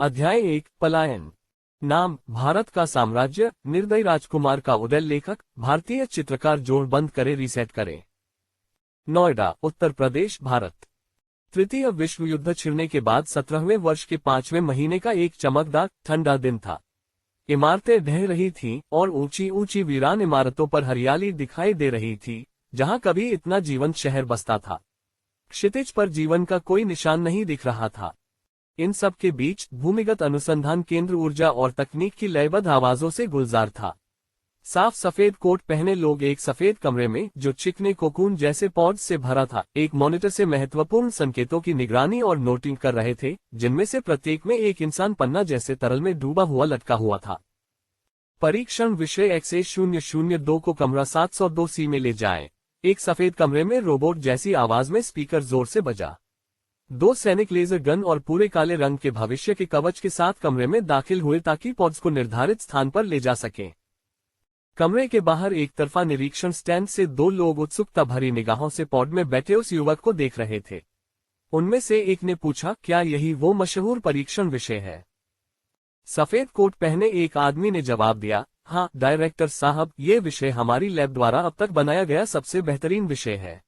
अध्याय 1 पलायन। नाम भारत का साम्राज्य, निर्दयी राजकुमार का उदय। लेखक भारतीय चित्रकार। जोड़ बंद करे, रीसेट करे। नोएडा, उत्तर प्रदेश, भारत। तृतीय विश्व युद्ध छिड़ने के बाद 17वें वर्ष के 5वें महीने का एक चमकदार ठंडा दिन था। इमारतें ढह रही थीं और ऊंची ऊंची वीरान इमारतों पर हरियाली दिखाई दे रही थी, जहां कभी इतना जीवंत शहर बसता था। क्षितिज पर जीवन का कोई निशान नहीं दिख रहा था। इन सब के बीच भूमिगत अनुसंधान केंद्र ऊर्जा और तकनीक की लयबद्ध आवाजों से गुलजार था। साफ सफेद कोट पहने लोग एक सफेद कमरे में, जो चिकने कोकून जैसे पॉड्स से भरा था, एक मॉनिटर से महत्वपूर्ण संकेतों की निगरानी और नोटिंग कर रहे थे, जिनमें से प्रत्येक में एक इंसान पन्ना जैसे तरल में डूबा हुआ लटका हुआ था। परीक्षण विषय XA002 को कमरा 702C में ले जाएं। एक सफेद कमरे में रोबोट जैसी आवाज में स्पीकर जोर से बजा। 2 सैनिक लेजर गन और पूरे काले रंग के भविष्य के कवच के साथ कमरे में दाखिल हुए ताकि पॉड्स को निर्धारित स्थान पर ले जा सकें। कमरे के बाहर एक तरफा निरीक्षण स्टैंड से 2 लोग उत्सुकता भरी निगाहों से पॉड में बैठे उस युवक को देख रहे थे। उनमें से एक ने पूछा, क्या यही वो मशहूर परीक्षण विषय है? सफेद कोट पहने एक आदमी ने जवाब दिया, हाँ डायरेक्टर साहब, ये विषय हमारी लैब द्वारा अब तक बनाया गया सबसे बेहतरीन विषय है।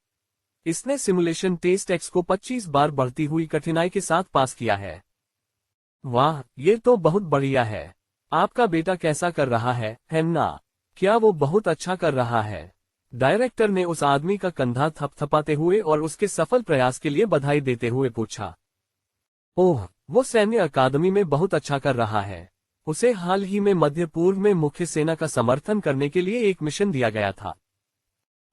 इसने सिमुलेशन टेस्ट X को 25 बार बढ़ती हुई कठिनाई के साथ पास किया है। वाह, ये तो बहुत बढ़िया है। आपका बेटा कैसा कर रहा है ना? क्या वो बहुत अच्छा कर रहा है? डायरेक्टर ने उस आदमी का कंधा थपथपाते हुए और उसके सफल प्रयास के लिए बधाई देते हुए पूछा। ओह, वो सैन्य अकादमी में बहुत अच्छा कर रहा है। उसे हाल ही में मध्य पूर्व में मुख्य सेना का समर्थन करने के लिए एक मिशन दिया गया था।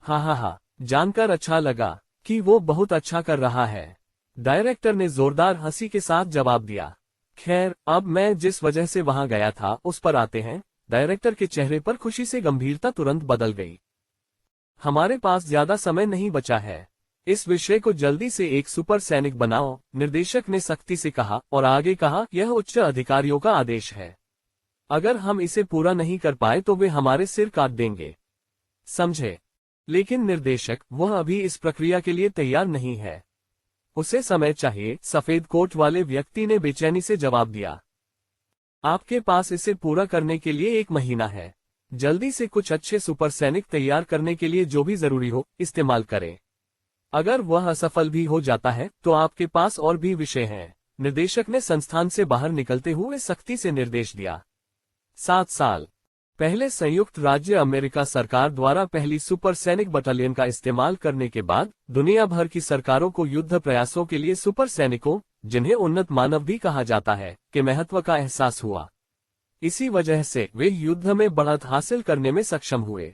हाँ, जानकर अच्छा लगा कि वो बहुत अच्छा कर रहा है। डायरेक्टर ने जोरदार हंसी के साथ जवाब दिया। खैर, अब मैं जिस वजह से वहां गया था उस पर आते हैं। डायरेक्टर के चेहरे पर खुशी से गंभीरता तुरंत बदल गई। हमारे पास ज्यादा समय नहीं बचा है। इस विषय को जल्दी से एक सुपर सैनिक बनाओ, निर्देशक ने सख्ती से कहा, और आगे कहा, यह उच्च अधिकारियों का आदेश है। अगर हम इसे पूरा नहीं कर पाए तो वे हमारे सिर काट देंगे, समझे? लेकिन निर्देशक, वह अभी इस प्रक्रिया के लिए तैयार नहीं है। उसे समय चाहिए, सफेद कोट वाले व्यक्ति ने बेचैनी से जवाब दिया। आपके पास इसे पूरा करने के लिए 1 महीना है। जल्दी से कुछ अच्छे सुपर सैनिक तैयार करने के लिए जो भी जरूरी हो, इस्तेमाल करें। अगर वह असफल भी हो जाता है तो आपके पास और भी विषय हैं। निर्देशक ने संस्थान से बाहर निकलते हुए सख्ती से निर्देश दिया। 7 साल पहले संयुक्त राज्य अमेरिका सरकार द्वारा पहली सुपर सैनिक बटालियन का इस्तेमाल करने के बाद दुनिया भर की सरकारों को युद्ध प्रयासों के लिए सुपर सैनिकों, जिन्हें उन्नत मानव भी कहा जाता है, के महत्व का एहसास हुआ। इसी वजह से वे युद्ध में बढ़त हासिल करने में सक्षम हुए।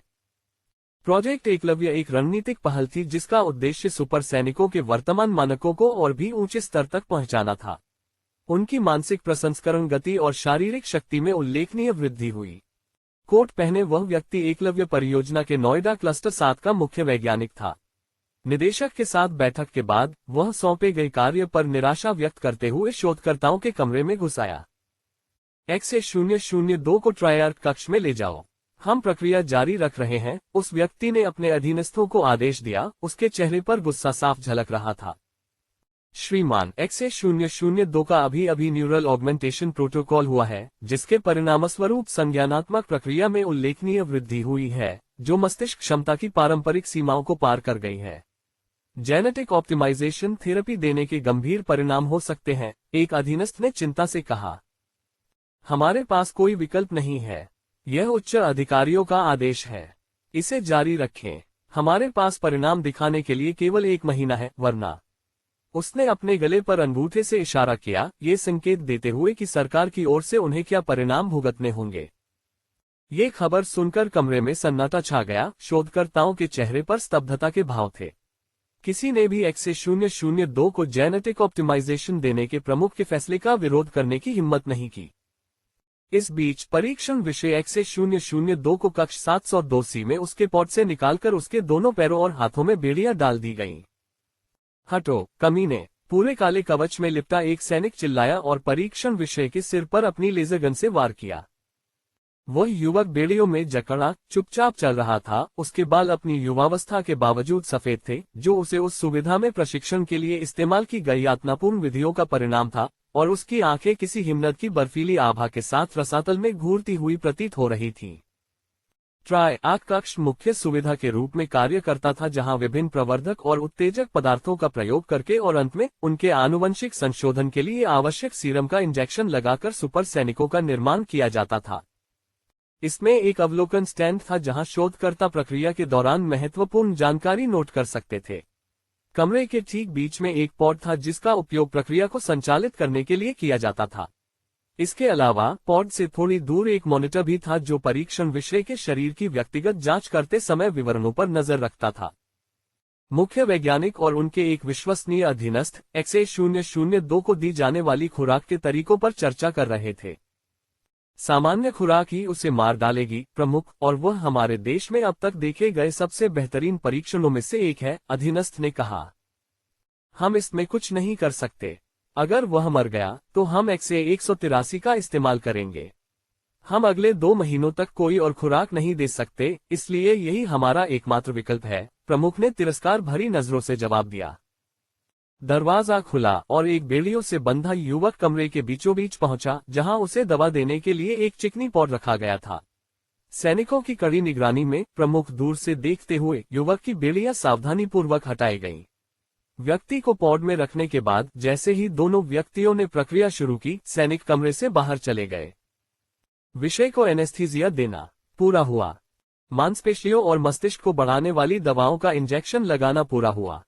प्रोजेक्ट एकलव्य एक रणनीतिक पहल थी जिसका उद्देश्य सुपर सैनिकों के वर्तमान मानकों को और भी ऊंचे स्तर तक पहुंचाना था। उनकी मानसिक प्रसंस्करण गति और शारीरिक शक्ति में उल्लेखनीय वृद्धि हुई। कोट पहने वह व्यक्ति एकलव्य परियोजना के नोएडा क्लस्टर 7 का मुख्य वैज्ञानिक था। निदेशक के साथ बैठक के बाद वह सौंपे गए कार्य पर निराशा व्यक्त करते हुए शोधकर्ताओं के कमरे में घुस आया। XA002 को ट्रायर्क कक्ष में ले जाओ, हम प्रक्रिया जारी रख रहे हैं, उस व्यक्ति ने अपने अधीनस्थों को आदेश दिया। उसके चेहरे पर गुस्सा साफ झलक रहा था। श्रीमान, XA002 का अभी न्यूरल ऑगमेंटेशन प्रोटोकॉल हुआ है, जिसके परिणामस्वरूप संज्ञानात्मक प्रक्रिया में उल्लेखनीय वृद्धि हुई है, जो मस्तिष्क क्षमता की पारंपरिक सीमाओं को पार कर गई है। जेनेटिक ऑप्टिमाइजेशन थेरेपी देने के गंभीर परिणाम हो सकते हैं, एक अधीनस्थ ने चिंता से कहा। हमारे पास कोई विकल्प नहीं है। यह उच्च अधिकारियों का आदेश है। इसे जारी रखें। हमारे पास परिणाम दिखाने के लिए केवल 1 महीना है, वरना। उसने अपने गले पर अंगूठे से इशारा किया, ये संकेत देते हुए कि सरकार की ओर से उन्हें क्या परिणाम भुगतने होंगे। ये खबर सुनकर कमरे में सन्नाटा छा गया। शोधकर्ताओं के चेहरे पर स्तब्धता के भाव थे। किसी ने भी XA002 को जेनेटिक ऑप्टिमाइजेशन देने के प्रमुख के फैसले का विरोध करने की हिम्मत नहीं की। इस बीच परीक्षण विषय XA002 को कक्ष 702C में उसके पॉड से निकालकर उसके दोनों पैरों और हाथों में बेड़ियां डाल दी गईं। हटो, कमीने! पूरे काले कवच में लिपटा एक सैनिक चिल्लाया और परीक्षण विषय के सिर पर अपनी लेजर गन से वार किया। वह युवक बेड़ियों में जकड़ा चुपचाप चल रहा था। उसके बाल अपनी युवावस्था के बावजूद सफेद थे, जो उसे उस सुविधा में प्रशिक्षण के लिए इस्तेमाल की गई यातनापूर्ण विधियों का परिणाम था। और उसकी आंखें किसी हिमनद की बर्फीली आभा के साथ रसातल में घूरती हुई प्रतीत हो रही थीं। ट्राई आग कक्ष मुख्य सुविधा के रूप में कार्य करता था, जहां विभिन्न प्रवर्धक और उत्तेजक पदार्थों का प्रयोग करके और अंत में उनके आनुवंशिक संशोधन के लिए आवश्यक सीरम का इंजेक्शन लगाकर सुपर सैनिकों का निर्माण किया जाता था। इसमें एक अवलोकन स्टैंड था जहां शोधकर्ता प्रक्रिया के दौरान महत्वपूर्ण जानकारी नोट कर सकते थे। कमरे के ठीक बीच में एक पॉड था जिसका उपयोग प्रक्रिया को संचालित करने के लिए किया जाता था। इसके अलावा पॉड से थोड़ी दूर एक मॉनिटर भी था जो परीक्षण विषय के शरीर की व्यक्तिगत जांच करते समय विवरणों पर नजर रखता था। मुख्य वैज्ञानिक और उनके एक विश्वसनीय अधीनस्थ XA002 को दी जाने वाली खुराक के तरीकों पर चर्चा कर रहे थे। सामान्य खुराक ही उसे मार डालेगी प्रमुख, और वह हमारे देश में अब तक देखे गए सबसे बेहतरीन परीक्षणों में से एक है, अधीनस्थ ने कहा। हम इसमें कुछ नहीं कर सकते। अगर वह मर गया तो हम XA183 का इस्तेमाल करेंगे। हम अगले 2 महीनों तक कोई और खुराक नहीं दे सकते, इसलिए यही हमारा एकमात्र विकल्प है, प्रमुख ने तिरस्कार भरी नजरों से जवाब दिया। दरवाजा खुला और एक बेड़ियों से बंधा युवक कमरे के बीचों बीच पहुंचा, जहां उसे दवा देने के लिए एक चिकनी पॉड रखा गया था। सैनिकों की कड़ी निगरानी में प्रमुख दूर से देखते हुए युवक की बेड़ियां सावधानीपूर्वक हटाई गईं। व्यक्ति को पॉड में रखने के बाद जैसे ही दोनों व्यक्तियों ने प्रक्रिया शुरू की, सैनिक कमरे से बाहर चले गए। विषय को एनेस्थीसिया देना पूरा हुआ। मांसपेशियों और मस्तिष्क को बढ़ाने वाली दवाओं का इंजेक्शन लगाना पूरा हुआ।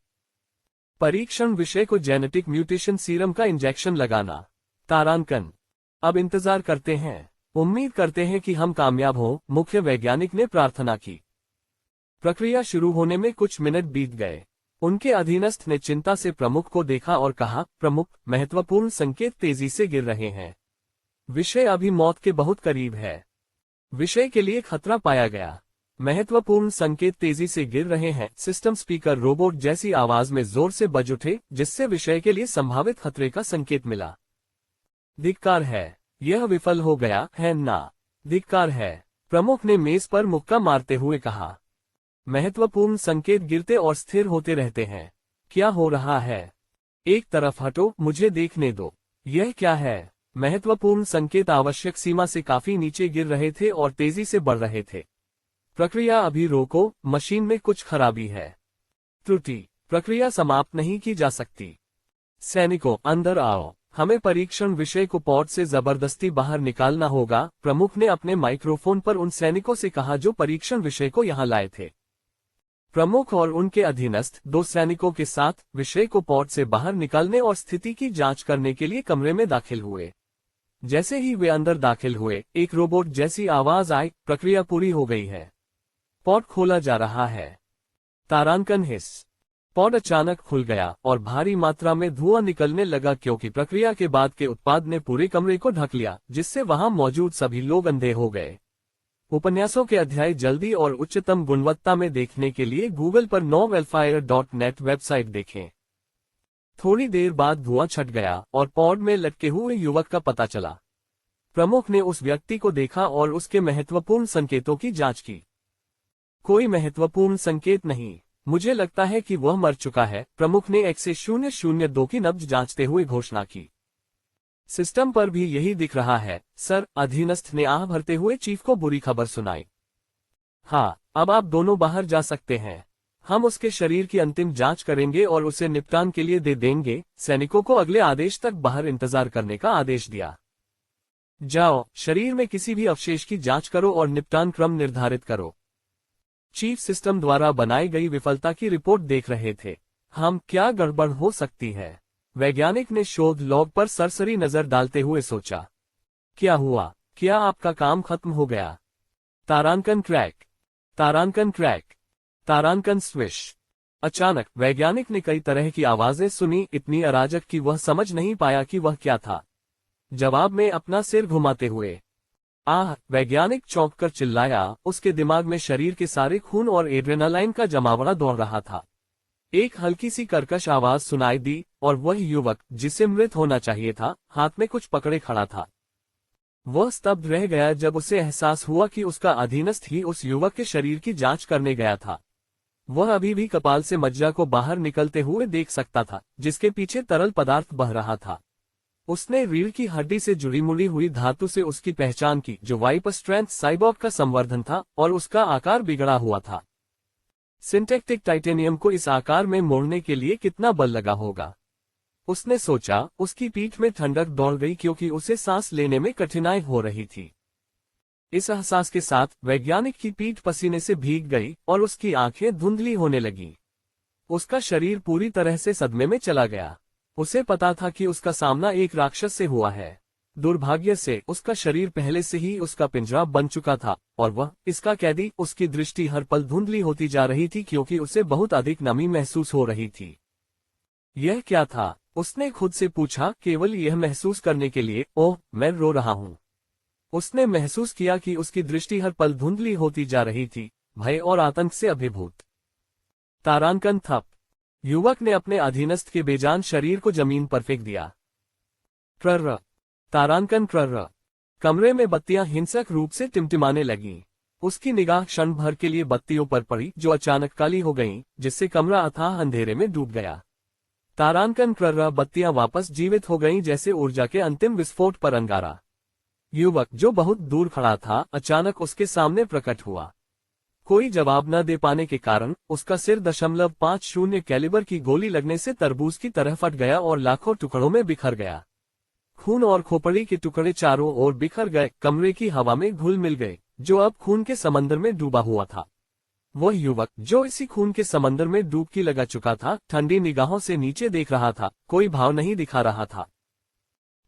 परीक्षण विषय को जेनेटिक म्यूटेशन सीरम का इंजेक्शन लगाना। तारांकन। अब इंतजार करते हैं, उम्मीद करते हैं कि हम कामयाब हों, मुख्य वैज्ञानिक ने प्रार्थना की। प्रक्रिया शुरू होने में कुछ मिनट बीत गए। उनके अधीनस्थ ने चिंता से प्रमुख को देखा और कहा, प्रमुख, महत्वपूर्ण संकेत तेजी से गिर रहे हैं। विषय अभी मौत के बहुत करीब है। विषय के लिए खतरा पाया गया। महत्वपूर्ण संकेत तेजी से गिर रहे हैं। सिस्टम स्पीकर रोबोट जैसी आवाज में जोर से बज उठे, जिससे विषय के लिए संभावित खतरे का संकेत मिला। धिक्कार है, यह विफल हो गया है ना? धिक्कार है, प्रमुख ने मेज पर मुक्का मारते हुए कहा। महत्वपूर्ण संकेत गिरते और स्थिर होते रहते हैं। क्या हो रहा है? एक तरफ हटो, मुझे देखने दो। यह क्या है? महत्वपूर्ण संकेत आवश्यक सीमा से काफी नीचे गिर रहे थे और तेजी से बढ़ रहे थे। प्रक्रिया अभी रोको, मशीन में कुछ खराबी है। त्रुटि, प्रक्रिया समाप्त नहीं की जा सकती। सैनिकों, अंदर आओ, हमें परीक्षण विषय को पॉड से जबरदस्ती बाहर निकालना होगा, प्रमुख ने अपने माइक्रोफोन पर उन सैनिकों से कहा जो परीक्षण विषय को यहां लाए थे। प्रमुख और उनके अधीनस्थ 2 सैनिकों के साथ विषय को पॉड से बाहर निकालने और स्थिति की जांच करने के लिए कमरे में दाखिल हुए। जैसे ही वे अंदर दाखिल हुए, एक रोबोट जैसी आवाज आई, प्रक्रिया पूरी हो गई है। पॉड खोला जा रहा है। तारांकन हिस। पॉड अचानक खुल गया और भारी मात्रा में धुआं निकलने लगा क्योंकि प्रक्रिया के बाद के उत्पाद ने पूरे कमरे को ढक लिया, जिससे वहां मौजूद सभी लोग अंधे हो गए। उपन्यासों के अध्याय जल्दी और उच्चतम गुणवत्ता में देखने के लिए गूगल पर novelfire.net वेबसाइट देखें। थोड़ी देर बाद धुआं छट गया और पॉड में लटके हुए युवक का पता चला। प्रमुख ने उस व्यक्ति को देखा और उसके महत्वपूर्ण संकेतों की जांच की। कोई महत्वपूर्ण संकेत नहीं। मुझे लगता है कि वह मर चुका है, प्रमुख ने XA002 की नब्ज जांचते हुए घोषणा की। सिस्टम पर भी यही दिख रहा है, सर, अधीनस्थ ने आह भरते हुए चीफ को बुरी खबर सुनाई। हाँ, अब आप दोनों बाहर जा सकते हैं। हम उसके शरीर की अंतिम जांच करेंगे और उसे निपटान के लिए दे देंगे। सैनिकों को अगले आदेश तक बाहर इंतजार करने का आदेश दिया। जाओ, शरीर में किसी भी अवशेष की जांच करो और निपटान क्रम निर्धारित करो। चीफ सिस्टम द्वारा बनाई गई विफलता की रिपोर्ट देख रहे थे। हम क्या गड़बड़ हो सकती है? वैज्ञानिक ने शोध लॉग पर सरसरी नजर डालते हुए सोचा। क्या हुआ? क्या आपका काम खत्म हो गया? तारांकन क्रैक, तारांकन क्रैक, तारांकन स्विश। अचानक वैज्ञानिक ने कई तरह की आवाजें सुनी, इतनी अराजक कि वह समझ नहीं पाया कि वह क्या था। जवाब में अपना सिर घुमाते हुए, आह! वैज्ञानिक चौंक कर चिल्लाया। उसके दिमाग में शरीर के सारे खून और एड्रेनालाइन का जमावड़ा दौड़ रहा था। एक हल्की सी कर्कश आवाज सुनाई दी और वह युवक, जिसे मृत होना चाहिए था, हाथ में कुछ पकड़े खड़ा था। वह स्तब्ध रह गया जब उसे एहसास हुआ कि उसका अधीनस्थ ही उस युवक के शरीर की जांच करने गया था। वह अभी भी कपाल से मज्जा को बाहर निकलते हुए देख सकता था, जिसके पीछे तरल पदार्थ बह रहा था। उसने रीढ़ की हड्डी से जुड़ी मुड़ी हुई धातु से उसकी पहचान की, जो वाइपर स्ट्रेंथ साइबॉर्ग का संवर्धन था और उसका आकार बिगड़ा हुआ था। सिंथेटिक टाइटेनियम को इस आकार में मोड़ने के लिए कितना बल लगा होगा, उसने सोचा। उसकी पीठ में ठंडक दौड़ गई क्योंकि उसे सांस लेने में कठिनाई हो रही थी। इस एहसास के साथ वैज्ञानिक की पीठ पसीने से भीग गई और उसकी आंखें धुंधली होने लगीं। उसका शरीर पूरी तरह से सदमे में चला गया। उसे पता था कि उसका सामना एक राक्षस से हुआ है। दुर्भाग्य से उसका शरीर पहले से ही उसका पिंजरा बन चुका था और वह इसका कैदी। उसकी दृष्टि हर पल धुंधली होती जा रही थी क्योंकि उसे बहुत अधिक नमी महसूस हो रही थी। यह क्या था, उसने खुद से पूछा, केवल यह महसूस करने के लिए, ओह मैं रो रहा हूं। उसने महसूस किया कि उसकी दृष्टि हर पल धुंधली होती जा रही थी, भय और आतंक से अभिभूत। तारांकन थप। युवक ने अपने अधीनस्थ के बेजान शरीर को जमीन पर फेंक दिया। ट्रर्र। तारांकन ट्रर्र। कमरे में बत्तियां हिंसक रूप से टिमटिमाने लगीं। उसकी निगाह क्षण भर के लिए बत्तियों पर पड़ी, जो अचानक काली हो गईं, जिससे कमरा अथाह अंधेरे में डूब गया। तारांकन ट्रर्र। बत्तियां वापस जीवित हो गईं, जैसे ऊर्जा के अंतिम विस्फोट पर अंगारा। युवक, जो बहुत दूर खड़ा था, अचानक उसके सामने प्रकट हुआ। कोई जवाब न दे पाने के कारण उसका सिर 0.50 कैलिबर की गोली लगने से तरबूज की तरह फट गया और लाखों टुकड़ों में बिखर गया। खून और खोपड़ी के टुकड़े चारों ओर बिखर गए, कमरे की हवा में घुल मिल गए, जो अब खून के समंदर में डूबा हुआ था। वह युवक, जो इसी खून के समंदर में डुबकी लगा चुका था, ठंडी निगाहों से नीचे देख रहा था, कोई भाव नहीं दिखा रहा था।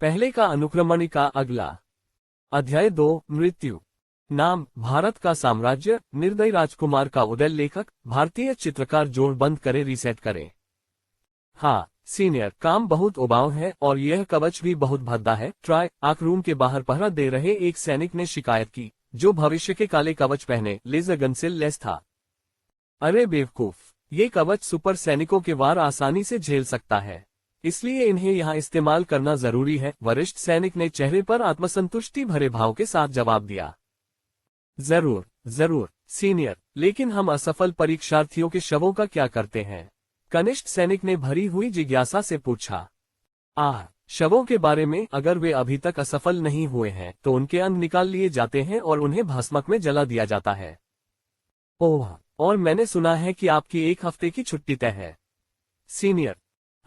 पहले का अनुक्रमण का अगला अध्याय 2। मृत्यु। नाम, भारत का साम्राज्य, निर्दयी राजकुमार का उदय। लेखक, भारतीय चित्रकार। जोड़ बंद करे, रीसेट करें। हाँ सीनियर, काम बहुत उबाऊ है और यह कवच भी बहुत भद्दा है। ट्राई आकरूम के बाहर पहरा दे रहे एक सैनिक ने शिकायत की, जो भविष्य के काले कवच पहने लेजर गन से लैस था। अरे बेवकूफ, ये कवच सुपर सैनिकों के वार आसानी से झेल सकता है, इसलिए इन्हें यहाँ इस्तेमाल करना जरूरी है। वरिष्ठ सैनिक ने चेहरे पर आत्मसंतुष्टि भरे भाव के साथ जवाब दिया। जरूर जरूर सीनियर, लेकिन हम असफल परीक्षार्थियों के शवों का क्या करते हैं? कनिष्ठ सैनिक ने भरी हुई जिज्ञासा से पूछा। शवों के बारे में, अगर वे अभी तक असफल नहीं हुए हैं तो उनके अंग निकाल लिए जाते हैं और उन्हें भस्मक में जला दिया जाता है। ओह, और मैंने सुना है कि आपकी 1 हफ्ते की छुट्टी तय है। सीनियर,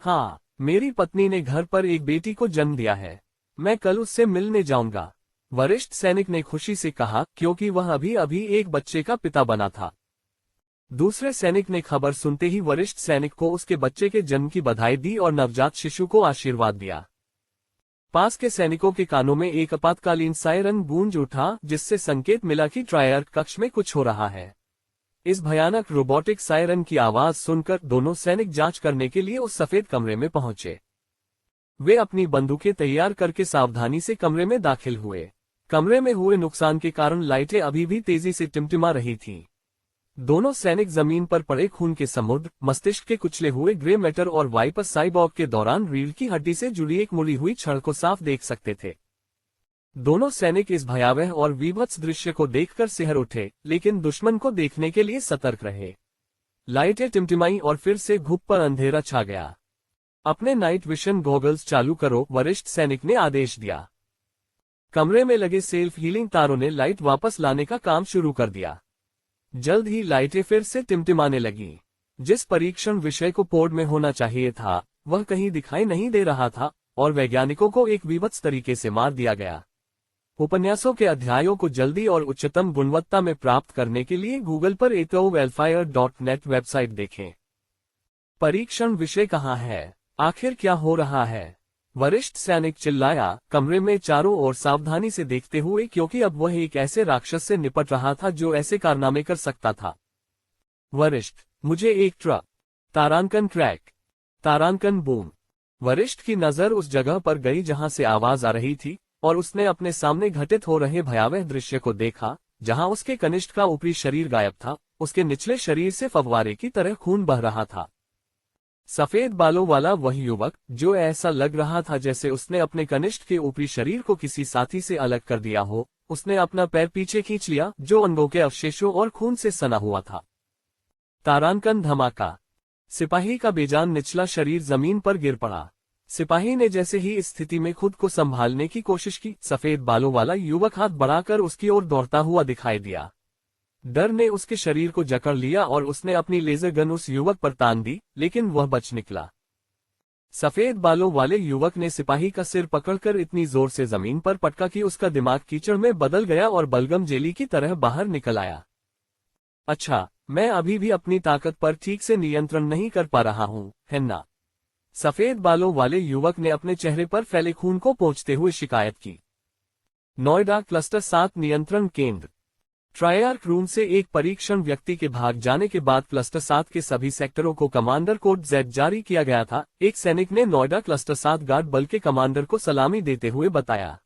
हाँ, मेरी पत्नी ने घर पर एक बेटी को जन्म दिया है। मैं कल उससे मिलने जाऊंगा, वरिष्ठ सैनिक ने खुशी से कहा, क्योंकि वह अभी अभी एक बच्चे का पिता बना था। दूसरे सैनिक ने खबर सुनते ही वरिष्ठ सैनिक को उसके बच्चे के जन्म की बधाई दी और नवजात शिशु को आशीर्वाद दिया। पास के सैनिकों के कानों में एक आपातकालीन सायरन गूंज उठा, जिससे संकेत मिला कि ट्रायर कक्ष में कुछ हो रहा है। इस भयानक रोबोटिक सायरन की आवाज सुनकर दोनों सैनिक जांच करने के लिए उस सफेद कमरे में पहुंचे। वे अपनी बंदूकें तैयार करके सावधानी से कमरे में दाखिल हुए। कमरे में हुए नुकसान के कारण लाइटें अभी भी तेजी से टिमटिमा रही थीं। दोनों सैनिक जमीन पर पड़े खून के समुद्र, मस्तिष्क के कुचले हुए ग्रे मैटर और वाइपर साइबॉर्ग के दौरान रीढ़ की हड्डी से जुड़ी एक मुड़ी हुई छड़ को साफ देख सकते थे। दोनों सैनिक इस भयावह और विभत्स दृश्य को देखकर सिहर उठे, लेकिन दुश्मन को देखने के लिए सतर्क रहे। लाइटें टिमटिमाई और फिर से घुप पर अंधेरा छा गया। अपने नाइट विशन गॉगल्स चालू करो, वरिष्ठ सैनिक ने आदेश दिया। कमरे में लगे सेल्फ हीलिंग तारों ने लाइट वापस लाने का काम शुरू कर दिया। जल्द ही लाइटें फिर से टिमटिमाने लगीं। जिस परीक्षण विषय को पोर्ट में होना चाहिए था, वह कहीं दिखाई नहीं दे रहा था और वैज्ञानिकों को एक विभत्स तरीके से मार दिया गया। उपन्यासों के अध्यायों को जल्दी और उच्चतम गुणवत्ता में प्राप्त करने के लिए गूगल पर etovelfire.net वेबसाइट देखें। परीक्षण विषय कहाँ है? आखिर क्या हो रहा है? वरिष्ठ सैनिक चिल्लाया, कमरे में चारों ओर सावधानी से देखते हुए, क्योंकि अब वह एक ऐसे राक्षस से निपट रहा था जो ऐसे कारनामे कर सकता था। वरिष्ठ, मुझे एक ट्रक। तारांकन ट्रैक। तारांकन बूम। वरिष्ठ की नजर उस जगह पर गई जहां से आवाज आ रही थी और उसने अपने सामने घटित हो रहे भयावह दृश्य को देखा, जहां उसके कनिष्ठ का ऊपरी शरीर गायब था। उसके निचले शरीर से फव्वारे की तरह खून बह रहा था। सफेद बालों वाला वह युवक, जो ऐसा लग रहा था जैसे उसने अपने कनिष्ठ के ऊपरी शरीर को किसी साथी से अलग कर दिया हो, उसने अपना पैर पीछे खींच लिया, जो अंगों के अवशेषों और खून से सना हुआ था। तारांकन धमाका। सिपाही का बेजान निचला शरीर जमीन पर गिर पड़ा। सिपाही ने जैसे ही इस स्थिति में खुद को संभालने की कोशिश की, सफेद बालों वाला युवक हाथ बढ़ाकर उसकी ओर दौड़ता हुआ दिखाई दिया। डर ने उसके शरीर को जकड़ लिया और उसने अपनी लेजर गन उस युवक पर तान दी, लेकिन वह बच निकला। सफेद बालों वाले युवक ने सिपाही का सिर पकड़कर इतनी जोर से जमीन पर पटका कि उसका दिमाग कीचड़ में बदल गया और बलगम जेली की तरह बाहर निकल आया। अच्छा, मैं अभी भी अपनी ताकत पर ठीक से नियंत्रण नहीं कर पा रहा हूँ, है ना? सफेद बालों वाले युवक ने अपने चेहरे पर फैले खून को पोंछते हुए शिकायत की। नोएडा क्लस्टर 7 नियंत्रण केंद्र। ट्रायर्क रूम से एक परीक्षण व्यक्ति के भाग जाने के बाद क्लस्टर 7 के सभी सेक्टरों को कमांडर कोड Z जारी किया गया था। एक सैनिक ने नोएडा क्लस्टर 7 गार्ड बल के कमांडर को सलामी देते हुए बताया,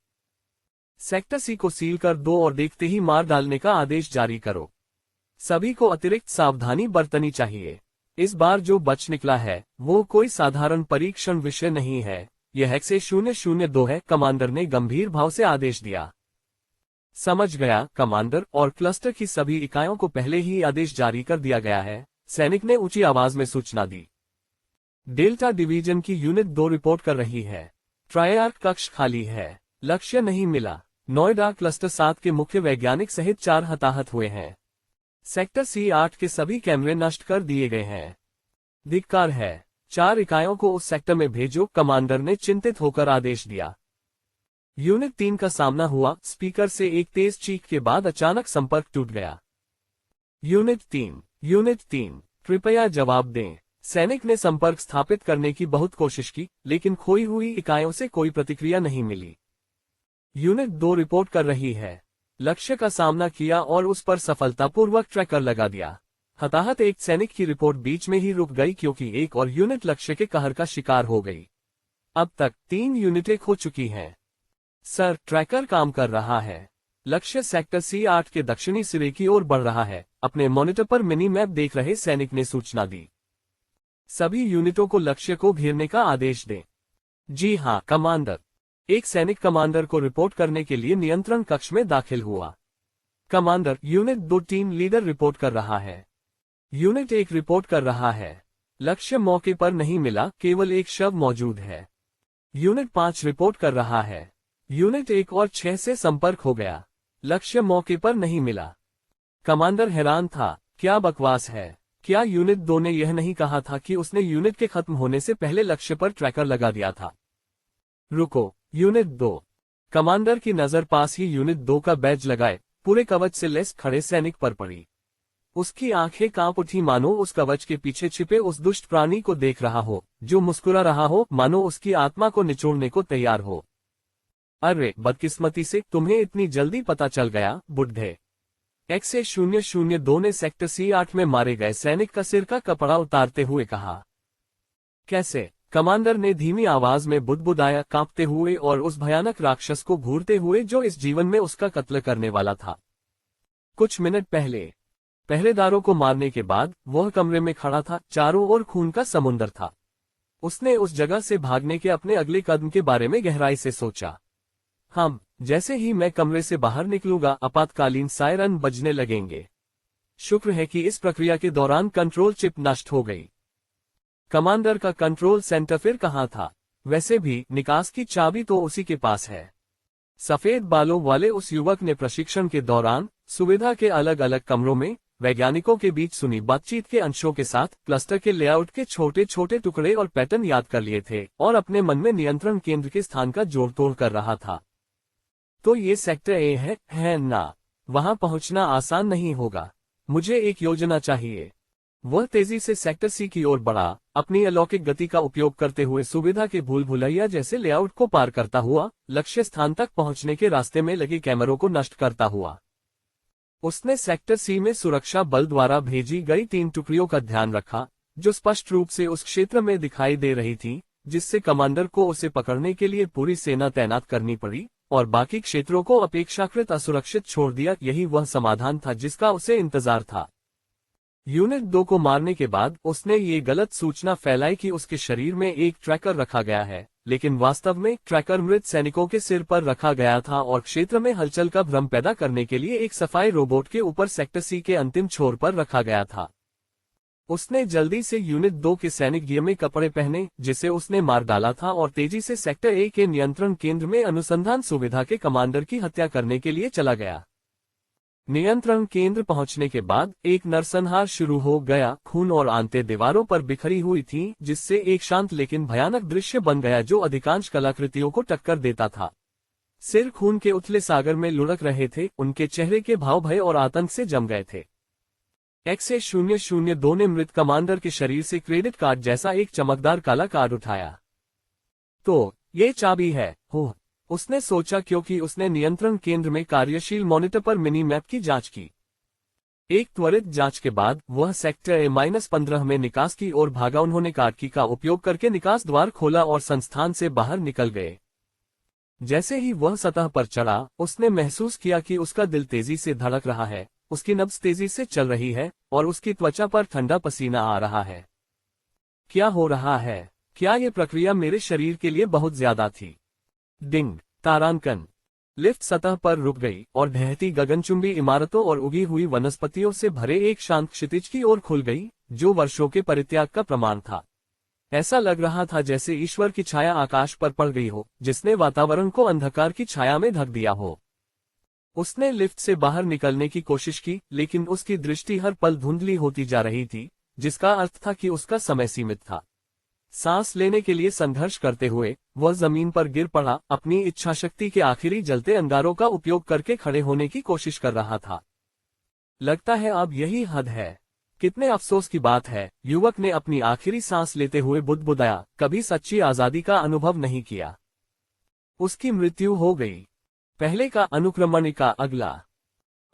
सेक्टर C को सील कर दो और देखते ही मार डालने का आदेश जारी करो। सभी को अतिरिक्त सावधानी बरतनी चाहिए। इस बार जो बच निकला है वो कोई साधारण परीक्षण विषय नहीं है, यह XA002 है, कमांडर ने गंभीर भाव से आदेश दिया। समझ गया कमांडर, और क्लस्टर की सभी इकाइयों को पहले ही आदेश जारी कर दिया गया है, सैनिक ने ऊंची आवाज में सूचना दी। डेल्टा डिवीजन की यूनिट 2 रिपोर्ट कर रही है, ट्रायर्क कक्ष खाली है, लक्ष्य नहीं मिला। नोएडा क्लस्टर 7 के मुख्य वैज्ञानिक सहित 4 हताहत हुए हैं। सेक्टर C8 के सभी कैमरे नष्ट कर दिए गए हैं। धिक्कार है, 4 इकाइयों को उस सेक्टर में भेजो, कमांडर ने चिंतित होकर आदेश दिया। यूनिट 3 का सामना हुआ, स्पीकर से एक तेज चीख के बाद अचानक संपर्क टूट गया। यूनिट 3, कृपया जवाब दें। सैनिक ने संपर्क स्थापित करने की बहुत कोशिश की, लेकिन खोई हुई इकाइयों से कोई प्रतिक्रिया नहीं मिली। यूनिट 2 रिपोर्ट कर रही है, लक्ष्य का सामना किया और उस पर सफलतापूर्वक ट्रैकर लगा दिया। हताहत एक सैनिक की रिपोर्ट बीच में ही रुक गई क्योंकि एक और यूनिट लक्ष्य के कहर का शिकार हो गई। अब तक 3 यूनिटें खो चुकी हैं। सर, ट्रैकर काम कर रहा है। लक्ष्य सेक्टर C8 के दक्षिणी सिरे की ओर बढ़ रहा है, अपने मॉनिटर पर मिनी मैप देख रहे सैनिक ने सूचना दी। सभी यूनिटों को लक्ष्य को घेरने का आदेश दें। जी हां कमांडर। एक सैनिक कमांडर को रिपोर्ट करने के लिए नियंत्रण कक्ष में दाखिल हुआ। Commander, unit 2 team leader report कर रहा है। यूनिट 1 रिपोर्ट कर रहा है, लक्ष्य मौके पर नहीं मिला, केवल एक शव मौजूद है। यूनिट 5 रिपोर्ट कर रहा है, यूनिट 1 और 6 से संपर्क हो गया, लक्ष्य मौके पर नहीं मिला। कमांडर हैरान था, क्या बकवास है? क्या यूनिट 2 ने यह नहीं कहा था कि उसने यूनिट के खत्म होने से पहले लक्ष्य पर ट्रैकर लगा दिया था? रुको, यूनिट 2। कमांडर की नजर पास ही यूनिट 2 का बैज लगाए पूरे कवच से लैस खड़े सैनिक पर पड़ी। उसकी आंखें कांप उठी, मानो उस कवच के पीछे छिपे उस दुष्ट प्राणी को देख रहा हो, जो मुस्कुरा रहा हो, मानो उसकी आत्मा को निचोड़ने को तैयार हो। अरे बदकिस्मती से तुम्हें इतनी जल्दी पता चल गया, बुड्ढे। XA002 ने सेक्टर C8 में मारे गए सैनिक का सिर का कपड़ा उतारते हुए कहा। कैसे? कमांडर ने धीमी आवाज में बुदबुदाया, कांपते हुए और उस भयानक राक्षस को घूरते हुए जो इस जीवन में उसका कत्ल करने वाला था। कुछ मिनट पहले पहरेदारों को मारने के बाद वह कमरे में खड़ा था, चारों ओर खून का समुंदर था। उसने उस जगह से भागने के अपने अगले कदम के बारे में गहराई से सोचा। जैसे ही मैं कमरे से बाहर निकलूंगा, आपातकालीन सायरन बजने लगेंगे। शुक्र है कि इस प्रक्रिया के दौरान कंट्रोल चिप नष्ट हो गई। कमांडर का कंट्रोल सेंटर फिर कहाँ था? वैसे भी निकास की चाबी तो उसी के पास है। सफेद बालों वाले उस युवक ने प्रशिक्षण के दौरान सुविधा के अलग अलग कमरों में वैज्ञानिकों के बीच सुनी बातचीत के अंशों के साथ क्लस्टर के लेआउट के छोटे छोटे टुकड़े और पैटर्न याद कर लिए थे और अपने मन में नियंत्रण केंद्र के स्थान का जोड़ तोड़ कर रहा था। तो ये सेक्टर ए है ना? वहां पहुंचना आसान नहीं होगा। मुझे एक योजना चाहिए। वह तेजी से सेक्टर C की ओर बढ़ा, अपनी अलौकिक गति का उपयोग करते हुए सुविधा के भूल भुलैया जैसे लेआउट को पार करता हुआ, लक्ष्य स्थान तक पहुंचने के रास्ते में लगे कैमरों को नष्ट करता हुआ। उसने सेक्टर C में सुरक्षा बल द्वारा भेजी गई 3 टुकड़ियों का ध्यान रखा, जो स्पष्ट रूप से उस क्षेत्र में दिखाई दे रही थी, जिससे कमांडर को उसे पकड़ने के लिए पूरी सेना तैनात करनी पड़ी, और बाकी क्षेत्रों को अपेक्षाकृत असुरक्षित छोड़ दिया। यही वह समाधान था जिसका उसे इंतजार था। यूनिट 2 को मारने के बाद उसने ये गलत सूचना फैलाई कि उसके शरीर में एक ट्रैकर रखा गया है, लेकिन वास्तव में ट्रैकर मृत सैनिकों के सिर पर रखा गया था और क्षेत्र में हलचल का भ्रम पैदा करने के लिए एक सफाई रोबोट के ऊपर सेक्टर C के अंतिम छोर पर रखा गया था। उसने जल्दी से यूनिट 2 के सैनिक गियर में कपड़े पहने जिसे उसने मार डाला था और तेजी से सेक्टर ए के नियंत्रण केंद्र में अनुसंधान सुविधा के कमांडर की हत्या करने के लिए चला गया। नियंत्रण केंद्र पहुंचने के बाद एक नरसंहार शुरू हो गया। खून और आंतें दीवारों पर बिखरी हुई थीं, जिससे एक शांत लेकिन भयानक दृश्य बन गया जो अधिकांश कलाकृतियों को टक्कर देता था। सिर खून के उथले सागर में लुढ़क रहे थे, उनके चेहरे के भाव भय और आतंक से जम गए थे। XA002 ने मृत कमांडर के शरीर से क्रेडिट कार्ड जैसा एक चमकदार काला कार्ड उठाया। तो ये चाबी है, हो उसने सोचा, क्योंकि उसने नियंत्रण केंद्र में कार्यशील मॉनिटर पर मिनी मैप की जांच की। एक त्वरित जांच के बाद वह सेक्टर A-15 में निकास की ओर भागा। उन्होंने कार्ड की का उपयोग करके निकास द्वार खोला और संस्थान से बाहर निकल गए। जैसे ही वह सतह पर चढ़ा, उसने महसूस किया कि उसका दिल तेजी से धड़क रहा है, उसकी नब्ज तेजी से चल रही है और उसकी त्वचा पर ठंडा पसीना आ रहा है। क्या हो रहा है? क्या ये प्रक्रिया मेरे शरीर के लिए बहुत ज्यादा थी? डिंग, तारांकन। लिफ्ट सतह पर रुक गई और ढहती गगनचुंबी इमारतों और उगी हुई वनस्पतियों से भरे एक शांत क्षितिज की ओर खुल गई, जो वर्षों के परित्याग का प्रमाण था। ऐसा लग रहा था जैसे ईश्वर की छाया आकाश पर पड़ गई हो, जिसने वातावरण को अंधकार की छाया में ढक दिया हो। उसने लिफ्ट से बाहर निकलने की कोशिश की, लेकिन उसकी दृष्टि हर पल धुंधली होती जा रही थी, जिसका अर्थ था कि उसका समय सीमित था। सांस लेने के लिए संघर्ष करते हुए वह जमीन पर गिर पड़ा, अपनी इच्छाशक्ति के आखिरी जलते अंगारों का उपयोग करके खड़े होने की कोशिश कर रहा था। लगता है अब यही हद है। कितने अफसोस की बात है, युवक ने अपनी आखिरी सांस लेते हुए बुदबुदाया, कभी सच्ची आजादी का अनुभव नहीं किया। उसकी मृत्यु हो गई। पहले का अनुक्रमण का अगला।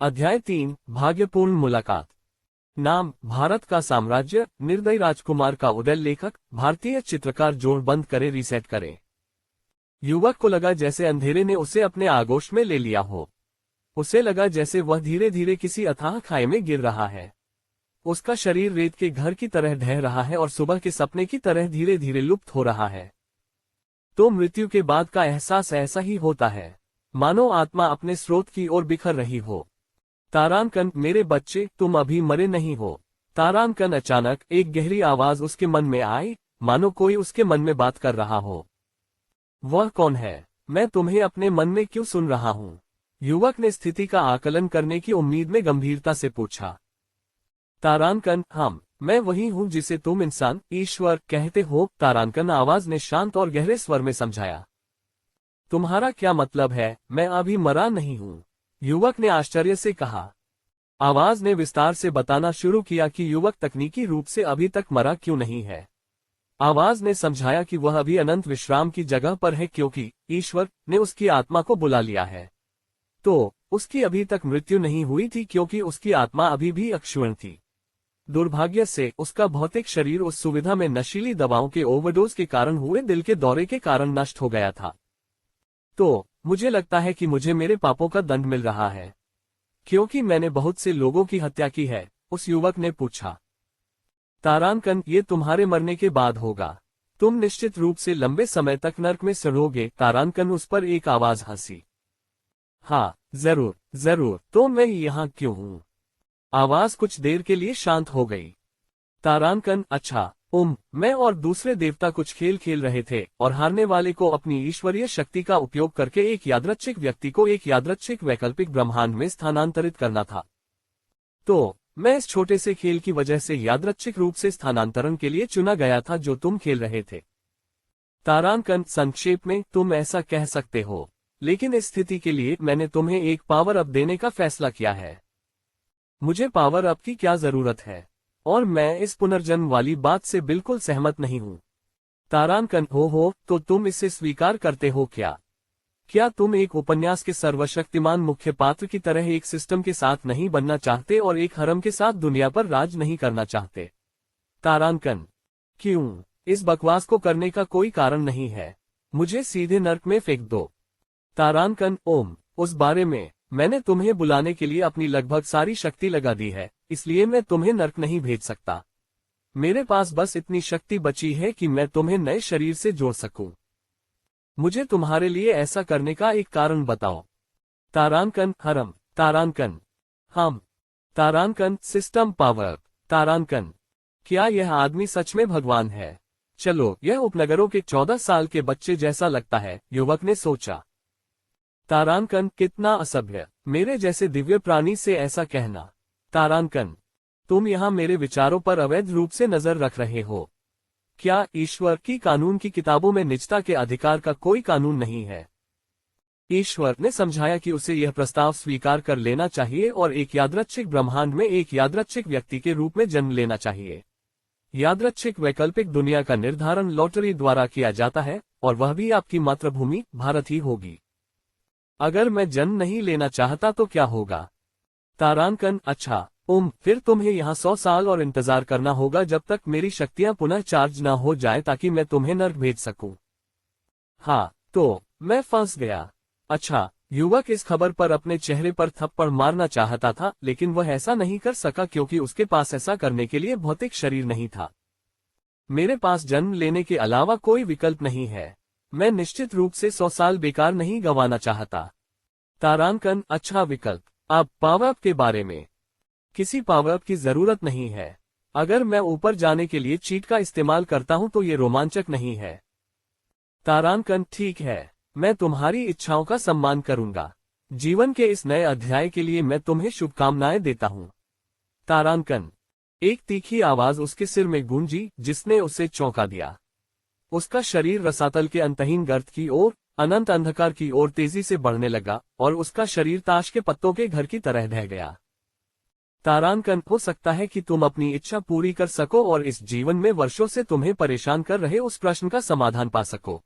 अध्याय 3, भाग्यपूर्ण मुलाकात। नाम, भारत का साम्राज्य, निर्दयी राजकुमार का उदय। लेखक, भारतीय चित्रकार। जोड़ बंद करे, रीसेट करे। युवक को लगा जैसे अंधेरे ने उसे अपने आगोश में ले लिया हो। उसे लगा जैसे वह धीरे धीरे किसी अथाह खाई में गिर रहा है। उसका शरीर रेत के घर की तरह ढह रहा है और सुबह के सपने की तरह धीरे धीरे लुप्त हो रहा है। तो मृत्यु के बाद का एहसास ऐसा ही होता है, मानो आत्मा अपने स्रोत की ओर बिखर रही हो। तारांकन, मेरे बच्चे, तुम अभी मरे नहीं हो। तारांकन। अचानक एक गहरी आवाज उसके मन में आई, मानो कोई उसके मन में बात कर रहा हो। वह कौन है? मैं तुम्हें अपने मन में क्यों सुन रहा हूँ? युवक ने स्थिति का आकलन करने की उम्मीद में गंभीरता से पूछा। तारांकन, मैं वही हूँ जिसे तुम इंसान, ईश्वर कहते हो। तारांकन आवाज ने शांत और गहरे स्वर में समझाया। तुम्हारा क्या मतलब है? मैं अभी मरा नहीं हूँ, युवक ने आश्चर्य से कहा। आवाज ने विस्तार से बताना शुरू किया कि युवक तकनीकी रूप से अभी तक मरा क्यों नहीं है। आवाज ने समझाया कि वह अभी अनंत विश्राम की जगह पर है, क्योंकि ईश्वर ने उसकी आत्मा को बुला लिया है। तो उसकी अभी तक मृत्यु नहीं हुई थी, क्योंकि उसकी आत्मा अभी भी अक्षुण्ण थी। दुर्भाग्य से उसका भौतिक शरीर उस सुविधा में नशीली दवाओं के ओवरडोज के कारण हुए दिल के दौरे के कारण नष्ट हो गया था। तो मुझे लगता है कि मुझे मेरे पापों का दंड मिल रहा है, क्योंकि मैंने बहुत से लोगों की हत्या की है, उस युवक ने पूछा। तारांकन, ये तुम्हारे मरने के बाद होगा। तुम निश्चित रूप से लंबे समय तक नर्क में सड़ोगे। तारांकन, उस पर एक आवाज हंसी। हाँ, जरूर जरूर। तो मैं यहाँ क्यों हूँ? आवाज कुछ देर के लिए शांत हो गई। तारांकन, अच्छा, मैं और दूसरे देवता कुछ खेल खेल रहे थे और हारने वाले को अपनी ईश्वरीय शक्ति का उपयोग करके एक यादृच्छिक व्यक्ति को एक यादृच्छिक वैकल्पिक ब्रह्मांड में स्थानांतरित करना था। तो मैं इस छोटे से खेल की वजह से यादृच्छिक रूप से स्थानांतरण के लिए चुना गया था जो तुम खेल रहे थे। तारांकन, संक्षेप में तुम ऐसा कह सकते हो, लेकिन इस स्थिति के लिए मैंने तुम्हें एक पावर अप देने का फैसला किया है। मुझे पावर अप की क्या जरूरत है? और मैं इस पुनर्जन्म वाली बात से बिल्कुल सहमत नहीं हूँ। तारांकन, हो, तो तुम इसे स्वीकार करते हो क्या? क्या तुम एक उपन्यास के सर्वशक्तिमान मुख्य पात्र की तरह एक सिस्टम के साथ नहीं बनना चाहते और एक हरम के साथ दुनिया पर राज नहीं करना चाहते? तारांकन, क्यों? इस बकवास को करने का कोई कारण नहीं है। मुझे सीधे नर्क में फेंक दो। तारांकन, उस बारे में मैंने तुम्हें बुलाने के लिए अपनी लगभग सारी शक्ति लगा दी है, इसलिए मैं तुम्हें नर्क नहीं भेज सकता। मेरे पास बस इतनी शक्ति बची है कि मैं तुम्हें नए शरीर से जोड़ सकूं। मुझे तुम्हारे लिए ऐसा करने का एक कारण बताओ। तारांकन, हरम। तारांकन, तारांकन, सिस्टम पावर। तारांकन, क्या यह आदमी सच में भगवान है? चलो, यह उपनगरों के 14 साल के बच्चे जैसा लगता है, युवक ने सोचा। तारांकन, कितना असभ्य, मेरे जैसे दिव्य प्राणी से ऐसा कहना। तारांकन, तुम यहाँ मेरे विचारों पर अवैध रूप से नजर रख रहे हो। क्या ईश्वर की कानून की किताबों में निजता के अधिकार का कोई कानून नहीं है? ईश्वर ने समझाया कि उसे यह प्रस्ताव स्वीकार कर लेना चाहिए और एक यादृच्छिक ब्रह्मांड में एक यादृच्छिक व्यक्ति के रूप में जन्म लेना चाहिए। यादृच्छिक वैकल्पिक दुनिया का निर्धारण लॉटरी द्वारा किया जाता है, और वह भी आपकी मातृभूमि भारत ही होगी। अगर मैं जन्म नहीं लेना चाहता तो क्या होगा? तारांकन, अच्छा, फिर तुम्हें यहाँ 100 साल और इंतजार करना होगा जब तक मेरी शक्तियां पुनः चार्ज न हो जाए, ताकि मैं तुम्हें नर्क भेज सकूं। हाँ, तो मैं फंस गया। अच्छा, युवक इस खबर पर अपने चेहरे पर थप्पड़ मारना चाहता था, लेकिन वह ऐसा नहीं कर सका क्योंकि उसके पास ऐसा करने के लिए भौतिक शरीर नहीं था। मेरे पास जन्म लेने के अलावा कोई विकल्प नहीं है। मैं निश्चित रूप से 100 साल बेकार नहीं गंवाना चाहता। तारांकन, अच्छा विकल्प। अब पावर अप के बारे में। किसी पावर अप की जरूरत नहीं है। अगर मैं ऊपर जाने के लिए चीट का इस्तेमाल करता हूं तो ये रोमांचक नहीं है। तारांकन, ठीक है, मैं तुम्हारी इच्छाओं का सम्मान करूंगा। जीवन के इस नए अध्याय के लिए मैं तुम्हें शुभकामनाएं देता हूं। तारांकन, एक तीखी आवाज उसके सिर में गूंजी जिसने उसे चौंका दिया। उसका शरीर रसातल के अंतहीन गर्त की ओर, अनंत अंधकार की ओर तेजी से बढ़ने लगा और उसका शरीर ताश के पत्तों के घर की तरह ढह गया। तारांकन, हो सकता है कि तुम अपनी इच्छा पूरी कर सको और इस जीवन में वर्षों से तुम्हें परेशान कर रहे उस प्रश्न का समाधान पा सको।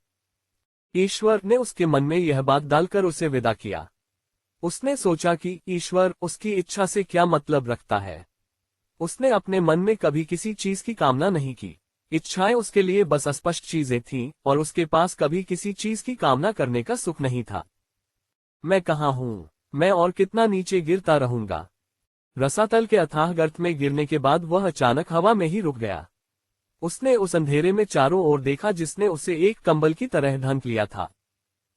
ईश्वर ने उसके मन में यह बात डालकर उसे विदा किया। उसने सोचा कि ईश्वर उसकी इच्छा से क्या मतलब रखता है। उसने अपने मन में कभी किसी चीज की कामना नहीं की। इच्छाएं उसके लिए बस अस्पष्ट चीजें थीं और उसके पास कभी किसी चीज की कामना करने का सुख नहीं था। मैं कहाँ हूँ? मैं और कितना नीचे गिरता रहूंगा? रसातल के अथाह गर्त में गिरने के बाद वह अचानक हवा में ही रुक गया। उसने उस अंधेरे में चारों ओर देखा जिसने उसे एक कंबल की तरह ढक लिया था।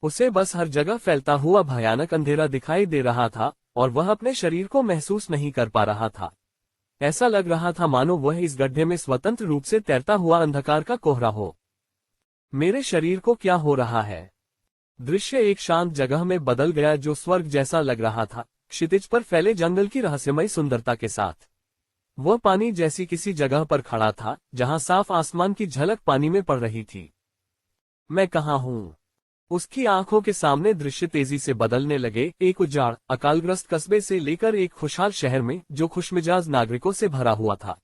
उसे बस हर जगह फैलता हुआ भयानक अंधेरा दिखाई दे रहा था और वह अपने शरीर को महसूस नहीं कर पा रहा था। ऐसा लग रहा था मानो वह इस गड्ढे में स्वतंत्र रूप से तैरता हुआ अंधकार का कोहरा हो। मेरे शरीर को क्या हो रहा है? दृश्य एक शांत जगह में बदल गया जो स्वर्ग जैसा लग रहा था, क्षितिज पर फैले जंगल की रहस्यमय सुंदरता के साथ। वह पानी जैसी किसी जगह पर खड़ा था जहां साफ आसमान की झलक पानी में पड़ रही थी। मैं कहाँ हूँ? उसकी आंखों के सामने दृश्य तेजी से बदलने लगे, एक उजाड़, अकालग्रस्त कस्बे से लेकर एक खुशहाल शहर में जो खुशमिजाज नागरिकों से भरा हुआ था।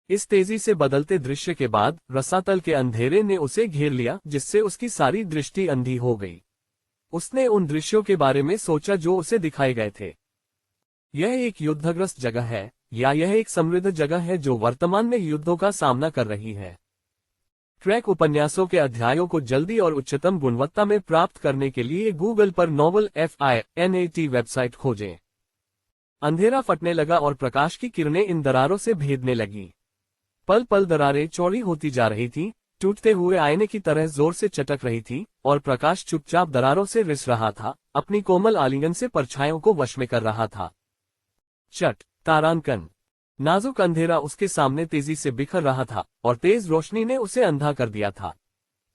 इस तेजी से बदलते दृश्य के बाद रसातल के अंधेरे ने उसे घेर लिया जिससे उसकी सारी दृष्टि अंधी हो गई। उसने उन दृश्यों के बारे में सोचा जो उसे दिखाए गए थे। यह एक युद्धग्रस्त जगह है या यह एक समृद्ध जगह है जो वर्तमान में युद्धों का सामना कर रही है। ट्रैक उपन्यासों के अध्यायों को जल्दी और उच्चतम गुणवत्ता में प्राप्त करने के लिए गूगल पर नोवेल FINAT वेबसाइट खोजें। अंधेरा फटने लगा और प्रकाश की किरणें इन दरारों से भेदने लगी। पल पल दरारें चौड़ी होती जा रही थीं, टूटते हुए आईने की तरह जोर से चटक रही थी और प्रकाश चुपचाप दरारों से रिस रहा था, अपनी कोमल आलिंगन से परछाइयों को वश में कर रहा था। चट, तारांकन। नाजुक अंधेरा उसके सामने तेजी से बिखर रहा था और तेज रोशनी ने उसे अंधा कर दिया था।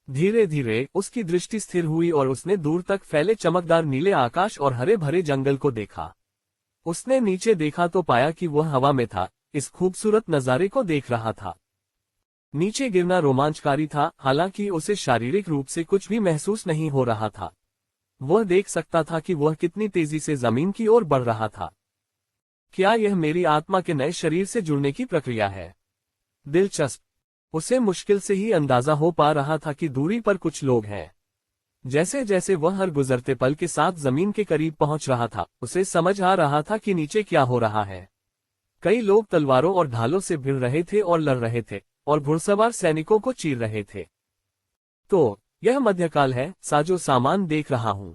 धीरे धीरे उसकी दृष्टि स्थिर हुई और उसने दूर तक फैले चमकदार नीले आकाश और हरे भरे जंगल को देखा। उसने नीचे देखा तो पाया कि वह हवा में था, इस खूबसूरत नजारे को देख रहा था। नीचे गिरना रोमांचकारी था, हालांकि उसे शारीरिक रूप से कुछ भी महसूस नहीं हो रहा था। वह देख सकता था कि वह कितनी तेजी से जमीन की ओर बढ़ रहा था। क्या यह मेरी आत्मा के नए शरीर से जुड़ने की प्रक्रिया है? दिलचस्प। उसे मुश्किल से ही अंदाजा हो पा रहा था कि दूरी पर कुछ लोग हैं। जैसे जैसे वह हर गुजरते पल के साथ जमीन के करीब पहुंच रहा था, उसे समझ आ रहा था कि नीचे क्या हो रहा है। कई लोग तलवारों और ढालों से भिड़ रहे थे और लड़ रहे थे और घुड़सवार सैनिकों को चीर रहे थे। तो यह मध्यकाल है, साजो सामान देख रहा हूं।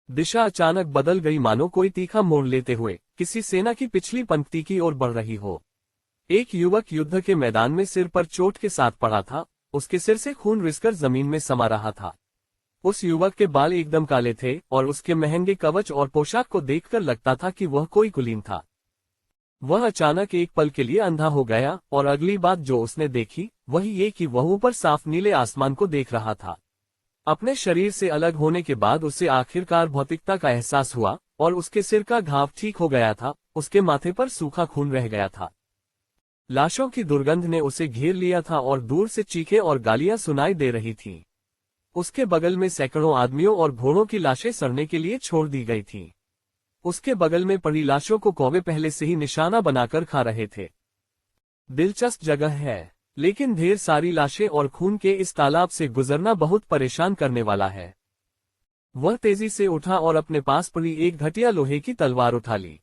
दिशा अचानक बदल गई, मानो कोई तीखा मोड़ लेते हुए किसी सेना की पिछली पंक्ति की ओर बढ़ रही हो। एक युवक युद्ध के मैदान में सिर पर चोट के साथ पड़ा था, उसके सिर से खून रिसकर जमीन में समा रहा था। उस युवक के बाल एकदम काले थे और उसके महंगे कवच और पोशाक को देखकर लगता था कि वह कोई कुलीन था। वह अचानक एक पल के लिए अंधा हो गया और अगली बात जो उसने देखी वही ये कि वह ऊपर साफ नीले आसमान को देख रहा था। अपने शरीर से अलग होने के बाद उसे आखिरकार भौतिकता का एहसास हुआ और उसके सिर का घाव ठीक हो गया था, उसके माथे पर सूखा खून रह गया था। लाशों की दुर्गंध ने उसे घेर लिया था और दूर से चीखें और गालियां सुनाई दे रही थीं। उसके बगल में सैकड़ों आदमियों और घोड़ों की लाशें सड़ने के लिए छोड़ दी गई थीं। उसके बगल में पड़ी लाशों को कौवे पहले से ही निशाना बनाकर खा रहे थे। दिलचस्प जगह है, लेकिन ढेर सारी लाशें और खून के इस तालाब से गुजरना बहुत परेशान करने वाला है। वह तेजी से उठा और अपने पास पड़ी एक घटिया लोहे की तलवार उठा ली।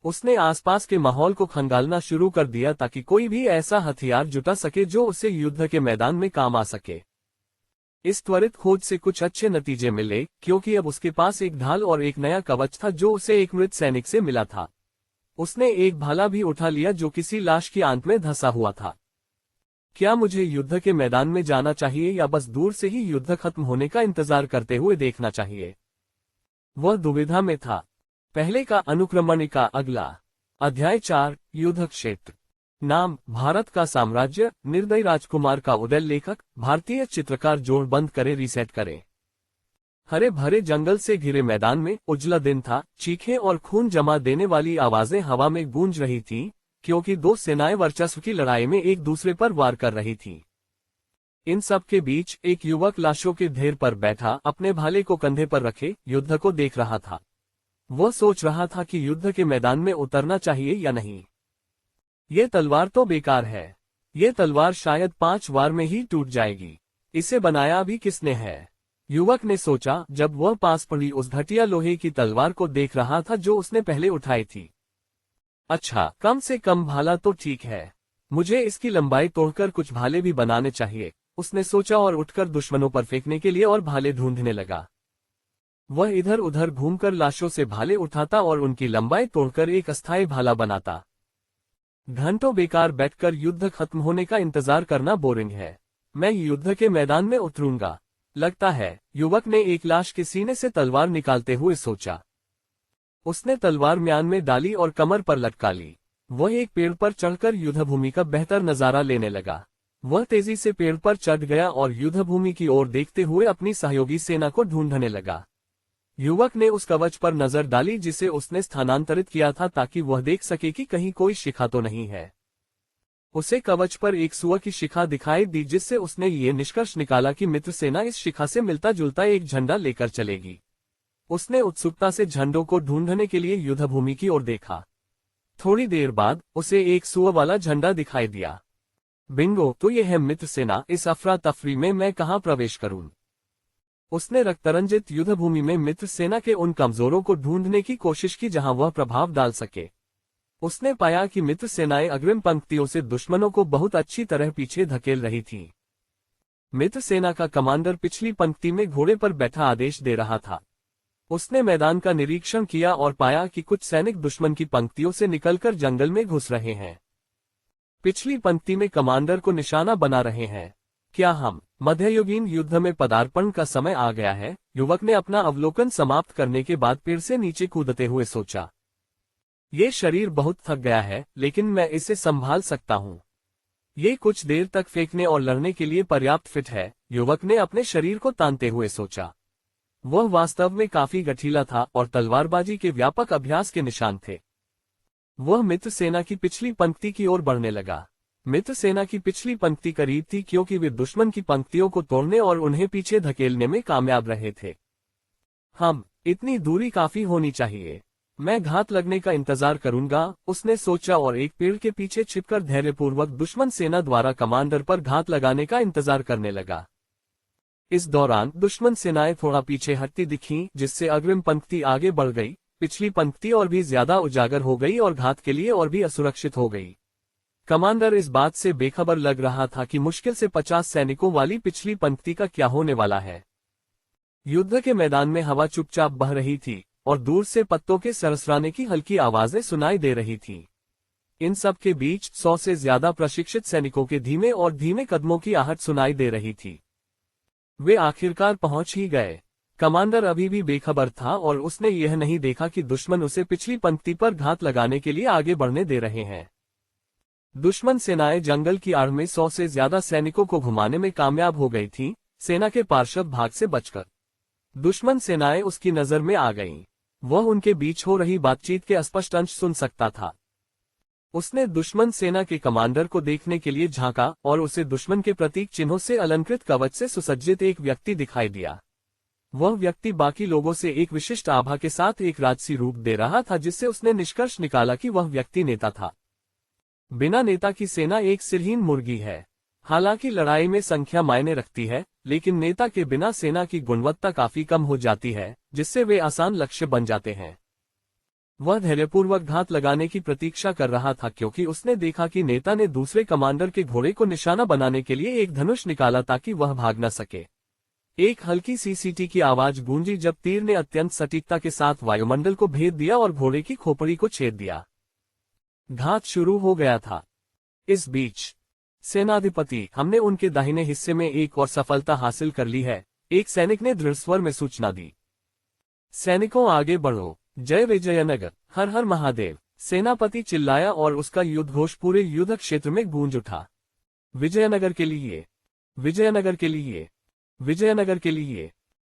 उसने आसपास के माहौल को खंगालना शुरू कर दिया ताकि कोई भी ऐसा हथियार जुटा सके जो उसे युद्ध के मैदान में काम आ सके। इस त्वरित खोज से कुछ अच्छे नतीजे मिले, क्योंकि अब उसके पास एक ढाल और एक नया कवच था जो उसे एक मृत सैनिक से मिला था। उसने एक भाला भी उठा लिया जो किसी लाश की आंत में धंसा हुआ था। क्या मुझे युद्ध के मैदान में जाना चाहिए या बस दूर से ही युद्ध खत्म होने का इंतजार करते हुए देखना चाहिए? वह दुविधा में था। पहले का अनुक्रमणिका अगला। अध्याय 4, युद्ध क्षेत्र। नाम, भारत का साम्राज्य, निर्दयी राजकुमार का उदय। लेखक, भारतीय चित्रकार। जोड़ बंद करे, रीसेट करें। हरे भरे जंगल से घिरे मैदान में उजला दिन था। चीखें और खून जमा देने वाली आवाजें हवा में गूंज रही थीं, क्योंकि दो सेनाएं वर्चस्व की लड़ाई में एक दूसरे पर वार कर रही थीं। इन सब के बीच एक युवक लाशों के ढेर पर बैठा अपने भाले को कंधे पर रखे युद्ध को देख रहा था। वह सोच रहा था कि युद्ध के मैदान में उतरना चाहिए या नहीं। ये तलवार तो बेकार है। ये तलवार शायद 5 वार में ही टूट जाएगी। इसे बनाया भी किसने है? युवक ने सोचा जब वह पास पड़ी उस घटिया लोहे की तलवार को देख रहा था जो उसने पहले उठाई थी। अच्छा, कम से कम भाला तो ठीक है। मुझे इसकी लंबाई तोड़कर कुछ भाले भी बनाने चाहिए, उसने सोचा और उठकर दुश्मनों पर फेंकने के लिए और भाले ढूंढने लगा। वह इधर उधर घूमकर लाशों से भाले उठाता और उनकी लंबाई तोड़कर एक अस्थायी भाला बनाता। घंटों बेकार बैठकर युद्ध खत्म होने का इंतजार करना बोरिंग है। मैं युद्ध के मैदान में उतरूंगा, लगता है, युवक ने एक लाश के सीने से तलवार निकालते हुए सोचा। उसने तलवार म्यान में डाली और कमर पर लटका ली। वह एक पेड़ पर चढ़कर युद्धभूमि का बेहतर नजारा लेने लगा। वह तेजी से पेड़ पर चढ़ गया और युद्धभूमि की ओर देखते हुए अपनी सहयोगी सेना को ढूंढने लगा। युवक ने उस कवच पर नजर डाली जिसे उसने स्थानांतरित किया था ताकि वह देख सके कि कहीं कोई शिखा तो नहीं है। उसे कवच पर एक सुअर की शिखा दिखाई दी, जिससे उसने ये निष्कर्ष निकाला कि मित्र सेना इस शिखा से मिलता जुलता एक झंडा लेकर चलेगी। उसने उत्सुकता से झंडों को ढूंढने के लिए युद्धभूमि की ओर देखा। थोड़ी देर बाद उसे एक सुअर वाला झंडा दिखाई दिया। बिंगो, तो यह है मित्र सेना। इस अफरा तफरी में मैं कहाँ प्रवेश करूं? उसने रक्तरंजित युद्धभूमि में मित्र सेना के उन कमजोरों को ढूंढने की कोशिश की जहां वह प्रभाव डाल सके। उसने पाया कि मित्र सेनाएं अग्रिम पंक्तियों से दुश्मनों को बहुत अच्छी तरह पीछे धकेल रही थीं। मित्र सेना का कमांडर पिछली पंक्ति में घोड़े पर बैठा आदेश दे रहा था। उसने मैदान का निरीक्षण किया और पाया कि कुछ सैनिक दुश्मन की पंक्तियों से निकलकर जंगल में घुस रहे हैं। पिछली पंक्ति में कमांडर को निशाना बना रहे हैं। क्या हम मध्ययुगीन युद्ध में पदार्पण का समय आ गया है? युवक ने अपना अवलोकन समाप्त करने के बाद पेड़ से नीचे कूदते हुए सोचा। ये शरीर बहुत थक गया है, लेकिन मैं इसे संभाल सकता हूँ। ये कुछ देर तक फेंकने और लड़ने के लिए पर्याप्त फिट है, युवक ने अपने शरीर को तानते हुए सोचा। वह वास्तव में काफी गठीला था और तलवारबाजी के व्यापक अभ्यास के निशान थे। वह मित्र सेना की पिछली पंक्ति की ओर बढ़ने लगा। मित्र सेना की पिछली पंक्ति करीब थी क्योंकि वे दुश्मन की पंक्तियों को तोड़ने और उन्हें पीछे धकेलने में कामयाब रहे थे। इतनी दूरी काफी होनी चाहिए। मैं घात लगने का इंतजार करूंगा, उसने सोचा और एक पेड़ के पीछे छिपकर धैर्यपूर्वक दुश्मन सेना द्वारा कमांडर पर घात लगाने का इंतजार करने लगा। इस दौरान दुश्मन सेनाएं थोड़ा पीछे हटती दिखीं, जिससे अग्रिम पंक्ति आगे बढ़ गई। पिछली पंक्ति और भी ज्यादा उजागर हो गई और घात के लिए और भी असुरक्षित हो गई। कमांडर इस बात से बेखबर लग रहा था कि मुश्किल से 50 सैनिकों वाली पिछली पंक्ति का क्या होने वाला है। युद्ध के मैदान में हवा चुपचाप बह रही थी और दूर से पत्तों के सरसराने की हल्की आवाजें सुनाई दे रही थीं। इन सब के बीच 100 से ज्यादा प्रशिक्षित सैनिकों के धीमे और धीमे कदमों की आहट सुनाई दे रही थी। वे आखिरकार पहुंच ही गए। कमांडर अभी भी बेखबर था और उसने यह नहीं देखा कि दुश्मन उसे पिछली पंक्ति पर घात लगाने के लिए आगे बढ़ने दे रहे हैं। दुश्मन सेनाएं जंगल की आड़ में 100 से ज्यादा सैनिकों को घुमाने में कामयाब हो गई थीं, सेना के पार्षद भाग से बचकर। दुश्मन सेनाएं उसकी नजर में आ गईं। वह उनके बीच हो रही बातचीत के अस्पष्ट अंश सुन सकता था। उसने दुश्मन सेना के कमांडर को देखने के लिए झांका और उसे दुश्मन के प्रतीक चिन्हों से अलंकृत कवच से सुसज्जित एक व्यक्ति दिखाई दिया। वह व्यक्ति बाकी लोगों से एक विशिष्ट आभा के साथ एक राजसी रूप दे रहा था, जिससे उसने निष्कर्ष निकाला कि वह व्यक्ति नेता था। बिना नेता की सेना एक सिरहीन मुर्गी है। हालांकि लड़ाई में संख्या मायने रखती है, लेकिन नेता के बिना सेना की गुणवत्ता काफी कम हो जाती है, जिससे वे आसान लक्ष्य बन जाते हैं। वह धैर्यपूर्वक घात लगाने की प्रतीक्षा कर रहा था, क्योंकि उसने देखा कि नेता ने दूसरे कमांडर के घोड़े को निशाना बनाने के लिए एक धनुष निकाला ताकि वह भाग न सके। एक हल्की सी सीटी की आवाज गूंजी जब तीर ने अत्यंत सटीकता के साथ वायुमंडल को भेद दिया और घोड़े की खोपड़ी को छेद दिया। घात शुरू हो गया था। इस बीच सेनाधिपति, हमने उनके दाहिने हिस्से में एक और सफलता हासिल कर ली है, एक सैनिक ने दृढ़ स्वर में सूचना दी। सैनिकों आगे बढ़ो, जय विजयनगर, हर हर महादेव, सेनापति चिल्लाया और उसका युद्धघोष पूरे युद्ध क्षेत्र में गूंज उठा। विजयनगर के लिए, विजयनगर के लिए, विजयनगर के लिए।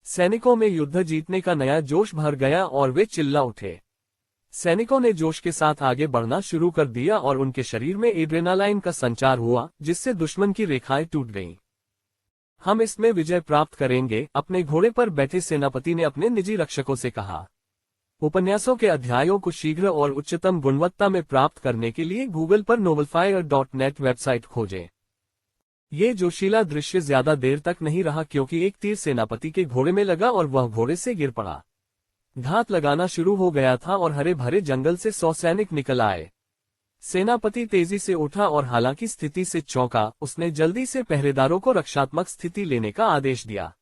सैनिकों में युद्ध जीतने का नया जोश भर गया और वे चिल्ला उठे। सैनिकों ने जोश के साथ आगे बढ़ना शुरू कर दिया और उनके शरीर में एड्रेनालाइन का संचार हुआ, जिससे दुश्मन की रेखाएं टूट गईं। हम इसमें विजय प्राप्त करेंगे, अपने घोड़े पर बैठे सेनापति ने अपने निजी रक्षकों से कहा। उपन्यासों के अध्यायों को शीघ्र और उच्चतम गुणवत्ता में प्राप्त करने के लिए गूगल पर novelfire.net वेबसाइट खोजें। ये जोशीला दृश्य ज्यादा देर तक नहीं रहा, क्योंकि एक तीर सेनापति के घोड़े में लगा और वह घोड़े से गिर पड़ा। घात लगाना शुरू हो गया था और हरे भरे जंगल से 100 सैनिक निकल आए। सेनापति तेजी से उठा और हालांकि स्थिति से चौंका, उसने जल्दी से पहरेदारों को रक्षात्मक स्थिति लेने का आदेश दिया।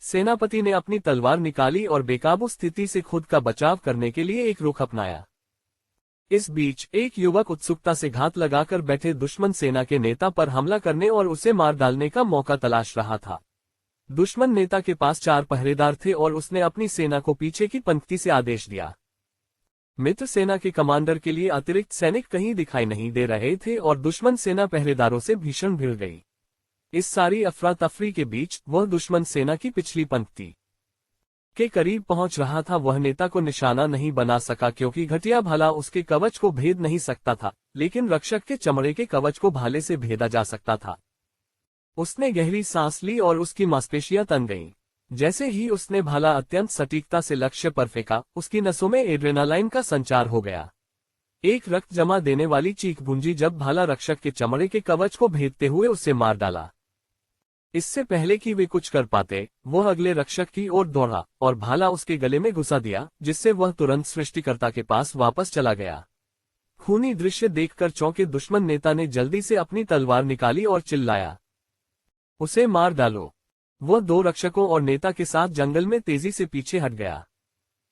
सेनापति ने अपनी तलवार निकाली और बेकाबू स्थिति से खुद का बचाव करने के लिए एक रुख अपनाया। इस बीच एक युवक उत्सुकता से घात लगाकर बैठे दुश्मन सेना के नेता पर हमला करने और उसे मार डालने का मौका तलाश रहा था। दुश्मन नेता के पास 4 पहरेदार थे और उसने अपनी सेना को पीछे की पंक्ति से आदेश दिया। मित्र सेना के कमांडर के लिए अतिरिक्त सैनिक कहीं दिखाई नहीं दे रहे थे और दुश्मन सेना पहरेदारों से भीषण भिड़ गई। इस सारी अफरा तफरी के बीच वह दुश्मन सेना की पिछली पंक्ति के करीब पहुंच रहा था। वह नेता को निशाना नहीं बना सका, क्योंकि घटिया भाला उसके कवच को भेद नहीं सकता था, लेकिन रक्षक के चमड़े के कवच को भाले से भेदा जा सकता था। उसने गहरी सांस ली और उसकी मांसपेशियां तन गईं। जैसे ही उसने भाला अत्यंत सटीकता से लक्ष्य पर फेंका, उसकी नसों में एड्रेनालाइन का संचार हो गया। एक रक्त जमा देने वाली चीख गूंजी जब भाला रक्षक के चमड़े के कवच को भेदते हुए उसे मार डाला। इससे पहले कि वे कुछ कर पाते, वह अगले रक्षक की ओर दौड़ा और भाला उसके गले में घुसा दिया, जिससे वह तुरंत सृष्टिकर्ता के पास वापस चला गया। खूनी दृश्य देखकर चौंके दुश्मन नेता ने जल्दी से अपनी तलवार निकाली और चिल्लाया, उसे मार डालो। वह 2 रक्षकों और नेता के साथ जंगल में तेजी से पीछे हट गया।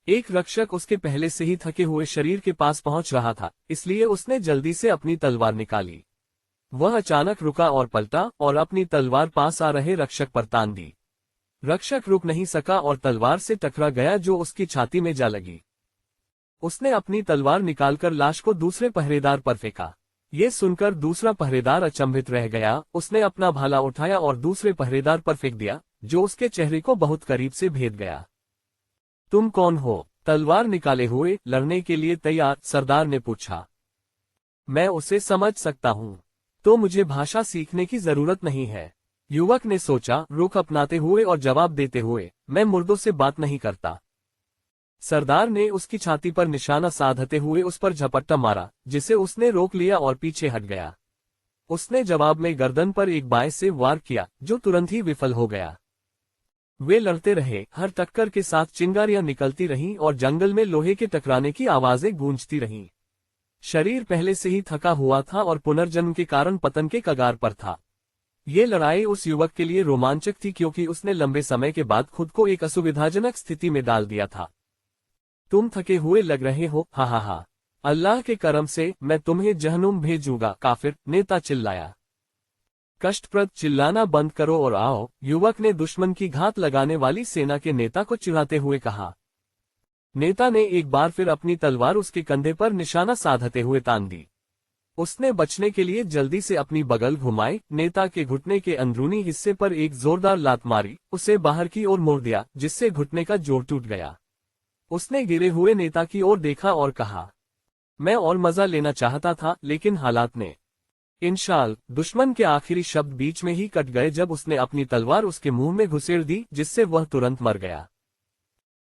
एक रक्षक उसके पहले से ही थके हुए शरीर के पास पहुंच रहा था, इसलिए उसने जल्दी से अपनी तलवार निकाली। वह अचानक रुका और पलटा और अपनी तलवार पास आ रहे रक्षक पर तान दी। रक्षक रुक नहीं सका और तलवार से टकरा गया, जो उसकी छाती में जा लगी। उसने अपनी तलवार निकालकर लाश को दूसरे पहरेदार पर फेंका। ये सुनकर दूसरा पहरेदार अचंभित रह गया। उसने अपना भाला उठाया और दूसरे पहरेदार पर फेंक दिया, जो उसके चेहरे को बहुत करीब से भेद गया। तुम कौन हो? तलवार निकाले हुए लड़ने के लिए तैयार, सरदार ने पूछा। मैं उसे समझ सकता हूँ, तो मुझे भाषा सीखने की जरूरत नहीं है। युवक ने सोचा, रुख अपनाते हुए और जवाब देते हुए, मैं मुर्दों से बात नहीं करता। सरदार ने उसकी छाती पर निशाना साधते हुए उस पर झपट्टा मारा, जिसे उसने रोक लिया और पीछे हट गया। उसने जवाब में गर्दन पर एक बाएं से वार किया, जो तुरंत ही विफल हो गया। वे लड़ते रहे, हर टक्कर के साथ चिंगारियां निकलती रहीं और जंगल में लोहे के टकराने की आवाजें गूंजती रहीं। शरीर पहले से ही थका हुआ था और पुनर्जन्म के कारण पतन के कगार पर था। ये लड़ाई उस युवक के लिए रोमांचक थी, क्योंकि उसने लंबे समय के बाद खुद को एक असुविधाजनक स्थिति में डाल दिया था। तुम थके हुए लग रहे हो, हा हा हा। अल्लाह के करम से मैं तुम्हें जहन्नुम भेजूंगा, काफिर, नेता चिल्लाया। कष्टप्रद चिल्लाना बंद करो और आओ, युवक ने दुश्मन की घात लगाने वाली सेना के नेता को चिढ़ाते हुए कहा। नेता ने एक बार फिर अपनी तलवार उसके कंधे पर निशाना साधते हुए तान दी। उसने बचने के लिए जल्दी से अपनी बगल घुमाई, नेता के घुटने के अंदरूनी हिस्से पर एक जोरदार लात मारी, उसे बाहर की ओर मोड़ दिया, जिससे घुटने का जोड़ टूट गया। उसने गिरे हुए नेता की ओर देखा और कहा, मैं और मजा लेना चाहता था, लेकिन हालात ने। इंशाल, दुश्मन के आखिरी शब्द बीच में ही कट गए जब उसने अपनी तलवार उसके मुंह में घुसेड़ दी, जिससे वह तुरंत मर गया।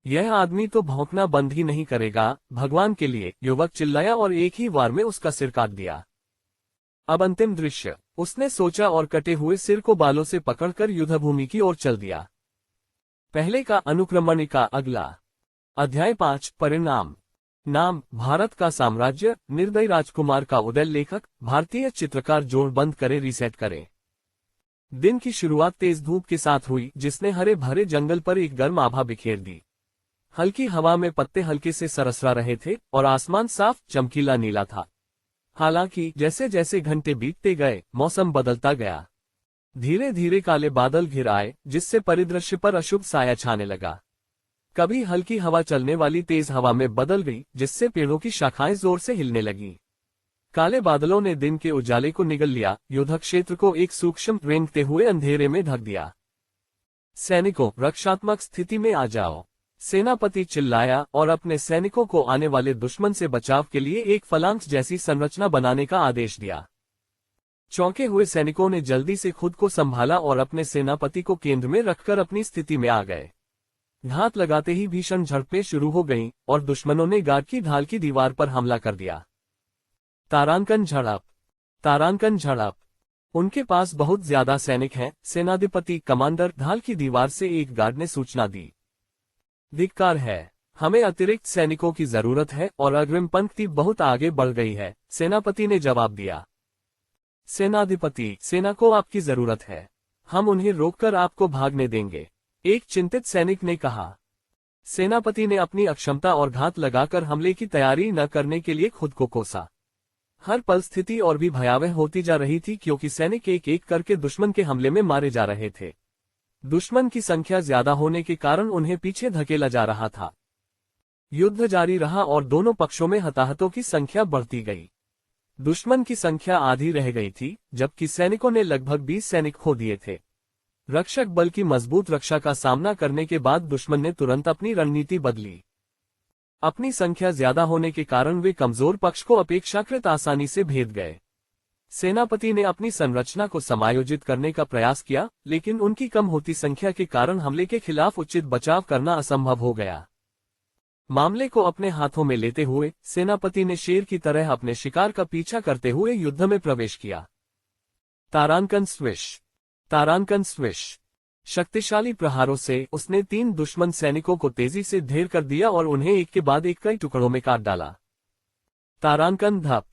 यह आदमी तो भौंकना बंद ही नहीं करेगा, भगवान के लिए, युवक चिल्लाया और एक ही वार में उसका सिर काट दिया। अब अंतिम दृश्य, उसने सोचा और कटे हुए सिर को बालों से पकड़कर युद्धभूमि की ओर चल दिया। पहले का अनुक्रमण का अगला अध्याय 5 परिणाम। नाम भारत का साम्राज्य, निर्दयी राजकुमार का उदय। लेखक भारतीय चित्रकार। जोड़ बंद करे, रीसेट करें। दिन की शुरुआत तेज धूप के साथ हुई, जिसने हरे भरे जंगल पर एक गर्म आभा बिखेर दी। हल्की हवा में पत्ते हल्के से सरसरा रहे थे और आसमान साफ चमकीला नीला था। हालांकि जैसे जैसे घंटे बीतते गए, मौसम बदलता गया। धीरे धीरे काले बादल घिर आए, जिससे परिदृश्य पर अशुभ साया छाने लगा। कभी हल्की हवा चलने वाली तेज हवा में बदल गई, जिससे पेड़ों की शाखाएं जोर से हिलने लगीं। काले बादलों ने दिन के उजाले को निगल लिया, युद्ध क्षेत्र को एक सूक्ष्म रेंगते हुए अंधेरे में ढक दिया। सैनिकों, रक्षात्मक स्थिति में आ जाओ, सेनापति चिल्लाया और अपने सैनिकों को आने वाले दुश्मन से बचाव के लिए एक फलांक्स जैसी संरचना बनाने का आदेश दिया। चौंके हुए सैनिकों ने जल्दी से खुद को संभाला और अपने सेनापति को केंद्र में रखकर अपनी स्थिति में आ गए। घात लगाते ही भीषण झड़पें शुरू हो गईं और दुश्मनों ने गार्ड की ढाल की दीवार पर हमला कर दिया। तारांकन झड़प, तारांकन झड़प। उनके पास बहुत ज्यादा सैनिक हैं, सेनाधिपति कमांडर। ढाल की दीवार से एक गार्ड ने सूचना दी। धिक्कार है, हमें अतिरिक्त सैनिकों की जरूरत है और अग्रिम पंक्ति बहुत आगे बढ़ गई है, सेनापति ने जवाब दिया। सेनाधिपति, सेना को आपकी जरूरत है, हम उन्हें रोककर आपको भागने देंगे, एक चिंतित सैनिक ने कहा। सेनापति ने अपनी अक्षमता और घात लगाकर हमले की तैयारी न करने के लिए खुद को कोसा। हर पल स्थिति और भी भयावह होती जा रही थी, क्योंकि सैनिक एक एक करके दुश्मन के हमले में मारे जा रहे थे। दुश्मन की संख्या ज्यादा होने के कारण उन्हें पीछे धकेला जा रहा था। युद्ध जारी रहा और दोनों पक्षों में हताहतों की संख्या बढ़ती गई। दुश्मन की संख्या आधी रह गई थी, जबकि सैनिकों ने लगभग 20 सैनिक खो दिए थे। रक्षक बल की मजबूत रक्षा का सामना करने के बाद दुश्मन ने तुरंत अपनी रणनीति बदली। अपनी संख्या ज्यादा होने के कारण वे कमजोर पक्ष को अपेक्षाकृत आसानी से भेद गए। सेनापति ने अपनी संरचना को समायोजित करने का प्रयास किया, लेकिन उनकी कम होती संख्या के कारण हमले के खिलाफ उचित बचाव करना असंभव हो गया। मामले को अपने हाथों में लेते हुए सेनापति ने शेर की तरह अपने शिकार का पीछा करते हुए युद्ध में प्रवेश किया। तारांकन स्विश, तारांकन स्विश। शक्तिशाली प्रहारों से उसने 3 दुश्मन सैनिकों को तेजी से ढेर कर दिया और उन्हें एक के बाद एक कई टुकड़ों में काट डाला। तारांकन धप,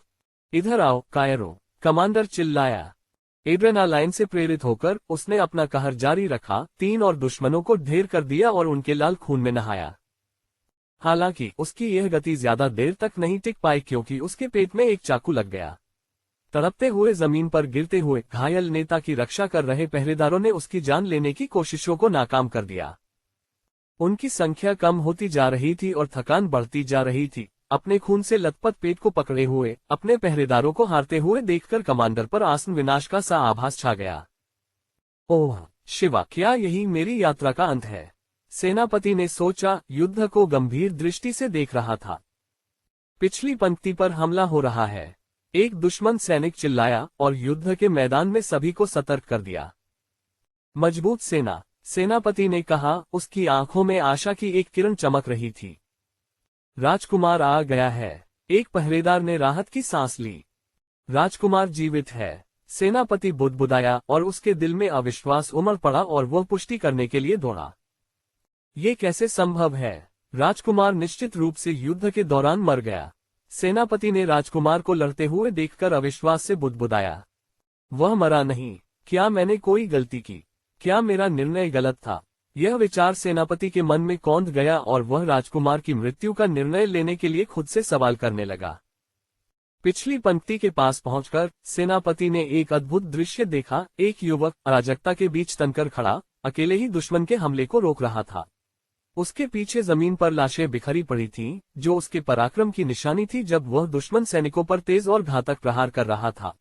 इधर आओ कायरो, कमांडर चिल्लाया। एड्रेनालाइन से प्रेरित होकर उसने अपना कहर जारी रखा, 3 और दुश्मनों को ढेर कर दिया और उनके लाल खून में नहाया। हालांकि उसकी यह गति ज्यादा देर तक नहीं टिक पाई, क्योंकि उसके पेट में एक चाकू लग गया। तड़पते हुए जमीन पर गिरते हुए घायल नेता की रक्षा कर रहे पहरेदारों ने उसकी जान लेने की कोशिशों को नाकाम कर दिया। उनकी संख्या कम होती जा रही थी और थकान बढ़ती जा रही थी। अपने खून से लथपथ पेट को पकड़े हुए अपने पहरेदारों को हारते हुए देखकर कमांडर पर आसन विनाश का सा आभास छा गया। ओह शिवा, क्या यही मेरी यात्रा का अंत है? सेनापति ने सोचा, युद्ध को गंभीर दृष्टि से देख रहा था। पिछली पंक्ति पर हमला हो रहा है, एक दुश्मन सैनिक चिल्लाया और युद्ध के मैदान में सभी को सतर्क कर दिया। मजबूत सेना, सेनापति ने कहा। उसकी आंखों में आशा की एक किरण चमक रही थी। राजकुमार आ गया है, एक पहरेदार ने राहत की सांस ली। राजकुमार जीवित है, सेनापति बुदबुदाया और उसके दिल में अविश्वास उमड़ पड़ा और वह पुष्टि करने के लिए दौड़ा। ये कैसे संभव है? राजकुमार निश्चित रूप से युद्ध के दौरान मर गया। सेनापति ने राजकुमार को लड़ते हुए देखकर अविश्वास से बुदबुदाया। वह मरा नहीं। क्या मैंने कोई गलती की? क्या मेरा निर्णय गलत था? यह विचार सेनापति के मन में कौंध गया और वह राजकुमार की मृत्यु का निर्णय लेने के लिए खुद से सवाल करने लगा। पिछली पंक्ति के पास पहुंचकर सेनापति ने एक अद्भुत दृश्य देखा। एक युवक अराजकता के बीच तनकर खड़ा, अकेले ही दुश्मन के हमले को रोक रहा था। उसके पीछे जमीन पर लाशें बिखरी पड़ी थीं, जो उसके पराक्रम की निशानी थी जब वह दुश्मन सैनिकों पर तेज और घातक प्रहार कर रहा था।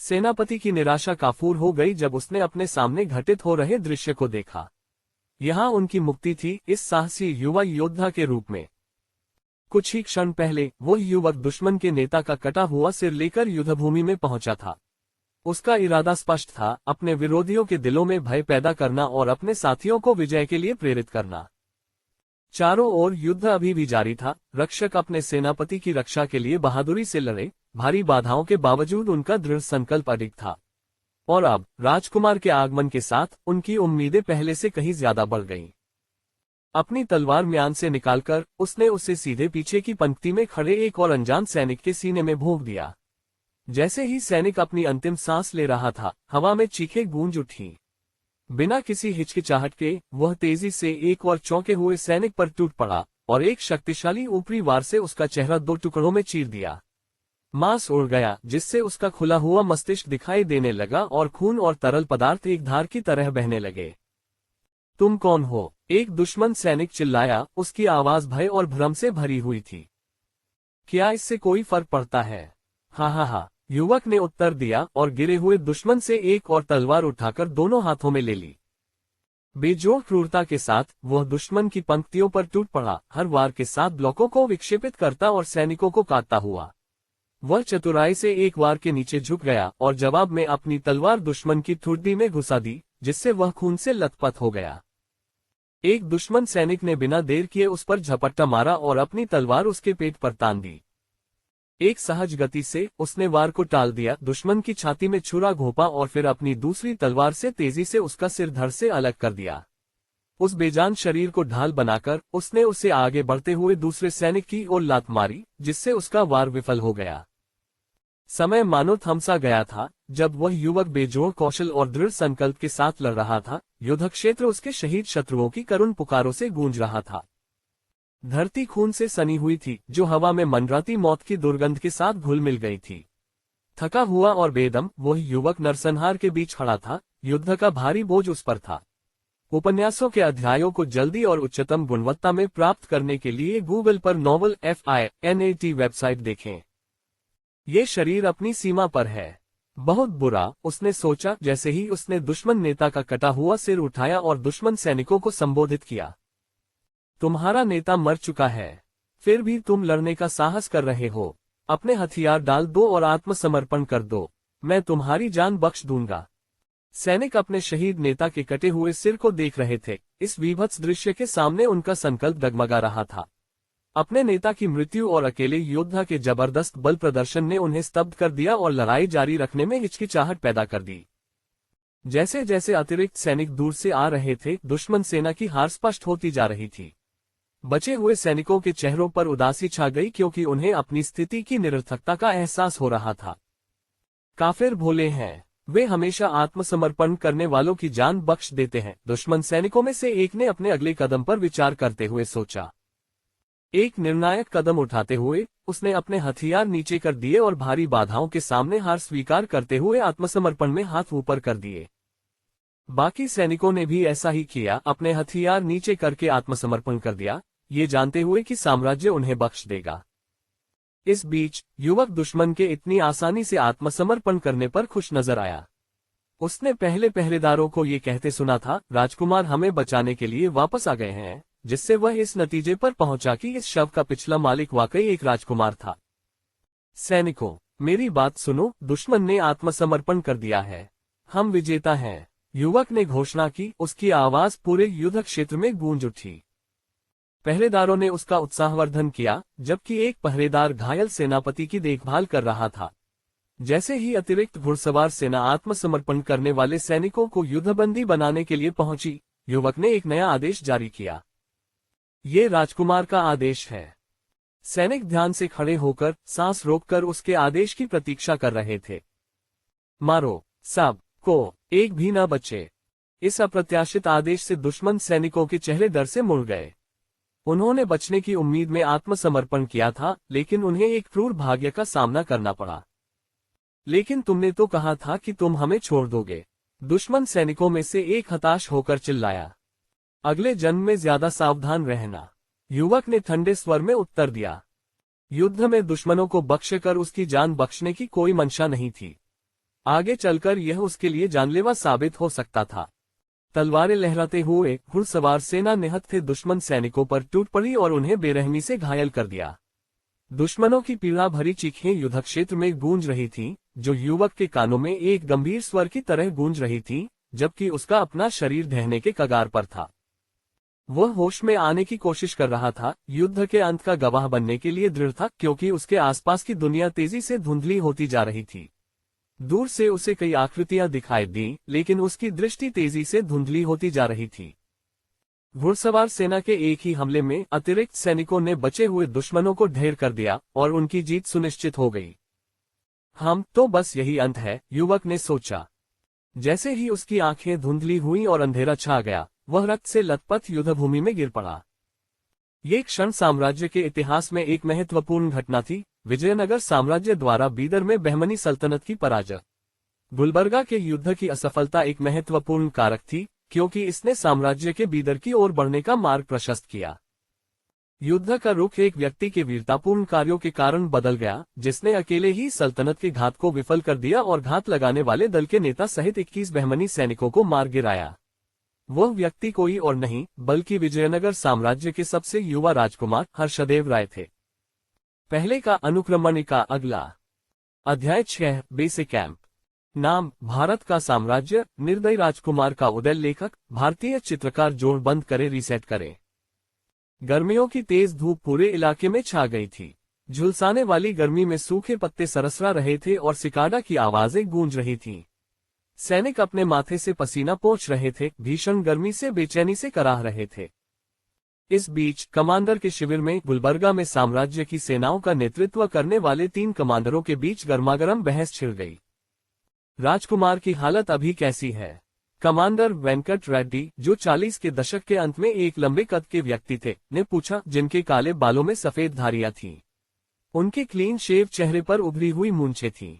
सेनापति की निराशा काफूर हो गई जब उसने अपने सामने घटित हो रहे दृश्य को देखा। यहाँ उनकी मुक्ति थी, इस साहसी युवा योद्धा के रूप में। कुछ ही क्षण पहले वह युवक दुश्मन के नेता का कटा हुआ सिर लेकर युद्धभूमि में पहुंचा था। उसका इरादा स्पष्ट था, अपने विरोधियों के दिलों में भय पैदा करना और अपने साथियों को विजय के लिए प्रेरित करना। चारों ओर युद्ध अभी भी जारी था। रक्षक अपने सेनापति की रक्षा के लिए बहादुरी से लड़े, भारी बाधाओं के बावजूद उनका दृढ़ संकल्प अडिग था। और अब राजकुमार के आगमन के साथ उनकी उम्मीदें पहले से कहीं ज्यादा बढ़ गईं। अपनी तलवार म्यान से निकालकर उसने उसे सीधे पीछे की पंक्ति में खड़े एक और अनजान सैनिक के सीने में भोंक दिया। जैसे ही सैनिक अपनी अंतिम सांस ले रहा था, हवा में चीखें गूंज उठी। बिना किसी हिचकिचाहट के वह तेजी से एक और चौंके हुए सैनिक पर टूट पड़ा और एक शक्तिशाली ऊपरी वार से उसका चेहरा 2 टुकड़ों में चीर दिया। मांस उड़ गया, जिससे उसका खुला हुआ मस्तिष्क दिखाई देने लगा और खून और तरल पदार्थ एक धार की तरह बहने लगे। तुम कौन हो? एक दुश्मन सैनिक चिल्लाया, उसकी आवाज भय और भ्रम से भरी हुई थी। क्या इससे कोई फर्क पड़ता है? हा, युवक ने उत्तर दिया और गिरे हुए दुश्मन से एक और तलवार उठाकर दोनों हाथों में ले ली। बेजोड़ क्रूरता के साथ वह दुश्मन की पंक्तियों पर टूट पड़ा, हर वार के साथ ब्लॉकों को विक्षेपित करता और सैनिकों को काटता हुआ। वह चतुराई से एक वार के नीचे झुक गया और जवाब में अपनी तलवार दुश्मन की ठुड्डी में घुसा दी, जिससे वह खून से लथपथ हो गया। एक दुश्मन सैनिक ने बिना देर किए उस पर झपट्टा मारा और अपनी तलवार उसके पेट पर तान दी। एक सहज गति से उसने वार को टाल दिया, दुश्मन की छाती में छुरा घोंपा और फिर अपनी दूसरी तलवार से तेजी से उसका सिर धड़ से अलग कर दिया। उस बेजान शरीर को ढाल बनाकर उसने उसे आगे बढ़ते हुए दूसरे सैनिक की ओर लात मारी, जिससे उसका वार विफल हो गया। समय मानो थमसा गया था। जब वह युवक बेजोड़ कौशल और दृढ़ संकल्प के साथ लड़ रहा था, युद्ध क्षेत्र उसके शहीद शत्रुओं की करुण पुकारों से गूंज रहा था। धरती खून से सनी हुई थी, जो हवा में मंडराती मौत की दुर्गंध के साथ घुल मिल गई थी। थका हुआ और बेदम वह युवक नरसंहार के बीच खड़ा था। युद्ध का भारी बोझ उस पर था। उपन्यासों के अध्यायों को जल्दी और उच्चतम गुणवत्ता में प्राप्त करने के लिए गूगल पर नॉवल FINAT वेबसाइट देखें। ये शरीर अपनी सीमा पर है। बहुत बुरा, उसने सोचा जैसे ही उसने दुश्मन नेता का कटा हुआ सिर उठाया और दुश्मन सैनिकों को संबोधित किया। तुम्हारा नेता मर चुका है, फिर भी तुम लड़ने का साहस कर रहे हो। अपने हथियार डाल दो और आत्मसमर्पण कर दो, मैं तुम्हारी जान बख्श दूंगा। सैनिक अपने शहीद नेता के कटे हुए सिर को देख रहे थे। इस विभत्स दृश्य के सामने उनका संकल्प डगमगा रहा था। अपने नेता की मृत्यु और अकेले योद्धा के जबरदस्त बल प्रदर्शन ने उन्हें स्तब्ध कर दिया और लड़ाई जारी रखने में हिचकिचाहट पैदा कर दी। जैसे जैसे अतिरिक्त सैनिक दूर से आ रहे थे, दुश्मन सेना की हार स्पष्ट होती जा रही थी। बचे हुए सैनिकों के चेहरों पर उदासी छा गई, क्योंकि उन्हें अपनी स्थिति की निरर्थकता का एहसास हो रहा था। काफिर भोले हैं, वे हमेशा आत्मसमर्पण करने वालों की जान बख्श देते हैं। दुश्मन सैनिकों में से एक ने अपने अगले कदम पर विचार करते हुए सोचा। एक निर्णायक कदम उठाते हुए उसने अपने हथियार नीचे कर दिए और भारी बाधाओं के सामने हार स्वीकार करते हुए आत्मसमर्पण में हाथ ऊपर कर दिए। बाकी सैनिकों ने भी ऐसा ही किया, अपने हथियार नीचे करके आत्मसमर्पण कर दिया, ये जानते हुए कि साम्राज्य उन्हें बख्श देगा। इस बीच युवक दुश्मन के इतनी आसानी से आत्मसमर्पण करने पर खुश नजर आया। उसने पहले पहरेदारों को ये कहते सुना था, राजकुमार हमें बचाने के लिए वापस आ गए हैं, जिससे वह इस नतीजे पर पहुंचा कि इस शव का पिछला मालिक वाकई एक राजकुमार था। सैनिकों, मेरी बात सुनो, दुश्मन ने आत्मसमर्पण कर दिया है, हम विजेता हैं, युवक ने घोषणा की। उसकी आवाज पूरे युद्ध क्षेत्र में गूंज उठी। पहरेदारों ने उसका उत्साहवर्धन किया, जबकि एक पहरेदार घायल सेनापति की देखभाल कर रहा था। जैसे ही अतिरिक्त घुड़सवार सेना आत्मसमर्पण करने वाले सैनिकों को युद्धबंदी बनाने के लिए पहुंची, युवक ने एक नया आदेश जारी किया। ये राजकुमार का आदेश है। सैनिक ध्यान से खड़े होकर सांस रोककर उसके आदेश की प्रतीक्षा कर रहे थे। मारो सब को, एक भी न बचे। इस अप्रत्याशित आदेश से दुश्मन सैनिकों के चेहरे डर से मुड़ गए। उन्होंने बचने की उम्मीद में आत्मसमर्पण किया था, लेकिन उन्हें एक क्रूर भाग्य का सामना करना पड़ा। लेकिन तुमने तो कहा था कि तुम हमें छोड़ दोगे। दुश्मन सैनिकों में से एक हताश होकर चिल्लाया। अगले जन्म में ज्यादा सावधान रहना, युवक ने ठंडे स्वर में उत्तर दिया। युद्ध में दुश्मनों को बख्शकर उसकी जान बख्शने की कोई मंशा नहीं थी। आगे चलकर यह उसके लिए जानलेवा साबित हो सकता था। तलवारें लहराते हुए घुड़सवार सेना निहत्थे दुश्मन सैनिकों पर टूट पड़ी और उन्हें बेरहमी से घायल कर दिया। दुश्मनों की पीड़ा भरी चीखें युद्धक्षेत्र में गूंज रही थीं, जो युवक के कानों में एक गंभीर स्वर की तरह गूंज रही थीं, जबकि उसका अपना शरीर ढहने के कगार पर था। वह होश में आने की कोशिश कर रहा था, युद्ध के अंत का गवाह बनने के लिए दृढ़ था, क्योंकि उसके आसपास की दुनिया तेजी से धुंधली होती जा रही थी। दूर से उसे कई आकृतियां दिखाई दी, लेकिन उसकी दृष्टि तेजी से धुंधली होती जा रही थी। घुड़सवार सेना के एक ही हमले में अतिरिक्त सैनिकों ने बचे हुए दुश्मनों को ढेर कर दिया और उनकी जीत सुनिश्चित हो गई। हम तो बस यही अंत है, युवक ने सोचा। जैसे ही उसकी आंखें धुंधली हुई और अंधेरा छा गया, वह रक्त से लथपथ युद्धभूमि में गिर पड़ा। ये क्षण साम्राज्य के इतिहास में एक महत्वपूर्ण घटना थी। विजयनगर साम्राज्य द्वारा बीदर में बहमनी सल्तनत की पराजय। गुलबर्गा के युद्ध की असफलता एक महत्वपूर्ण कारक थी, क्योंकि इसने साम्राज्य के बीदर की ओर बढ़ने का मार्ग प्रशस्त किया। युद्ध का रुख एक व्यक्ति के वीरतापूर्ण कार्यों के कारण बदल गया, जिसने अकेले ही सल्तनत के घात को विफल कर दिया और घात लगाने वाले दल के नेता सहित 21 बहमनी सैनिकों को मार गिराया। वह व्यक्ति कोई और नहीं, बल्कि विजयनगर साम्राज्य के सबसे युवा राजकुमार हर्षदेव राय थे। पहले का अनुक्रमणिका अगला। अध्याय 6 बेसिक कैंप। नाम भारत का साम्राज्य, निर्दयी राजकुमार का उदय। लेखक भारतीय चित्रकार। जोड़ बंद करे, रीसेट करें। गर्मियों की तेज धूप पूरे इलाके में छा गई थी। झुलसाने वाली गर्मी में सूखे पत्ते सरसरा रहे थे और सिकाडा की आवाजें गूंज रही थीं। सैनिक अपने माथे से पसीना पोंछ रहे थे, भीषण गर्मी से बेचैनी से कराह रहे थे। इस बीच कमांडर के शिविर में गुलबर्गा में साम्राज्य की सेनाओं का नेतृत्व करने वाले 3 कमांडरों के बीच गर्मागर्म बहस छिड़ गई। राजकुमार की हालत अभी कैसी है? कमांडर वेंकट रेड्डी, जो 40 के दशक के अंत में एक लंबे कद के व्यक्ति थे, ने पूछा, जिनके काले बालों में सफेद धारियां थीं। उनके क्लीन शेव चेहरे पर उभरी हुई मूंछें थीं।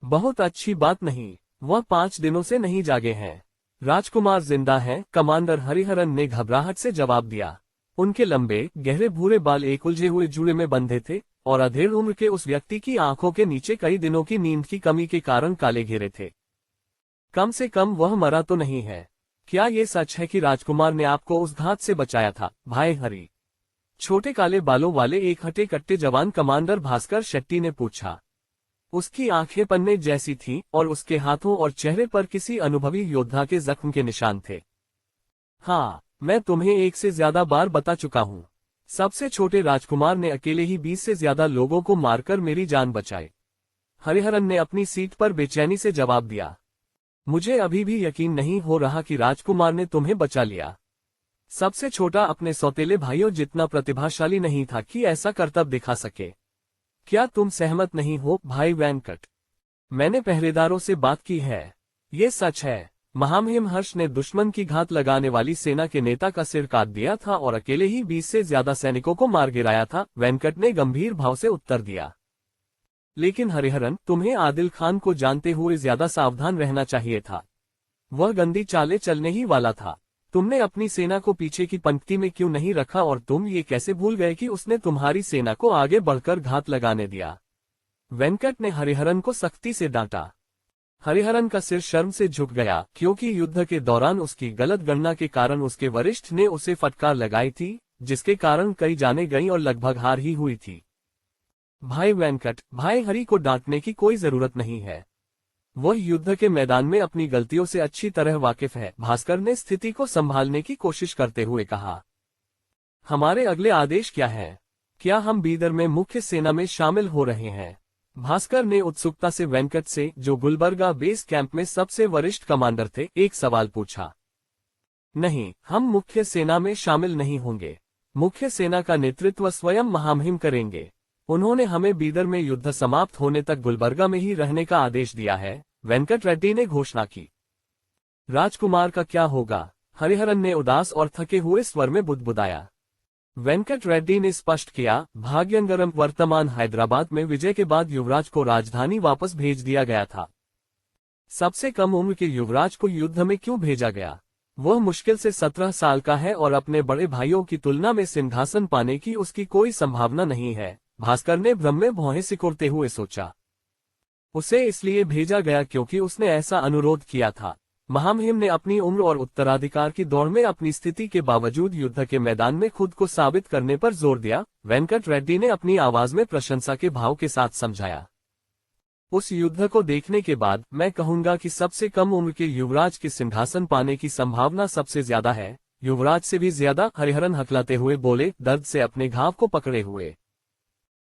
बहुत अच्छी बात नहीं, वह 5 दिनों से नहीं जागे हैं। राजकुमार जिंदा हैं, कमांडर हरिहरन ने घबराहट से जवाब दिया। उनके लंबे गहरे भूरे बाल एक उलझे हुए जूड़े में बंधे थे और अधेड़ उम्र के उस व्यक्ति की आंखों के नीचे कई दिनों की नींद की कमी के कारण काले घेरे थे। कम से कम वह मरा तो नहीं है। क्या ये सच है कि राजकुमार ने आपको उस घात से बचाया था, भाई हरि? छोटे काले बालों वाले एक हटे कट्टे जवान कमांडर भास्कर शेट्टी ने पूछा। उसकी आंखें पन्ने जैसी थीं और उसके हाथों और चेहरे पर किसी अनुभवी योद्धा के जख्म के निशान थे। हाँ, मैं तुम्हें 1 से ज्यादा बार बता चुका हूँ। सबसे छोटे राजकुमार ने अकेले ही 20 से ज्यादा लोगों को मारकर मेरी जान बचाई। हरिहरन ने अपनी सीट पर बेचैनी से जवाब दिया। मुझे अभी भी यकीन नहीं हो रहा कि राजकुमार ने तुम्हें बचा लिया। सबसे छोटा अपने सौतेले भाइयों जितना प्रतिभाशाली नहीं था कि ऐसा करतब दिखा सके। क्या तुम सहमत नहीं हो, भाई वेंकट? मैंने पहरेदारों से बात की है। ये सच है। महामहिम हर्ष ने दुश्मन की घात लगाने वाली सेना के नेता का सिर काट दिया था और अकेले ही 20 से ज्यादा सैनिकों को मार गिराया था, वेंकट ने गंभीर भाव से उत्तर दिया। लेकिन हरिहरन, तुम्हें आदिल खान को जानते हुए ज्यादा सावधान रहना चाहिए था। वह गंदी चालें चलने ही वाला था। तुमने अपनी सेना को पीछे की पंक्ति में क्यों नहीं रखा और तुम ये कैसे भूल गए कि उसने तुम्हारी सेना को आगे बढ़कर घात लगाने दिया? वेंकट ने हरिहरन को सख्ती से डांटा। हरिहरन का सिर शर्म से झुक गया, क्योंकि युद्ध के दौरान उसकी गलत गणना के कारण उसके वरिष्ठ ने उसे फटकार लगाई थी, जिसके कारण कई जाने गईं और लगभग हार ही हुई थी। भाई वेंकट, भाई हरि को डांटने की कोई जरूरत नहीं है। वह युद्ध के मैदान में अपनी गलतियों से अच्छी तरह वाकिफ है, भास्कर ने स्थिति को संभालने की कोशिश करते हुए कहा। हमारे अगले आदेश क्या हैं? क्या हम बीदर में मुख्य सेना में शामिल हो रहे हैं? भास्कर ने उत्सुकता से वेंकट से, जो गुलबर्गा बेस कैंप में सबसे वरिष्ठ कमांडर थे, एक सवाल पूछा। नहीं, हम मुख्य सेना में शामिल नहीं होंगे। मुख्य सेना का नेतृत्व स्वयं महामहिम करेंगे। उन्होंने हमें बीदर में युद्ध समाप्त होने तक गुलबर्गा में ही रहने का आदेश दिया है, वेंकट रेड्डी ने घोषणा की। राजकुमार का क्या होगा? हरिहरन ने उदास और थके हुए स्वर में बुदबुदाया। वेंकट रेड्डी ने स्पष्ट किया, भाग्यंगरम वर्तमान हैदराबाद में विजय के बाद युवराज को राजधानी वापस भेज दिया गया था। सबसे कम उम्र के युवराज को युद्ध में क्यों भेजा गया? वह मुश्किल से 17 साल का है और अपने बड़े भाइयों की तुलना में सिंहासन पाने की उसकी कोई संभावना नहीं है, भास्कर ने भ्रम में भौहें सिकुड़ते हुए सोचा। उसे इसलिए भेजा गया क्योंकि उसने ऐसा अनुरोध किया था। महामहिम ने अपनी उम्र और उत्तराधिकार की दौड़ में अपनी स्थिति के बावजूद युद्ध के मैदान में खुद को साबित करने पर जोर दिया, वेंकट रेड्डी ने अपनी आवाज में प्रशंसा के भाव के साथ समझाया। उस युद्ध को देखने के बाद मैं कहूंगा कि सबसे कम उम्र के युवराज के सिंहासन पाने की संभावना सबसे ज्यादा है। युवराज से भी ज्यादा, हरिहरन हकलाते हुए बोले, दर्द से अपने घाव को पकड़े हुए।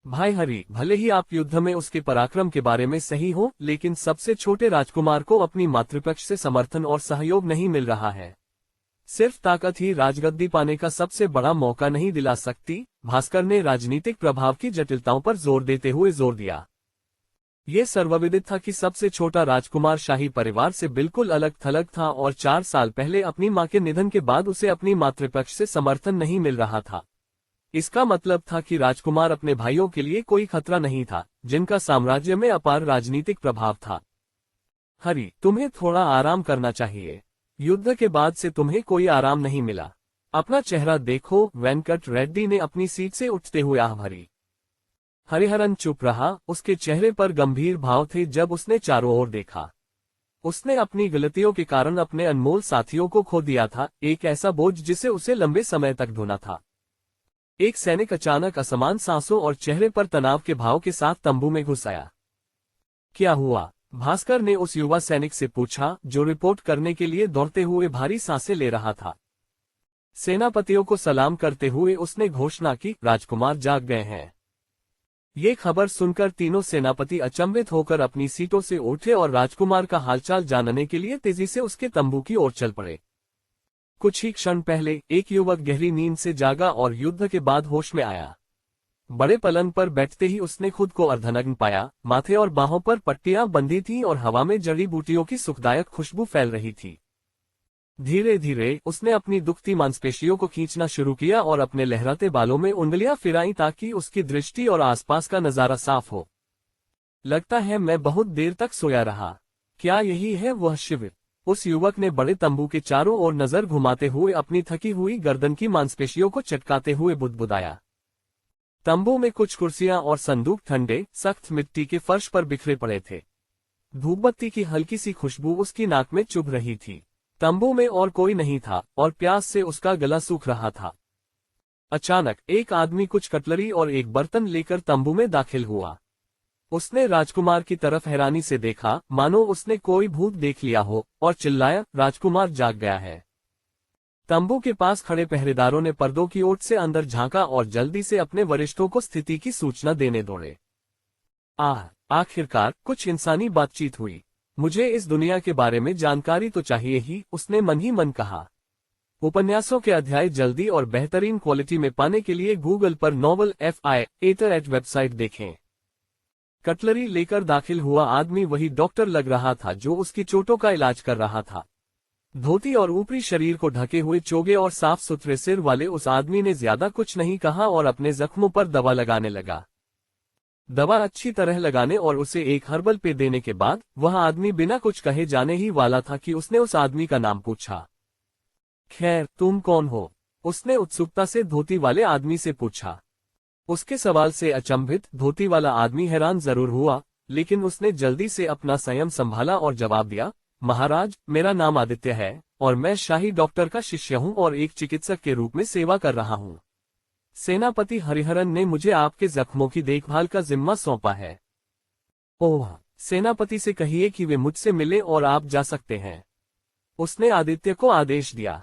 भाई हरि, भले ही आप युद्ध में उसके पराक्रम के बारे में सही हो, लेकिन सबसे छोटे राजकुमार को अपनी मातृपक्ष से समर्थन और सहयोग नहीं मिल रहा है। सिर्फ ताकत ही राजगद्दी पाने का सबसे बड़ा मौका नहीं दिला सकती। भास्कर ने राजनीतिक प्रभाव की जटिलताओं पर जोर देते हुए जोर दिया। ये सर्वविदित था कि सबसे छोटा राजकुमार शाही परिवार से बिल्कुल अलग थलग था और 4 साल पहले अपनी मां के निधन के बाद उसे अपनी मातृपक्ष से समर्थन नहीं मिल रहा था। इसका मतलब था कि राजकुमार अपने भाइयों के लिए कोई खतरा नहीं था, जिनका साम्राज्य में अपार राजनीतिक प्रभाव था। हरि, तुम्हें थोड़ा आराम करना चाहिए। युद्ध के बाद से तुम्हें कोई आराम नहीं मिला। अपना चेहरा देखो, वेंकट रेड्डी ने अपनी सीट से उठते हुए आह्वान। हरिहरन चुप रहा, उसके चेहरे पर गंभीर भाव थे जब उसने चारों ओर देखा। उसने अपनी गलतियों के कारण अपने अनमोल साथियों को खो दिया था, एक ऐसा बोझ जिसे उसे लंबे समय तक ढोना था। एक सैनिक अचानक असमान सांसों और चेहरे पर तनाव के भाव के साथ तंबू में घुस आया। क्या हुआ? भास्कर ने उस युवा सैनिक से पूछा, जो रिपोर्ट करने के लिए दौड़ते हुए भारी सांसें ले रहा था। सेनापतियों को सलाम करते हुए उसने घोषणा की, राजकुमार जाग गए हैं। ये खबर सुनकर तीनों सेनापति अचंभित होकर अपनी सीटों से उठे और राजकुमार का हालचाल जानने के लिए तेजी से उसके तंबू की ओर चल पड़े। कुछ ही क्षण पहले एक युवक गहरी नींद से जागा और युद्ध के बाद होश में आया। बड़े पलंग पर बैठते ही उसने खुद को अर्धनग्न पाया, माथे और बाहों पर पट्टियां बंधी थीं और हवा में जड़ी बूटियों की सुखदायक खुशबू फैल रही थी। धीरे धीरे उसने अपनी दुखती मांसपेशियों को खींचना शुरू किया और अपने लहराते बालों में उंगलियां फिराई ताकि उसकी दृष्टि और आसपास का नजारा साफ हो। लगता है मैं बहुत देर तक सोया रहा। क्या यही है वह शिविर? उस युवक ने बड़े तंबू के चारों ओर नजर घुमाते हुए अपनी थकी हुई गर्दन की मांसपेशियों को चटकाते हुए बुदबुदाया। तंबू में कुछ कुर्सियां और संदूक ठंडे, सख्त मिट्टी के फर्श पर बिखरे पड़े थे। धूपबत्ती की हल्की सी खुशबू उसकी नाक में चुभ रही थी। तंबू में और कोई नहीं था और प्यास से उसका गला सूख रहा था। अचानक एक आदमी कुछ कटलरी और एक बर्तन लेकर तंबू में दाखिल हुआ। उसने राजकुमार की तरफ हैरानी से देखा, मानो उसने कोई भूत देख लिया हो, और चिल्लाया, राजकुमार जाग गया है। तंबू के पास खड़े पहरेदारों ने पर्दों की ओट से अंदर झांका और जल्दी से अपने वरिष्ठों को स्थिति की सूचना देने दौड़े। आखिरकार कुछ इंसानी बातचीत हुई। मुझे इस दुनिया के बारे में जानकारी तो चाहिए ही, उसने मन ही मन कहा। उपन्यासों के अध्याय जल्दी और बेहतरीन क्वालिटी में पाने के लिए गूगल पर नॉवल FI वेबसाइट देखें। कटलरी लेकर दाखिल हुआ आदमी वही डॉक्टर लग रहा था जो उसकी चोटों का इलाज कर रहा था। धोती और ऊपरी शरीर को ढके हुए चोगे और साफ सुथरे सिर वाले उस आदमी ने ज्यादा कुछ नहीं कहा और अपने जख्मों पर दवा लगाने लगा। दवा अच्छी तरह लगाने और उसे एक हर्बल पे देने के बाद वह आदमी बिना कुछ कहे जाने ही वाला था कि उसने उस आदमी का नाम पूछा। खैर, तुम कौन हो? उसने उत्सुकता से धोती वाले आदमी से पूछा। उसके सवाल से अचंभित धोती वाला आदमी हैरान जरूर हुआ, लेकिन उसने जल्दी से अपना संयम संभाला और जवाब दिया, महाराज, मेरा नाम आदित्य है और मैं शाही डॉक्टर का शिष्य हूँ और एक चिकित्सक के रूप में सेवा कर रहा हूँ। सेनापति हरिहरन ने मुझे आपके जख्मों की देखभाल का जिम्मा सौंपा है। ओह, सेनापति से कहिए कि वे मुझसे मिले और आप जा सकते हैं। उसने आदित्य को आदेश दिया।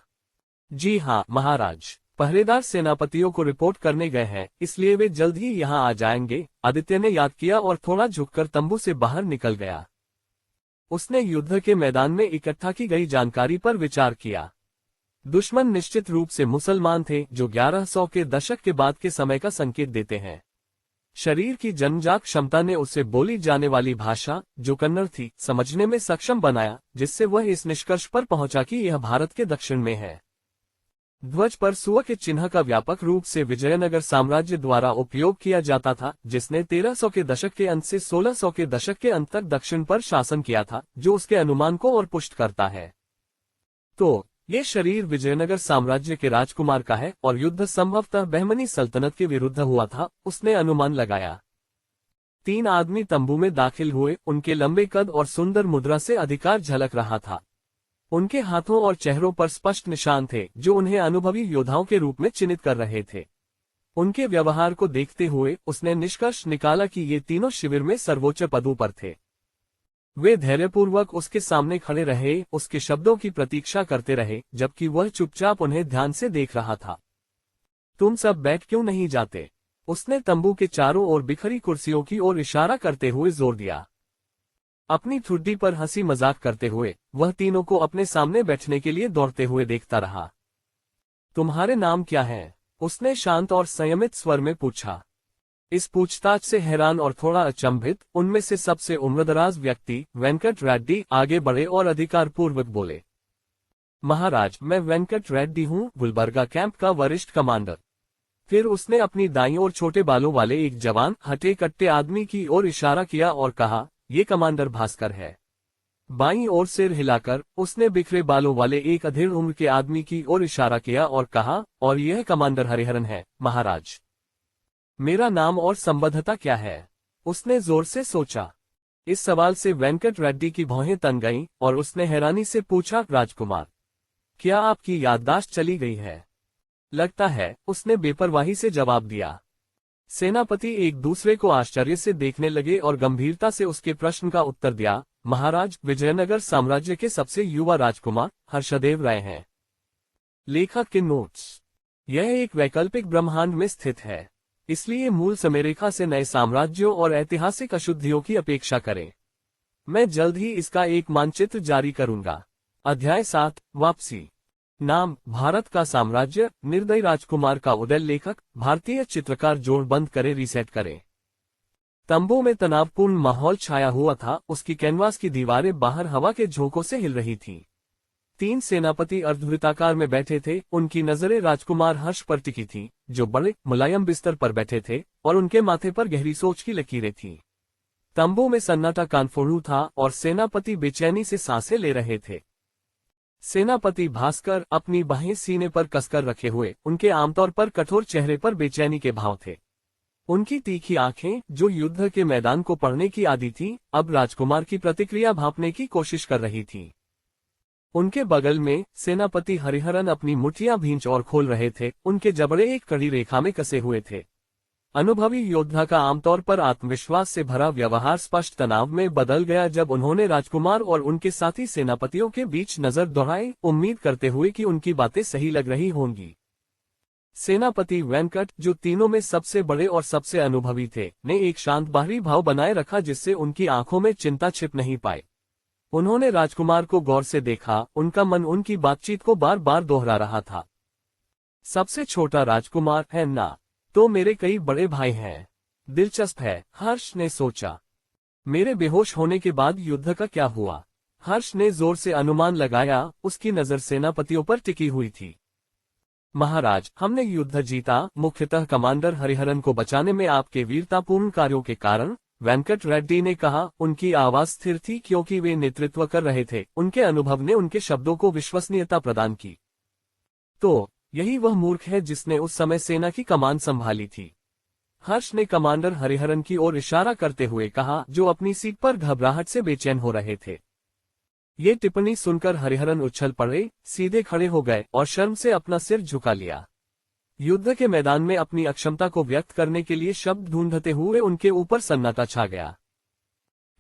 जी हाँ महाराज, पहरेदार सेनापतियों को रिपोर्ट करने गए हैं, इसलिए वे जल्द ही यहाँ आ जाएंगे, आदित्य ने याद किया और थोड़ा झुककर तंबू से बाहर निकल गया। उसने युद्ध के मैदान में इकट्ठा की गई जानकारी पर विचार किया। दुश्मन निश्चित रूप से मुसलमान थे, जो 1100 के दशक के बाद के समय का संकेत देते हैं। शरीर की जन्मजात क्षमता ने उसे बोली जाने वाली भाषा, जो कन्नड़ थी, समझने में सक्षम बनाया, जिससे वह इस निष्कर्ष पर पहुंचा कि यह भारत के दक्षिण में है। ध्वज पर सुअ के चिन्ह का व्यापक रूप से विजयनगर साम्राज्य द्वारा उपयोग किया जाता था, जिसने 1300 के दशक के अंत से 1600 के दशक के अंत तक दक्षिण पर शासन किया था, जो उसके अनुमान को और पुष्ट करता है। तो ये शरीर विजयनगर साम्राज्य के राजकुमार का है और युद्ध संभवतः बहमनी सल्तनत के विरुद्ध हुआ था, उसने अनुमान लगाया। 3 आदमी तंबू में दाखिल हुए, उनके लंबे कद और सुंदर मुद्रा से अधिकार झलक रहा था। उनके हाथों और चेहरों पर स्पष्ट निशान थे, जो उन्हें अनुभवी योद्धाओं के रूप में चिन्हित कर रहे थे। उनके व्यवहार को देखते हुए उसने निष्कर्ष निकाला कि ये तीनों शिविर में सर्वोच्च पदों पर थे। वे धैर्यपूर्वक उसके सामने खड़े रहे, उसके शब्दों की प्रतीक्षा करते रहे, जबकि वह चुपचाप उन्हें ध्यान से देख रहा था। तुम सब बैठ क्यों नहीं जाते? उसने तंबू के चारों ओर बिखरी कुर्सियों की ओर इशारा करते हुए जोर दिया। अपनी ठुड्डी पर हंसी मजाक करते हुए वह तीनों को अपने सामने बैठने के लिए दौड़ते हुए देखता रहा। तुम्हारे नाम क्या हैं? उसने शांत और संयमित स्वर में पूछा। इस पूछताछ से हैरान और थोड़ा अचंभित उनमें से सबसे उम्रदराज व्यक्ति वेंकट रेड्डी आगे बढ़े और अधिकारपूर्वक बोले, महाराज, मैं वेंकट रेड्डी हूँ, गुलबर्गा कैंप का वरिष्ठ कमांडर। फिर उसने अपनी दाईं ओर छोटे बालों वाले एक जवान हटे कट्टे आदमी की ओर इशारा किया और कहा, ये कमांडर भास्कर है। बाईं ओर सिर हिलाकर उसने बिखरे बालों वाले एक अधेड़ उम्र के आदमी की ओर इशारा किया और कहा, और यह कमांडर हरिहरन है, महाराज। मेरा नाम और संबद्धता क्या है? उसने जोर से सोचा। इस सवाल से वेंकट रेड्डी की भौहें तन गईं और उसने हैरानी से पूछा, राजकुमार, क्या आपकी याददाश्त चली गई है? लगता है, उसने बेपरवाही से जवाब दिया। सेनापति एक दूसरे को आश्चर्य से देखने लगे और गंभीरता से उसके प्रश्न का उत्तर दिया, महाराज, विजयनगर साम्राज्य के सबसे युवा राजकुमार हर्षदेव राय हैं। लेखक के नोट्स। यह एक वैकल्पिक ब्रह्मांड में स्थित है, इसलिए मूल समरेखा से नए साम्राज्यों और ऐतिहासिक अशुद्धियों की अपेक्षा करें। मैं जल्द ही इसका एक मानचित्र जारी करूंगा। अध्याय 7, वापसी। नाम, भारत का साम्राज्य, निर्दयी राजकुमार का उदय। लेखक, भारतीय चित्रकार। जोड़ बंद करे, रीसेट करें। तंबू में तनावपूर्ण माहौल छाया हुआ था, उसकी कैनवास की दीवारें बाहर हवा के झोंकों से हिल रही थीं। 3 सेनापति अर्धवृत्ताकार में बैठे थे, उनकी नजरें राजकुमार हर्ष पर टिकी थीं, जो बड़े मुलायम बिस्तर पर बैठे थे और उनके माथे पर गहरी सोच की लकीरें थीं। तंबू में सन्नाटा कानफोड़ू था और सेनापति बेचैनी से सांसें ले रहे थे। सेनापति भास्कर अपनी बाहें सीने पर कसकर रखे हुए, उनके आमतौर पर कठोर चेहरे पर बेचैनी के भाव थे। उनकी तीखी आंखें, जो युद्ध के मैदान को पढ़ने की आदी थीं, अब राजकुमार की प्रतिक्रिया भांपने की कोशिश कर रही थीं। उनके बगल में सेनापति हरिहरन अपनी मुठ्ठियां भींच और खोल रहे थे, उनके जबड़े एक कड़ी रेखा में कसे हुए थे। अनुभवी योद्धा का आमतौर पर आत्मविश्वास से भरा व्यवहार स्पष्ट तनाव में बदल गया जब उन्होंने राजकुमार और उनके साथी सेनापतियों के बीच नजर दौड़ाई, उम्मीद करते हुए कि उनकी बातें सही लग रही होंगी। सेनापति वेंकट, जो तीनों में सबसे बड़े और सबसे अनुभवी थे, ने एक शांत बाहरी भाव बनाए रखा जिससे उनकी आंखों में चिंता छिप नहीं पाई। उन्होंने राजकुमार को गौर से देखा, उनका मन उनकी बातचीत को बार बार दोहरा रहा था। सबसे छोटा राजकुमार है ना? तो मेरे कई बड़े भाई हैं। दिलचस्प है, हर्ष ने सोचा। मेरे बेहोश होने के बाद युद्ध का क्या हुआ? हर्ष ने जोर से अनुमान लगाया, उसकी नजर सेनापतियों पर टिकी हुई थी। महाराज, हमने युद्ध जीता, मुख्यतः कमांडर हरिहरन को बचाने में आपके वीरतापूर्ण कार्यों के कारण, वेंकट रेड्डी ने कहा। उनकी आवाज स्थिर थी क्योंकि वे नेतृत्व कर रहे थे, उनके अनुभव ने उनके शब्दों को विश्वसनीयता प्रदान की। तो यही वह मूर्ख है जिसने उस समय सेना की कमान संभाली थी। हर्ष ने कमांडर हरिहरन की ओर इशारा करते हुए कहा, जो अपनी सीट पर घबराहट से बेचैन हो रहे थे। ये टिप्पणी सुनकर हरिहरन उछल पड़े, सीधे खड़े हो गए और शर्म से अपना सिर झुका लिया। युद्ध के मैदान में अपनी अक्षमता को व्यक्त करने के लिए शब्द ढूंढते हुए उनके ऊपर सन्नाटा छा गया।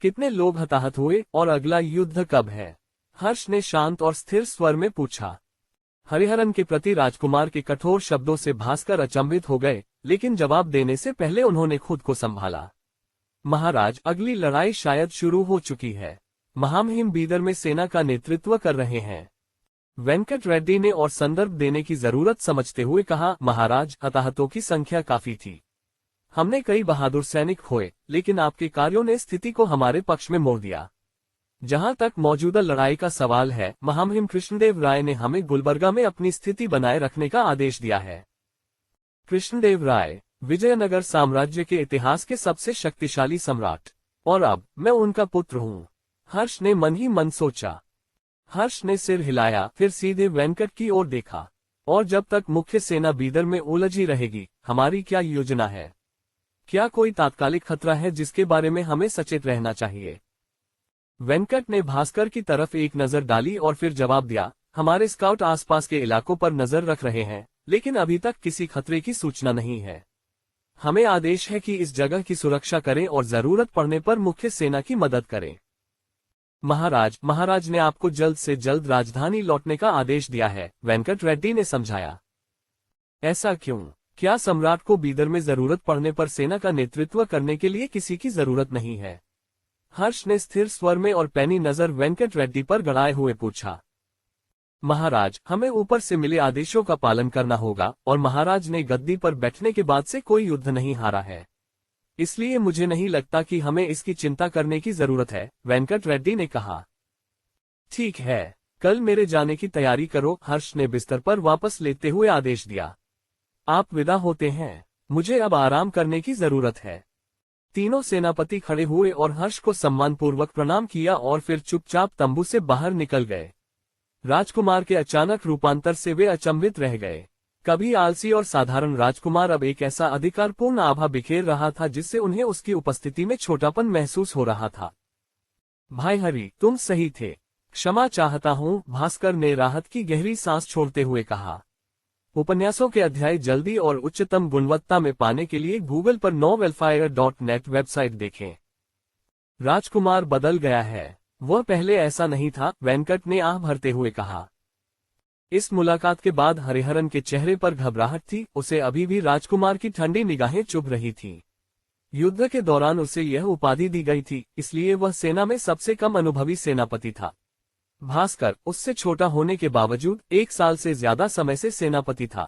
कितने लोग हताहत हुए और अगला युद्ध कब है? हर्ष ने शांत और स्थिर स्वर में पूछा। हरिहरन के प्रति राजकुमार के कठोर शब्दों से भास्कर अचंभित हो गए, लेकिन जवाब देने से पहले उन्होंने खुद को संभाला। महाराज, अगली लड़ाई शायद शुरू हो चुकी है। महामहिम बीदर में सेना का नेतृत्व कर रहे हैं। वेंकट रेड्डी ने और संदर्भ देने की जरूरत समझते हुए कहा, महाराज, हताहतों की संख्या काफी थी। हमने कई बहादुर सैनिक खोए, लेकिन आपके कार्यों ने स्थिति को हमारे पक्ष में मोड़ दिया। जहां तक मौजूदा लड़ाई का सवाल है, महामहिम कृष्णदेव राय ने हमें गुलबर्गा में अपनी स्थिति बनाए रखने का आदेश दिया है। कृष्णदेव राय विजयनगर साम्राज्य के इतिहास के सबसे शक्तिशाली सम्राट, और अब मैं उनका पुत्र हूँ। हर्ष ने मन ही मन सोचा। हर्ष ने सिर हिलाया, फिर सीधे वेंकट की ओर देखा। और जब तक मुख्य सेना बीदर में उलझी रहेगी, हमारी क्या योजना है? क्या कोई तात्कालिक खतरा है जिसके बारे में हमें सचेत रहना चाहिए? वेंकट ने भास्कर की तरफ एक नजर डाली और फिर जवाब दिया, हमारे स्काउट आसपास के इलाकों पर नजर रख रहे हैं, लेकिन अभी तक किसी खतरे की सूचना नहीं है। हमें आदेश है कि इस जगह की सुरक्षा करें और जरूरत पड़ने पर मुख्य सेना की मदद करें। महाराज ने आपको जल्द से जल्द राजधानी लौटने का आदेश दिया है, वेंकट रेड्डी ने समझाया। ऐसा क्यों? क्या सम्राट को बीदर में जरूरत पड़ने पर सेना का नेतृत्व करने के लिए किसी की जरूरत नहीं है? हर्ष ने स्थिर स्वर में और पैनी नजर वेंकट रेड्डी पर गड़ाए हुए पूछा। महाराज, हमें ऊपर से मिले आदेशों का पालन करना होगा, और महाराज ने गद्दी पर बैठने के बाद से कोई युद्ध नहीं हारा है, इसलिए मुझे नहीं लगता कि हमें इसकी चिंता करने की जरूरत है, वेंकट रेड्डी ने कहा। ठीक है, कल मेरे जाने की तैयारी करो, हर्ष ने बिस्तर पर वापस लेते हुए आदेश दिया। आप विदा होते हैं, मुझे अब आराम करने की जरूरत है। तीनों सेनापति खड़े हुए और हर्ष को सम्मानपूर्वक प्रणाम किया और फिर चुपचाप तंबू से बाहर निकल गए। राजकुमार के अचानक रूपांतर से वे अचंभित रह गए। कभी आलसी और साधारण राजकुमार अब एक ऐसा अधिकारपूर्ण आभा बिखेर रहा था जिससे उन्हें उसकी उपस्थिति में छोटापन महसूस हो रहा था। भाई हरि, तुम सही थे। क्षमा चाहता हूँ, भास्कर ने राहत की गहरी सांस छोड़ते हुए कहा। उपन्यासों के अध्याय जल्दी और उच्चतम गुणवत्ता में पाने के लिए गूगल पर novelfire.net वेबसाइट देखें। राजकुमार बदल गया है, वह पहले ऐसा नहीं था, वेंकट ने आह भरते हुए कहा। इस मुलाकात के बाद हरिहरन के चेहरे पर घबराहट थी, उसे अभी भी राजकुमार की ठंडी निगाहें चुभ रही थीं। युद्ध के दौरान उसे यह उपाधि दी गई थी, इसलिए वह सेना में सबसे कम अनुभवी सेनापति था। भास्कर उससे छोटा होने के बावजूद 1 साल से ज्यादा समय से सेनापति था।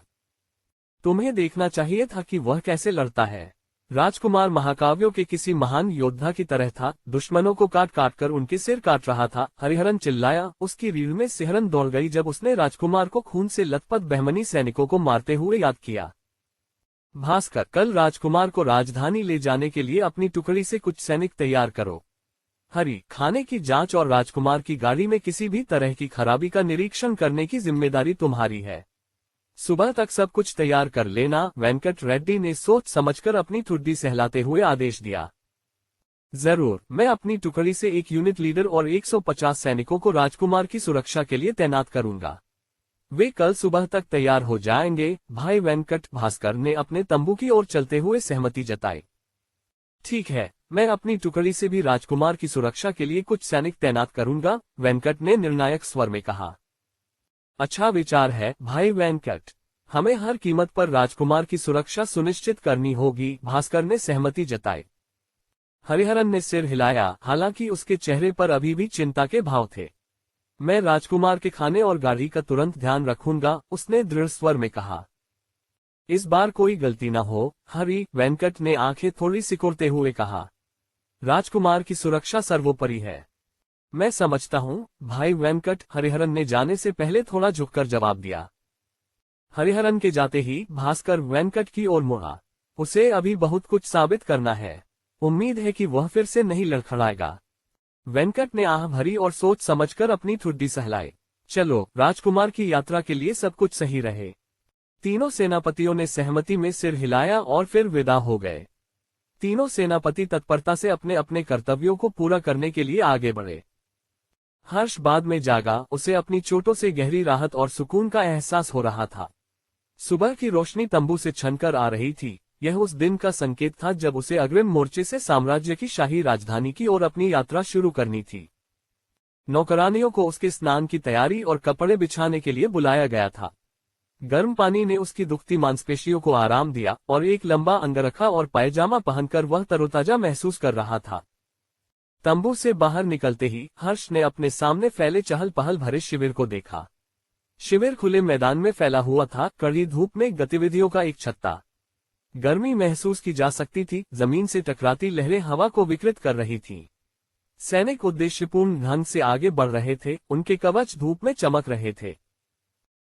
तुम्हें देखना चाहिए था कि वह कैसे लड़ता है। राजकुमार महाकाव्यों के किसी महान योद्धा की तरह था, दुश्मनों को काट काट कर उनके सिर काट रहा था। हरिहरन चिल्लाया, उसकी रीढ़ में सिहरन दौड़ गई जब उसने राजकुमार को खून से लथपथ बहमनी सैनिकों को मारते हुए याद किया। भास्कर, कल राजकुमार को राजधानी ले जाने के लिए अपनी टुकड़ी से कुछ सैनिक तैयार करो। हरि, खाने की जांच और राजकुमार की गाड़ी में किसी भी तरह की खराबी का निरीक्षण करने की जिम्मेदारी तुम्हारी है। सुबह तक सब कुछ तैयार कर लेना, वेंकट रेड्डी ने सोच समझकर अपनी ठुड्डी सहलाते हुए आदेश दिया। जरूर, मैं अपनी टुकड़ी से एक यूनिट लीडर और 150 सैनिकों को राजकुमार की सुरक्षा के लिए तैनात करूंगा। वे कल सुबह तक तैयार हो जाएंगे, भाई वेंकट। भास्कर ने अपने तंबू की ओर चलते हुए सहमति जताई। ठीक है, मैं अपनी टुकड़ी से भी राजकुमार की सुरक्षा के लिए कुछ सैनिक तैनात करूंगा, वेंकट ने निर्णायक स्वर में कहा। अच्छा विचार है, भाई वेंकट। हमें हर कीमत पर राजकुमार की सुरक्षा सुनिश्चित करनी होगी, भास्कर ने सहमति जताई। हरिहरन ने सिर हिलाया, हालांकि उसके चेहरे पर अभी भी चिंता के भाव थे। मैं राजकुमार के खाने और गाड़ी का तुरंत ध्यान रखूंगा, उसने दृढ़ स्वर में कहा। इस बार कोई गलती न हो, हरि, वेंकट ने आंखें थोड़ी सिकुड़ते हुए कहा। राजकुमार की सुरक्षा सर्वोपरि है। मैं समझता हूँ, भाई वेंकट, हरिहरन ने जाने से पहले थोड़ा झुककर जवाब दिया। हरिहरन के जाते ही भास्कर वेंकट की ओर मुड़ा। उसे अभी बहुत कुछ साबित करना है। उम्मीद है कि वह फिर से नहीं लड़खड़ाएगा। वेंकट ने आह भरी और सोच समझकर अपनी ठुड्डी सहलाई। चलो, राजकुमार की यात्रा के लिए सब कुछ सही रहे। तीनों सेनापतियों ने सहमति में सिर हिलाया और फिर विदा हो गए। तीनों सेनापति तत्परता से अपने अपने कर्तव्यों को पूरा करने के लिए आगे बढ़े। हर्ष बाद में जागा, उसे अपनी चोटों से गहरी राहत और सुकून का एहसास हो रहा था। सुबह की रोशनी तंबू से छनकर आ रही थी। यह उस दिन का संकेत था जब उसे अग्रिम मोर्चे से साम्राज्य की शाही राजधानी की ओर अपनी यात्रा शुरू करनी थी। नौकरानियों को उसके स्नान की तैयारी और कपड़े बिछाने के लिए बुलाया गया था। गर्म पानी ने उसकी दुखती मांसपेशियों को आराम दिया और एक लंबा अंगरखा और पायजामा पहनकर वह तरोताजा महसूस कर रहा था। तंबू से बाहर निकलते ही हर्ष ने अपने सामने फैले चहल पहल भरे शिविर को देखा। शिविर खुले मैदान में फैला हुआ था, कड़ी धूप में गतिविधियों का एक छत्ता। गर्मी महसूस की जा सकती थी, जमीन से टकराती लहरें हवा को विकृत कर रही थीं। सैनिक उद्देश्यपूर्ण ढंग से आगे बढ़ रहे थे, उनके कवच धूप में चमक रहे थे।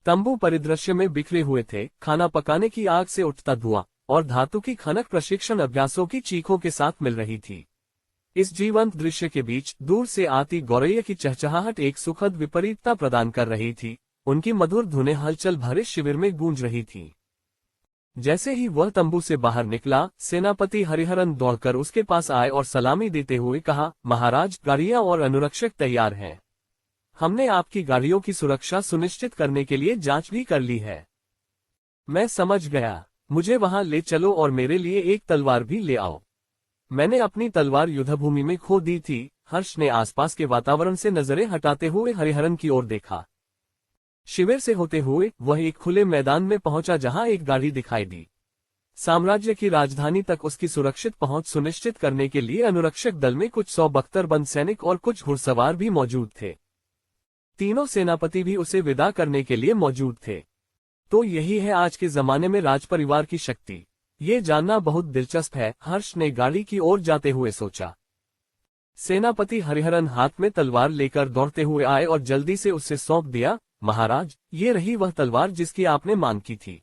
तंबू परिदृश्य में बिखरे हुए थे, खाना पकाने की आग से उठता धुआं और धातु की खनक प्रशिक्षण अभ्यासों की चीखों के साथ मिल रही थी। इस जीवंत दृश्य के बीच दूर से आती गौरैया की चहचहाहट एक सुखद विपरीतता प्रदान कर रही थी। उनकी मधुर धुनें हलचल भरे शिविर में गूंज रही थीं। जैसे ही वह तंबू से बाहर निकला, सेनापति हरिहरन दौड़कर उसके पास आए और सलामी देते हुए कहा, महाराज, गाड़ियां और अनुरक्षक तैयार हैं। हमने आपकी गाड़ियों की सुरक्षा सुनिश्चित करने के लिए जांच भी कर ली है। मैं समझ गया, मुझे वहां ले चलो और मेरे लिए एक तलवार भी ले आओ। मैंने अपनी तलवार युद्धभूमि में खो दी थी। हर्ष ने आसपास के वातावरण से नजरें हटाते हुए हरिहरन की ओर देखा। शिविर से होते हुए वह एक खुले मैदान में पहुंचा जहां एक गाड़ी दिखाई दी। साम्राज्य की राजधानी तक उसकी सुरक्षित पहुंच सुनिश्चित करने के लिए अनुरक्षक दल में कुछ 100 बख्तरबंद सैनिक और कुछ घुड़सवार भी मौजूद थे। तीनों सेनापति भी उसे विदा करने के लिए मौजूद थे। तो यही है आज के जमाने में राजपरिवार की शक्ति। ये जानना बहुत दिलचस्प है, हर्ष ने गाड़ी की ओर जाते हुए सोचा। सेनापति हरिहरन हाथ में तलवार लेकर दौड़ते हुए आए और जल्दी से उसे सौंप दिया। महाराज, ये रही वह तलवार जिसकी आपने मांग की थी।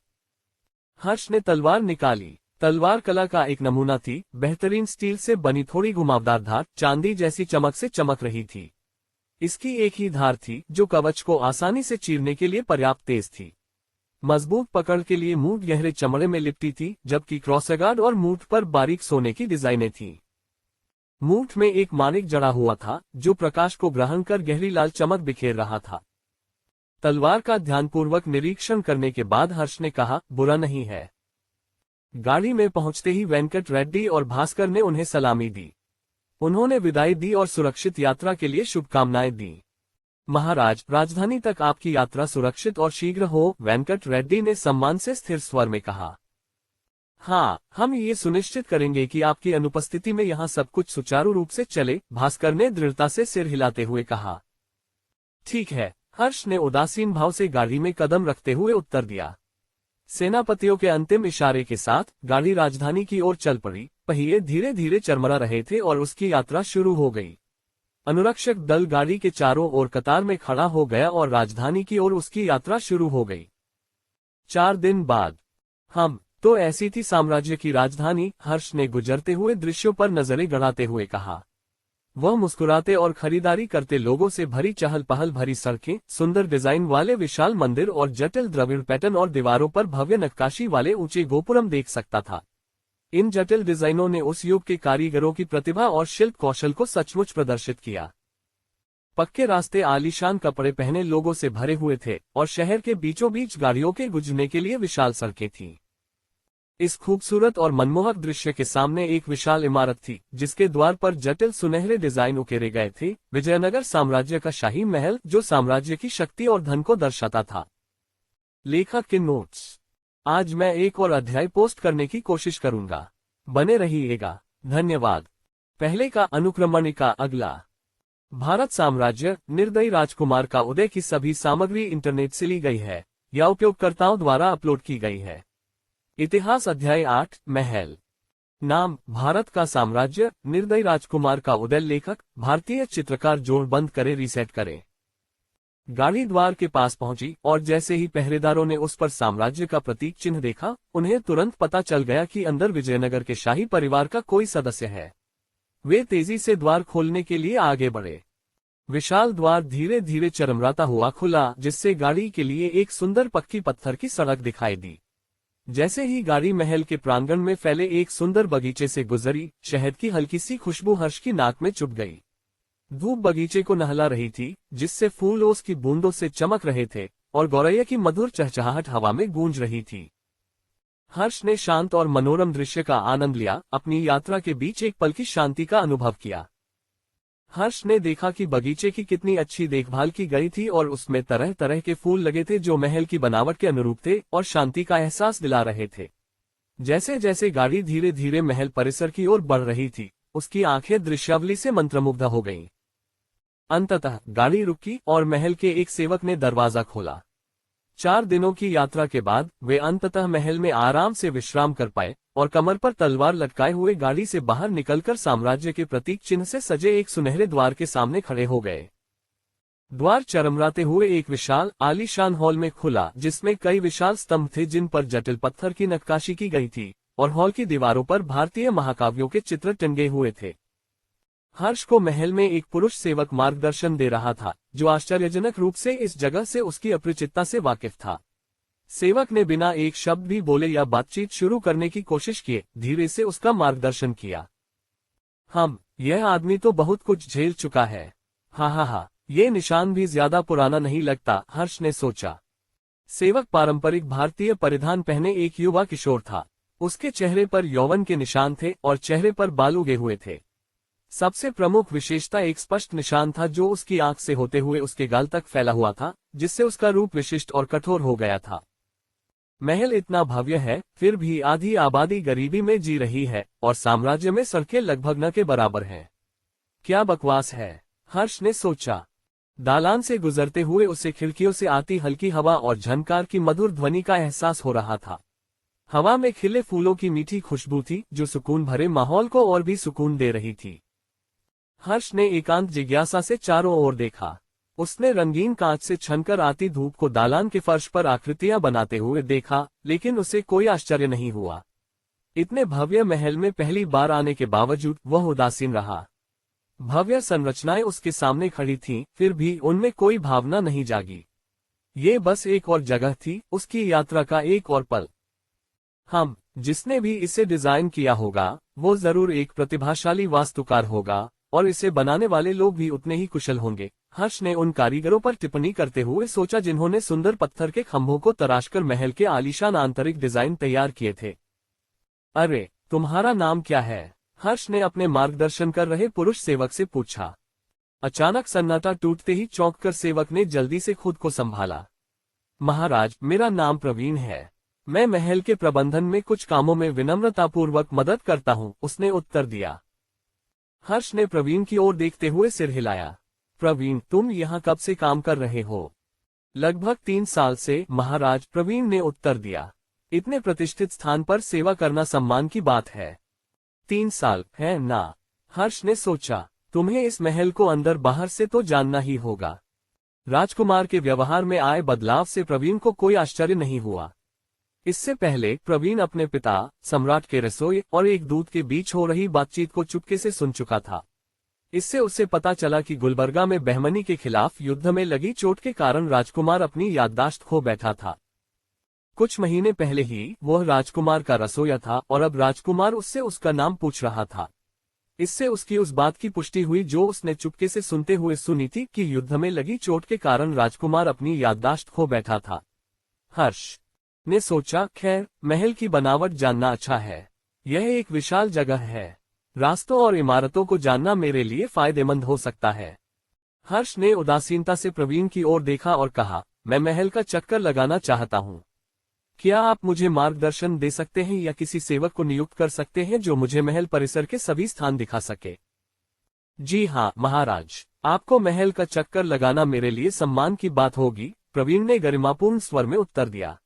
हर्ष ने तलवार निकाली। तलवार कला का एक नमूना थी, बेहतरीन स्टील से बनी, थोड़ी घुमावदार धार चांदी जैसी चमक से चमक रही थी। इसकी एक ही धार थी जो कवच को आसानी से चीरने के लिए पर्याप्त तेज थी। मजबूत पकड़ के लिए मूठ गहरे चमड़े में लिपटी थी, जबकि क्रॉसगार्ड और मूठ पर बारीक सोने की डिजाइनें थीं। मूठ में एक माणिक जड़ा हुआ था जो प्रकाश को ग्रहण कर गहरी लाल चमक बिखेर रहा था। तलवार का ध्यानपूर्वक निरीक्षण करने के बाद हर्ष ने कहा, बुरा नहीं है। गाड़ी में पहुंचते ही वेंकट रेड्डी और भास्कर ने उन्हें सलामी दी। उन्होंने विदाई दी और सुरक्षित यात्रा के लिए शुभकामनाएं दी। महाराज, राजधानी तक आपकी यात्रा सुरक्षित और शीघ्र हो, वेंकट रेड्डी ने सम्मान से स्थिर स्वर में कहा। हाँ, हम ये सुनिश्चित करेंगे कि आपकी अनुपस्थिति में यहाँ सब कुछ सुचारू रूप से चले, भास्कर ने दृढ़ता से सिर हिलाते हुए कहा। ठीक है, हर्ष ने उदासीन भाव से गाड़ी में कदम रखते हुए उत्तर दिया। सेनापतियों के अंतिम इशारे के साथ गाड़ी राजधानी की ओर चल पड़ी। पहिए धीरे धीरे चरमरा रहे थे और उसकी यात्रा शुरू हो गई। अनुरक्षक दल गाड़ी के चारों ओर कतार में खड़ा हो गया और राजधानी की ओर उसकी यात्रा शुरू हो गई। 4 दिन बाद तो ऐसी थी साम्राज्य की राजधानी, हर्ष ने गुजरते हुए दृश्यों पर नजरें गड़ाते हुए कहा। वह मुस्कुराते और खरीदारी करते लोगों से भरी चहल पहल भरी सड़कें, सुंदर डिजाइन वाले विशाल मंदिर और जटिल द्रविड़ पैटर्न और दीवारों पर भव्य नक्काशी वाले ऊंचे गोपुरम देख सकता था। इन जटिल डिजाइनों ने उस युग के कारीगरों की प्रतिभा और शिल्प कौशल को सचमुच प्रदर्शित किया। पक्के रास्ते आलीशान कपड़े पहने लोगों से भरे हुए थे और शहर के बीचों बीच गाड़ियों के गुजरने के लिए विशाल सड़कें थीं। इस खूबसूरत और मनमोहक दृश्य के सामने एक विशाल इमारत थी जिसके द्वार पर जटिल सुनहरे डिजाइन उकेरे गए थे। विजयनगर साम्राज्य का शाही महल जो साम्राज्य की शक्ति और धन को दर्शाता था। लेखक के नोट्स। आज मैं एक और अध्याय पोस्ट करने की कोशिश करूंगा, बने रहिएगा। धन्यवाद। पहले का अनुक्रमणिका अगला। भारत साम्राज्य निर्दयी राजकुमार का उदय की सभी सामग्री इंटरनेट से ली गई है या उपयोगकर्ताओं द्वारा अपलोड की गई है। इतिहास अध्याय 8 महल। नाम भारत का साम्राज्य निर्दयी राजकुमार का उदय। लेखक भारतीय चित्रकार। जोड़ बंद करे, रीसेट करें। गाड़ी द्वार के पास पहुंची और जैसे ही पहरेदारों ने उस पर साम्राज्य का प्रतीक चिन्ह देखा, उन्हें तुरंत पता चल गया कि अंदर विजयनगर के शाही परिवार का कोई सदस्य है। वे तेजी से द्वार खोलने के लिए आगे बढ़े। विशाल द्वार धीरे धीरे चरमराता हुआ खुला, जिससे गाड़ी के लिए एक सुंदर पक्की पत्थर की सड़क दिखाई दी। जैसे ही गाड़ी महल के प्रांगण में फैले एक सुंदर बगीचे से गुजरी, शहद की हल्की सी खुशबू हर्ष की नाक में चुभ गई। धूप बगीचे को नहला रही थी, जिससे फूल ओस की बूंदों से चमक रहे थे और गौरैया की मधुर चहचहाहट हवा में गूंज रही थी। हर्ष ने शांत और मनोरम दृश्य का आनंद लिया, अपनी यात्रा के बीच एक पल की शांति का अनुभव किया। हर्ष ने देखा कि बगीचे की कितनी अच्छी देखभाल की गई थी और उसमें तरह तरह के फूल लगे थे जो महल की बनावट के अनुरूप थे और शांति का एहसास दिला रहे थे। जैसे जैसे गाड़ी धीरे धीरे महल परिसर की ओर बढ़ रही थी, उसकी आंखें दृश्यावली से मंत्रमुग्ध हो गईं। अंततः गाड़ी रुकी और महल के एक सेवक ने दरवाजा खोला। 4 दिनों की यात्रा के बाद वे अंततः महल में आराम से विश्राम कर पाए और कमर पर तलवार लटकाए हुए गाड़ी से बाहर निकलकर साम्राज्य के प्रतीक चिन्ह से सजे एक सुनहरे द्वार के सामने खड़े हो गए। द्वार चरमराते हुए एक विशाल आलीशान हॉल में खुला, जिसमें कई विशाल स्तंभ थे जिन पर जटिल पत्थर की नक्काशी की गई थी और हॉल की दीवारों पर भारतीय महाकाव्यों के चित्र टंगे हुए थे। हर्ष को महल में एक पुरुष सेवक मार्गदर्शन दे रहा था, जो आश्चर्यजनक रूप से इस जगह से उसकी अपरिचितता से वाकिफ था। सेवक ने बिना एक शब्द भी बोले या बातचीत शुरू करने की कोशिश किए धीरे से उसका मार्गदर्शन किया। यह आदमी तो बहुत कुछ झेल चुका है। हा, ये निशान भी ज्यादा पुराना नहीं लगता, हर्ष ने सोचा। सेवक पारंपरिक भारतीय परिधान पहने एक युवा किशोर था। उसके चेहरे पर यौवन के निशान थे और चेहरे पर बाल उगे हुए थे। सबसे प्रमुख विशेषता एक स्पष्ट निशान था जो उसकी आंख से होते हुए उसके गाल तक फैला हुआ था, जिससे उसका रूप विशिष्ट और कठोर हो गया था। महल इतना भव्य है, फिर भी आधी आबादी गरीबी में जी रही है और साम्राज्य में सड़कें लगभग न के बराबर हैं। क्या बकवास है, हर्ष ने सोचा। दालान से गुजरते हुए उसे खिड़कियों से आती हल्की हवा और झनकार की मधुर ध्वनि का एहसास हो रहा था। हवा में खिले फूलों की मीठी खुशबू थी जो सुकून भरे माहौल को और भी सुकून दे रही थी। हर्ष ने एकांत जिज्ञासा से चारों ओर देखा। उसने रंगीन कांच से छनकर आती धूप को दालान के फर्श पर आकृतियां बनाते हुए देखा, लेकिन उसे कोई आश्चर्य नहीं हुआ। इतने भव्य महल में पहली बार आने के बावजूद वह उदासीन रहा। भव्य संरचनाएं उसके सामने खड़ी थीं, फिर भी उनमें कोई भावना नहीं जागी। ये बस एक और जगह थी, उसकी यात्रा का एक और पल। जिसने भी इसे डिजाइन किया होगा वो जरूर एक प्रतिभाशाली वास्तुकार होगा और इसे बनाने वाले लोग भी उतने ही कुशल होंगे। हर्ष ने उन कारीगरों पर टिप्पणी करते हुए सोचा जिन्होंने सुंदर पत्थर के खंभों को तराशकर महल के आलीशान आंतरिक डिजाइन तैयार किए थे। अरे, तुम्हारा नाम क्या है? हर्ष ने अपने मार्गदर्शन कर रहे पुरुष सेवक से पूछा। अचानक सन्नाटा टूटते ही चौंककर सेवक ने जल्दी से खुद को संभाला। महाराज, मेरा नाम प्रवीण है। मैं महल के प्रबंधन में कुछ कामों में विनम्रतापूर्वक मदद करता हूँ, उसने उत्तर दिया। हर्ष ने प्रवीण की ओर देखते हुए सिर हिलाया। प्रवीण, तुम यहाँ कब से काम कर रहे हो? लगभग 3 साल से, महाराज, प्रवीण ने उत्तर दिया। इतने प्रतिष्ठित स्थान पर सेवा करना सम्मान की बात है। 3 साल, है ना? हर्ष ने सोचा। तुम्हें इस महल को अंदर बाहर से तो जानना ही होगा। राजकुमार के व्यवहार में आए बदलाव से प्रवीण को कोई आश्चर्य नहीं हुआ। इससे पहले प्रवीण अपने पिता, सम्राट के रसोई और एक दूत के बीच हो रही बातचीत को चुपके से सुन चुका था। इससे उसे पता चला कि गुलबर्गा में बहमनी के खिलाफ युद्ध में लगी चोट के कारण राजकुमार अपनी याददाश्त खो बैठा था। कुछ महीने पहले ही वह राजकुमार का रसोइया था और अब राजकुमार उससे उसका नाम पूछ रहा था। इससे उसकी उस बात की पुष्टि हुई जो उसने चुपके से सुनते हुए सुनी थी कि युद्ध में लगी चोट के कारण राजकुमार अपनी याददाश्त खो बैठा था। हर्ष ने सोचा, खैर, महल की बनावट जानना अच्छा है। यह एक विशाल जगह है। रास्तों और इमारतों को जानना मेरे लिए फायदेमंद हो सकता है। हर्ष ने उदासीनता से प्रवीण की ओर देखा और कहा, मैं महल का चक्कर लगाना चाहता हूँ। क्या आप मुझे मार्गदर्शन दे सकते हैं या किसी सेवक को नियुक्त कर सकते हैं जो मुझे महल परिसर के सभी स्थान दिखा सके? जी हाँ, महाराज, आपको महल का चक्कर लगाना मेरे लिए सम्मान की बात होगी, प्रवीण ने गरिमापूर्ण स्वर में उत्तर दिया।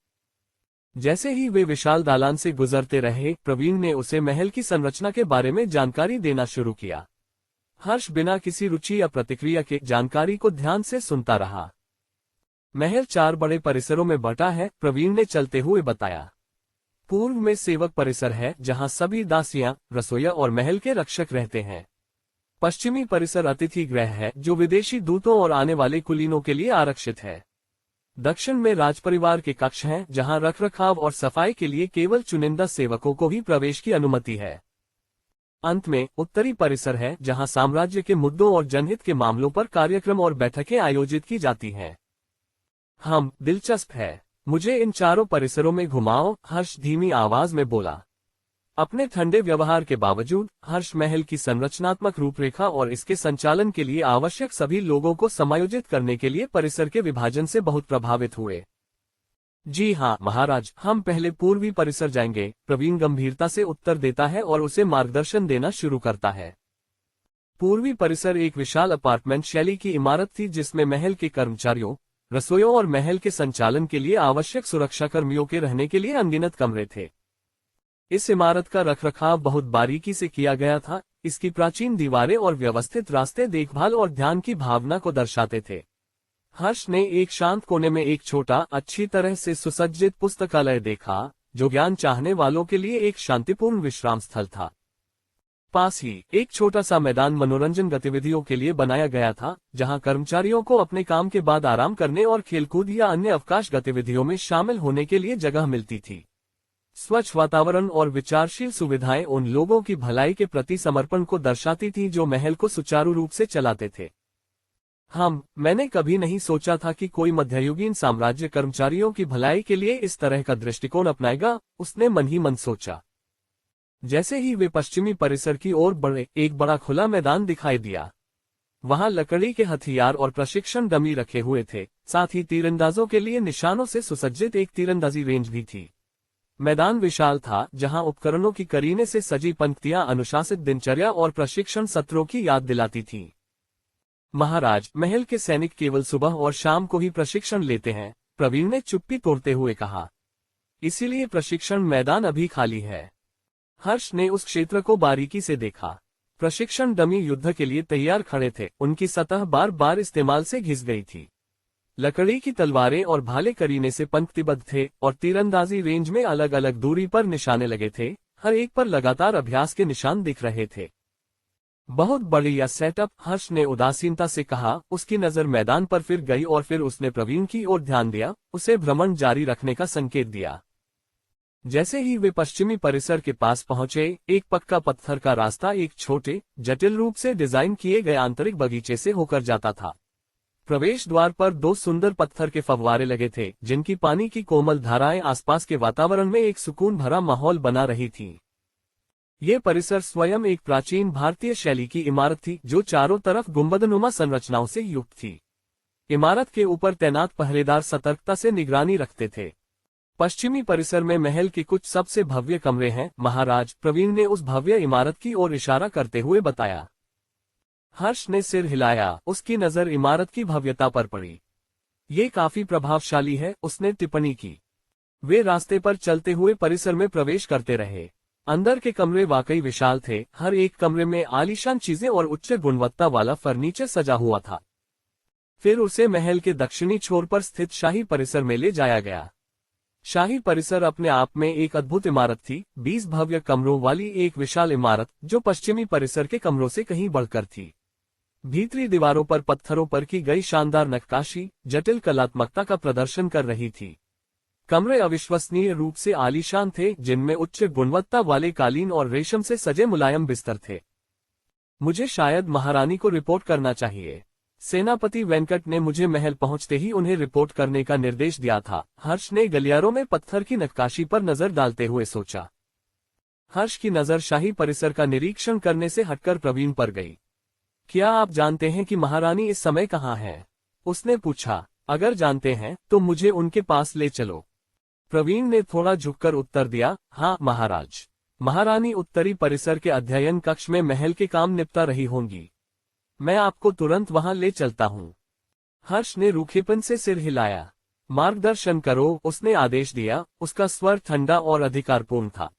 जैसे ही वे विशाल दालान से गुजरते रहे, प्रवीण ने उसे महल की संरचना के बारे में जानकारी देना शुरू किया। हर्ष बिना किसी रुचि या प्रतिक्रिया के जानकारी को ध्यान से सुनता रहा। महल 4 बड़े परिसरों में बटा है, प्रवीण ने चलते हुए बताया। पूर्व में सेवक परिसर है जहां सभी दासियां, रसोइया और महल के रक्षक रहते हैं। पश्चिमी परिसर अतिथि गृह है जो विदेशी दूतों और आने वाले कुलीनों के लिए आरक्षित है। दक्षिण में राजपरिवार के कक्ष हैं जहां रखरखाव और सफाई के लिए केवल चुनिंदा सेवकों को ही प्रवेश की अनुमति है। अंत में उत्तरी परिसर है जहां साम्राज्य के मुद्दों और जनहित के मामलों पर कार्यक्रम और बैठकें आयोजित की जाती हैं। दिलचस्प है, मुझे इन चारों परिसरों में घुमाओ, हर्ष धीमी आवाज में बोला। अपने ठंडे व्यवहार के बावजूद हर्ष महल की संरचनात्मक रूपरेखा और इसके संचालन के लिए आवश्यक सभी लोगों को समायोजित करने के लिए परिसर के विभाजन से बहुत प्रभावित हुए। जी हाँ महाराज, हम पहले पूर्वी परिसर जाएंगे, प्रवीण गंभीरता से उत्तर देता है और उसे मार्गदर्शन देना शुरू करता है। पूर्वी परिसर एक विशाल अपार्टमेंट शैली की इमारत थी जिसमें महल के कर्मचारियों, रसोइयों और महल के संचालन के लिए आवश्यक सुरक्षाकर्मियों के रहने के लिए अनगिनत कमरे थे। इस इमारत का रखरखाव बहुत बारीकी से किया गया था। इसकी प्राचीन दीवारें और व्यवस्थित रास्ते देखभाल और ध्यान की भावना को दर्शाते थे। हर्ष ने एक शांत कोने में एक छोटा, अच्छी तरह से सुसज्जित पुस्तकालय देखा, जो ज्ञान चाहने वालों के लिए एक शांतिपूर्ण विश्राम स्थल था। पास ही एक छोटा सा मैदान मनोरंजन गतिविधियों के लिए बनाया गया था, जहां कर्मचारियों को अपने काम के बाद आराम करने और खेलकूद या अन्य अवकाश गतिविधियों में शामिल होने के लिए जगह मिलती थी। स्वच्छ वातावरण और विचारशील सुविधाएं उन लोगों की भलाई के प्रति समर्पण को दर्शाती थीं जो महल को सुचारू रूप से चलाते थे। मैंने कभी नहीं सोचा था कि कोई मध्ययुगीन साम्राज्य कर्मचारियों की भलाई के लिए इस तरह का दृष्टिकोण अपनाएगा, उसने मन ही मन सोचा। जैसे ही वे पश्चिमी परिसर की ओर बढ़े, एक बड़ा खुला मैदान दिखाई दिया। वहां लकड़ी के हथियार और प्रशिक्षण डमी रखे हुए थे, साथ ही तीरंदाजों के लिए निशानों से सुसज्जित एक तीरंदाजी रेंज भी थी। मैदान विशाल था, जहां उपकरणों की करीने से सजी पंक्तियां अनुशासित दिनचर्या और प्रशिक्षण सत्रों की याद दिलाती थीं। महाराज, महल के सैनिक केवल सुबह और शाम को ही प्रशिक्षण लेते हैं, प्रवीण ने चुप्पी तोड़ते हुए कहा। इसीलिए प्रशिक्षण मैदान अभी खाली है। हर्ष ने उस क्षेत्र को बारीकी से देखा। प्रशिक्षण डमी युद्ध के लिए तैयार खड़े थे, उनकी सतह बार बार इस्तेमाल से घिस गई थी। लकड़ी की तलवारें और भाले करीने से पंक्तिबद्ध थे और तीरंदाजी रेंज में अलग अलग दूरी पर निशाने लगे थे, हर एक पर लगातार अभ्यास के निशान दिख रहे थे। बहुत बढ़िया सेटअप, हर्ष ने उदासीनता से कहा। उसकी नजर मैदान पर फिर गई और फिर उसने प्रवीण की ओर ध्यान दिया, उसे भ्रमण जारी रखने का संकेत दिया। जैसे ही वे पश्चिमी परिसर के पास पहुंचे, एक पक्का पत्थर का रास्ता एक छोटे, जटिल रूप से डिजाइन किए गए आंतरिक बगीचे से होकर जाता था। प्रवेश द्वार पर दो सुंदर पत्थर के फव्वारे लगे थे, जिनकी पानी की कोमल धाराएं आसपास के वातावरण में एक सुकून भरा माहौल बना रही थीं। ये परिसर स्वयं एक प्राचीन भारतीय शैली की इमारत थी, जो चारों तरफ गुंबदनुमा संरचनाओं से युक्त थी। इमारत के ऊपर तैनात पहरेदार सतर्कता से निगरानी रखते थे। पश्चिमी परिसर में महल के कुछ सबसे भव्य कमरे हैं, महाराज, प्रवीण ने उस भव्य इमारत की ओर इशारा करते हुए बताया। हर्ष ने सिर हिलाया, उसकी नजर इमारत की भव्यता पर पड़ी। ये काफी प्रभावशाली है, उसने टिप्पणी की। वे रास्ते पर चलते हुए परिसर में प्रवेश करते रहे। अंदर के कमरे वाकई विशाल थे, हर एक कमरे में आलीशान चीजें और उच्च गुणवत्ता वाला फर्नीचर सजा हुआ था। फिर उसे महल के दक्षिणी छोर पर स्थित शाही परिसर में ले जाया गया। शाही परिसर अपने आप में एक अद्भुत इमारत थी, 20 भव्य कमरों वाली एक विशाल इमारत, जो पश्चिमी परिसर के कमरों से कहीं बढ़कर थी। भीतरी दीवारों पर पत्थरों पर की गई शानदार नक्काशी जटिल कलात्मकता का प्रदर्शन कर रही थी। कमरे अविश्वसनीय रूप से आलीशान थे, जिनमें उच्च गुणवत्ता वाले कालीन और रेशम से सजे मुलायम बिस्तर थे। मुझे शायद महारानी को रिपोर्ट करना चाहिए। सेनापति वेंकट ने मुझे महल पहुंचते ही उन्हें रिपोर्ट करने का निर्देश दिया था। हर्ष ने गलियारों में पत्थर की नक्काशी पर नजर डालते हुए सोचा। हर्ष की नजर शाही परिसर का निरीक्षण करने से हटकर प्रवीण पर गई। क्या आप जानते हैं कि महारानी इस समय कहाँ है? उसने पूछा। अगर जानते हैं तो मुझे उनके पास ले चलो। प्रवीण ने थोड़ा झुककर उत्तर दिया, हाँ महाराज। महारानी उत्तरी परिसर के अध्ययन कक्ष में महल के काम निपटा रही होंगी। मैं आपको तुरंत वहां ले चलता हूँ। हर्ष ने रूखेपन से सिर हिलाया। मार्गदर्शन करो, उसने आदेश दिया, उसका स्वर ठंडा और अधिकारपूर्ण था।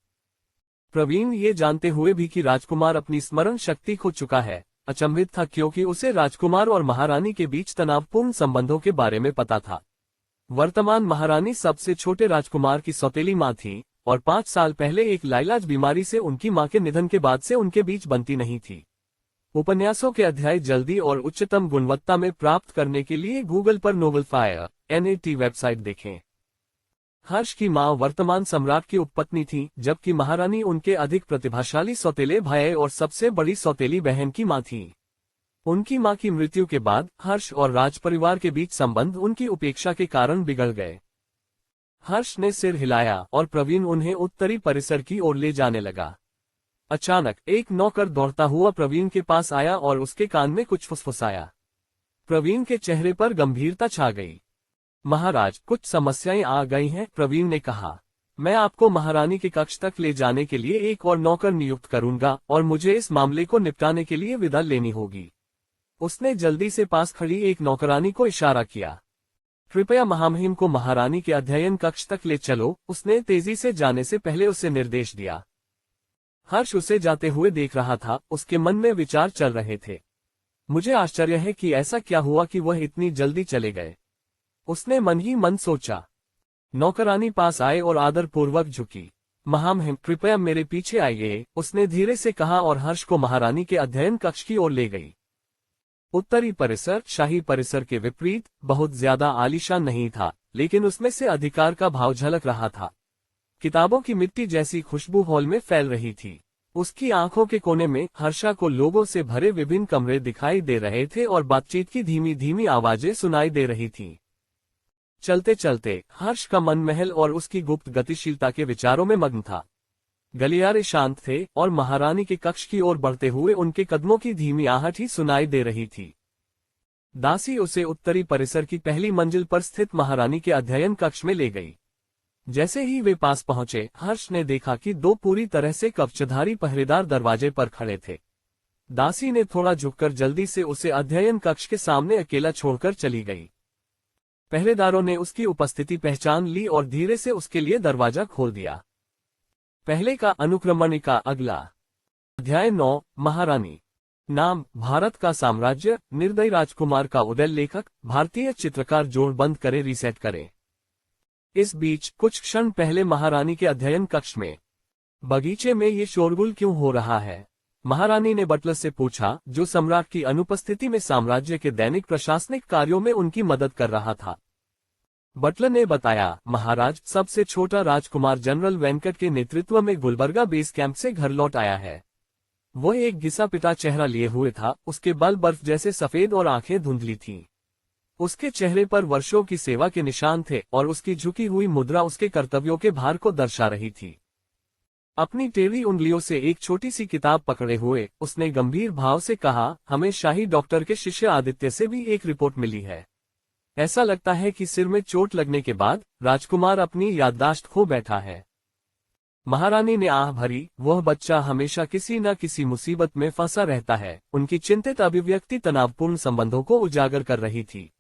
प्रवीण ये जानते हुए भी कि राजकुमार अपनी स्मरण शक्ति खो चुका है, अचंभित था, क्योंकि उसे राजकुमार और महारानी के बीच तनावपूर्ण संबंधों के बारे में पता था। वर्तमान महारानी सबसे छोटे राजकुमार की सौतेली मां थी और 5 साल पहले एक लाइलाज बीमारी से उनकी मां के निधन के बाद से उनके बीच बनती नहीं थी। उपन्यासों के अध्याय जल्दी और उच्चतम गुणवत्ता में प्राप्त करने के लिए गूगल पर नोवेल फायर NAT वेबसाइट देखें। हर्ष की मां वर्तमान सम्राट की उपपत्नी थी, जबकि महारानी उनके अधिक प्रतिभाशाली सौतेले भाई और सबसे बड़ी सौतेली बहन की मां थी। उनकी मां की मृत्यु के बाद हर्ष और राजपरिवार के बीच संबंध उनकी उपेक्षा के कारण बिगड़ गए। हर्ष ने सिर हिलाया और प्रवीण उन्हें उत्तरी परिसर की ओर ले जाने लगा। अचानक एक नौकर दौड़ता हुआ प्रवीण के पास आया और उसके कान में कुछ फुसफुसाया। प्रवीण के चेहरे पर गंभीरता छा गई। महाराज, कुछ समस्याएं आ गई हैं, प्रवीण ने कहा। मैं आपको महारानी के कक्ष तक ले जाने के लिए एक और नौकर नियुक्त करूंगा और मुझे इस मामले को निपटाने के लिए विदा लेनी होगी। उसने जल्दी से पास खड़ी एक नौकरानी को इशारा किया। कृपया महामहिम को महारानी के अध्ययन कक्ष तक ले चलो, उसने तेजी से जाने से पहले उसे निर्देश दिया। हर्ष उसे जाते हुए देख रहा था, उसके मन में विचार चल रहे थे। मुझे आश्चर्य है कि ऐसा क्या हुआ कि वह इतनी जल्दी चले गए, उसने मन ही मन सोचा। नौकरानी पास आए और आदरपूर्वक झुकी। महामहिम कृपया मेरे पीछे आइए, उसने धीरे से कहा और हर्ष को महारानी के अध्ययन कक्ष की ओर ले गई। उत्तरी परिसर शाही परिसर के विपरीत बहुत ज्यादा आलीशान नहीं था, लेकिन उसमें से अधिकार का भाव झलक रहा था। किताबों की मिट्टी जैसी खुशबू हॉल में फैल रही थी। उसकी आंखों के कोने में हर्षा को लोगों से भरे विभिन्न कमरे दिखाई दे रहे थे और बातचीत की धीमी धीमी आवाजें सुनाई दे रही थीं। चलते चलते हर्ष का मन महल और उसकी गुप्त गतिशीलता के विचारों में मग्न था। गलियारे शांत थे और महारानी के कक्ष की ओर बढ़ते हुए उनके कदमों की धीमी आहट ही सुनाई दे रही थी। दासी उसे उत्तरी परिसर की पहली मंजिल पर स्थित महारानी के अध्ययन कक्ष में ले गई। जैसे ही वे पास पहुंचे, हर्ष ने देखा कि दो पूरी तरह से कवचधारी पहरेदार दरवाजे पर खड़े थे। दासी ने थोड़ा झुककर जल्दी से उसे अध्ययन कक्ष के सामने अकेला छोड़कर चली गई। पहरेदारों ने उसकी उपस्थिति पहचान ली और धीरे से उसके लिए दरवाजा खोल दिया। पहले का अनुक्रमणिका अगला। अध्याय 9 महारानी। नाम भारत का साम्राज्य, निर्दयी राजकुमार का उदय। लेखक भारतीय चित्रकार। जोड़ बंद करे, रीसेट करे। इस बीच कुछ क्षण पहले महारानी के अध्ययन कक्ष में बगीचे में ये शोरगुल क्यों हो रहा है, महारानी ने बटलर से पूछा, जो सम्राट की अनुपस्थिति में साम्राज्य के दैनिक प्रशासनिक कार्यों में उनकी मदद कर रहा था। बटलर ने बताया, महाराज, सबसे छोटा राजकुमार जनरल वेंकट के नेतृत्व में गुलबर्गा बेस कैंप से घर लौट आया है। वह एक घिसा पिटा चेहरा लिए हुए था, उसके बाल बर्फ जैसे सफेद और आंखें धुंधली थीं। उसके चेहरे पर वर्षों की सेवा के निशान थे और उसकी झुकी हुई मुद्रा उसके कर्तव्यों के भार को दर्शा रही थी। अपनी टेढ़ी उंगलियों से एक छोटी सी किताब पकड़े हुए उसने गंभीर भाव से कहा, हमें शाही डॉक्टर के शिष्य आदित्य से भी एक रिपोर्ट मिली है। ऐसा लगता है कि सिर में चोट लगने के बाद राजकुमार अपनी याददाश्त खो बैठा है। महारानी ने आह भरी, वह बच्चा हमेशा किसी न किसी मुसीबत में फंसा रहता है। उनकी चिंतित अभिव्यक्ति तनावपूर्ण संबंधों को उजागर कर रही थी।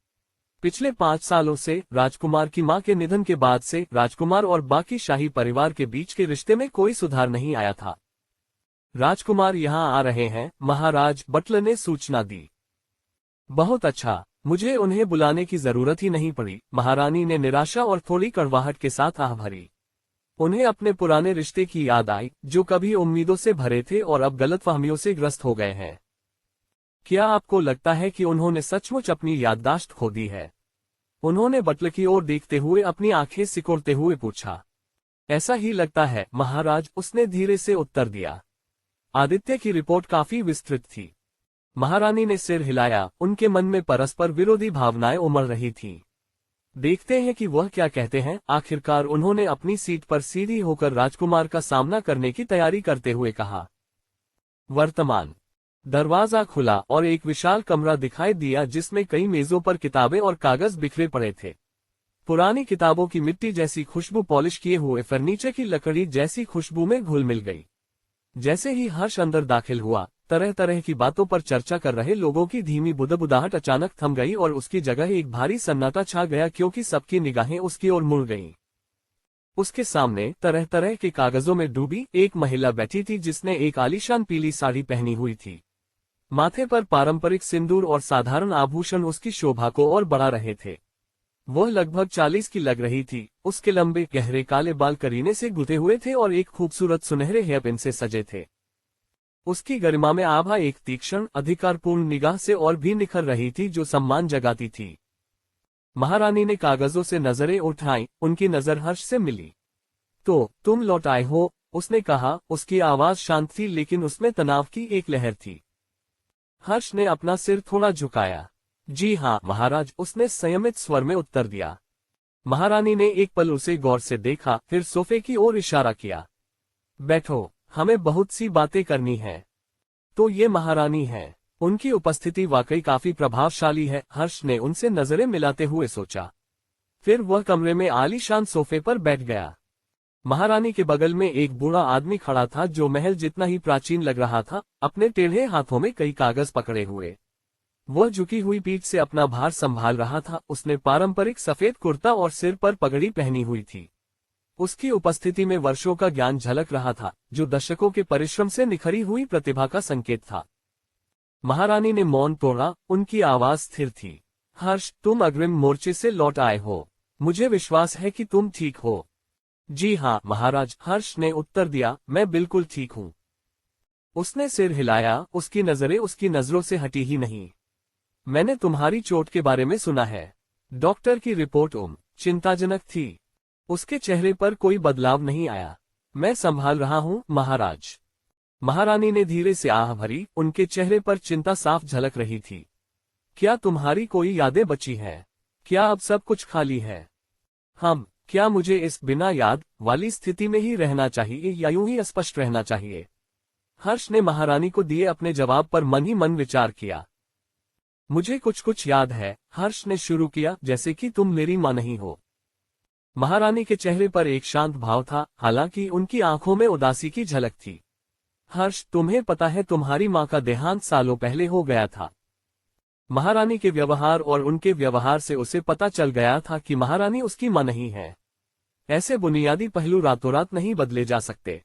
पिछले 5 सालों से राजकुमार की मां के निधन के बाद से राजकुमार और बाकी शाही परिवार के बीच के रिश्ते में कोई सुधार नहीं आया था। राजकुमार यहां आ रहे हैं, महाराज, बटलर ने सूचना दी। बहुत अच्छा, मुझे उन्हें बुलाने की जरूरत ही नहीं पड़ी, महारानी ने निराशा और थोड़ी कड़वाहट के साथ आह भरी। उन्हें अपने पुराने रिश्ते की याद आई, जो कभी उम्मीदों से भरे थे और अब गलतफहमियों से ग्रस्त हो गए हैं। क्या आपको लगता है कि उन्होंने सचमुच अपनी याददाश्त खो दी है? उन्होंने बटलर की ओर देखते हुए अपनी आंखें सिकोड़ते हुए पूछा। ऐसा ही लगता है, महाराज, उसने धीरे से उत्तर दिया। आदित्य की रिपोर्ट काफी विस्तृत थी। महारानी ने सिर हिलाया, उनके मन में परस्पर विरोधी भावनाएं उमड़ रही थीं। देखते हैं कि वह क्या कहते हैं। आखिरकार उन्होंने अपनी सीट पर सीधी होकर राजकुमार का सामना करने की तैयारी करते हुए कहा। वर्तमान। दरवाजा खुला और एक विशाल कमरा दिखाई दिया जिसमें कई मेजों पर किताबें और कागज बिखरे पड़े थे। पुरानी किताबों की मिट्टी जैसी खुशबू पॉलिश किए हुए फर्नीचर की लकड़ी जैसी खुशबू में घुल मिल गई। जैसे ही हर्ष अंदर दाखिल हुआ, तरह तरह की बातों पर चर्चा कर रहे लोगों की धीमी बुदबुदाहट अचानक थम गई और उसकी जगह एक भारी सन्नाटा छा गया, क्योंकि सबकी निगाहें उसकी ओर मुड़ गईं। उसके सामने तरह तरह के कागजों में डूबी एक महिला बैठी थी जिसने एक आलीशान पीली साड़ी पहनी हुई थी। माथे पर पारंपरिक सिंदूर और साधारण आभूषण उसकी शोभा को और बढ़ा रहे थे। वह लगभग 40 की लग रही थी। उसके लंबे गहरे काले बाल करीने से गुथे हुए थे और एक खूबसूरत सुनहरे हेयरपिन से सजे थे। उसकी गरिमा में आभा एक तीक्ष्ण अधिकारपूर्ण निगाह से और भी निखर रही थी, जो सम्मान जगाती थी। महारानी ने कागजों से नजरें उठाईं, उनकी नजर हर्ष से मिली। तो तुम लौट आए हो, उसने कहा। उसकी आवाज शांत थी लेकिन उसमें तनाव की एक लहर थी। हर्ष ने अपना सिर थोड़ा झुकाया। जी हाँ महाराज, उसने संयमित स्वर में उत्तर दिया। महारानी ने एक पल उसे गौर से देखा, फिर सोफे की ओर इशारा किया। बैठो, हमें बहुत सी बातें करनी हैं। तो ये महारानी हैं। उनकी उपस्थिति वाकई काफी प्रभावशाली है, हर्ष ने उनसे नजरें मिलाते हुए सोचा। फिर वह कमरे में आलीशान सोफे पर बैठ गया। महारानी के बगल में एक बूढ़ा आदमी खड़ा था जो महल जितना ही प्राचीन लग रहा था, अपने टेढ़े हाथों में कई कागज पकड़े हुए। वह झुकी हुई पीठ से अपना भार संभाल रहा था। उसने पारंपरिक सफेद कुर्ता और सिर पर पगड़ी पहनी हुई थी। उसकी उपस्थिति में वर्षों का ज्ञान झलक रहा था, जो दशकों के परिश्रम से निखरी हुई प्रतिभा का संकेत था। महारानी ने मौन तोड़ा, उनकी आवाज स्थिर थी। हर्ष, तुम अग्रिम मोर्चे से लौट आए हो। मुझे विश्वास है कि तुम ठीक हो। जी हाँ महाराज, हर्ष ने उत्तर दिया, मैं बिल्कुल ठीक हूँ। उसने सिर हिलाया, उसकी नजरें उसकी नजरों से हटी ही नहीं। मैंने तुम्हारी चोट के बारे में सुना है। डॉक्टर की रिपोर्ट चिंताजनक थी। उसके चेहरे पर कोई बदलाव नहीं आया। मैं संभाल रहा हूँ महाराज। महारानी ने धीरे से आह भरी, उनके चेहरे पर चिंता साफ झलक रही थी। क्या तुम्हारी कोई यादें बची हैं? क्या अब सब कुछ खाली है? क्या मुझे इस बिना याद वाली स्थिति में ही रहना चाहिए या यूं ही अस्पष्ट रहना चाहिए? हर्ष ने महारानी को दिए अपने जवाब पर मन ही मन विचार किया। मुझे कुछ याद है, हर्ष ने शुरू किया, जैसे कि तुम मेरी मां नहीं हो। महारानी के चेहरे पर एक शांत भाव था, हालांकि उनकी आंखों में उदासी की झलक थी। हर्ष, तुम्हें पता है तुम्हारी मां का देहांत सालों पहले हो गया था। महारानी के व्यवहार और उनके व्यवहार से उसे पता चल गया था कि महारानी उसकी मां नहीं है। ऐसे बुनियादी पहलू रातों रात नहीं बदले जा सकते।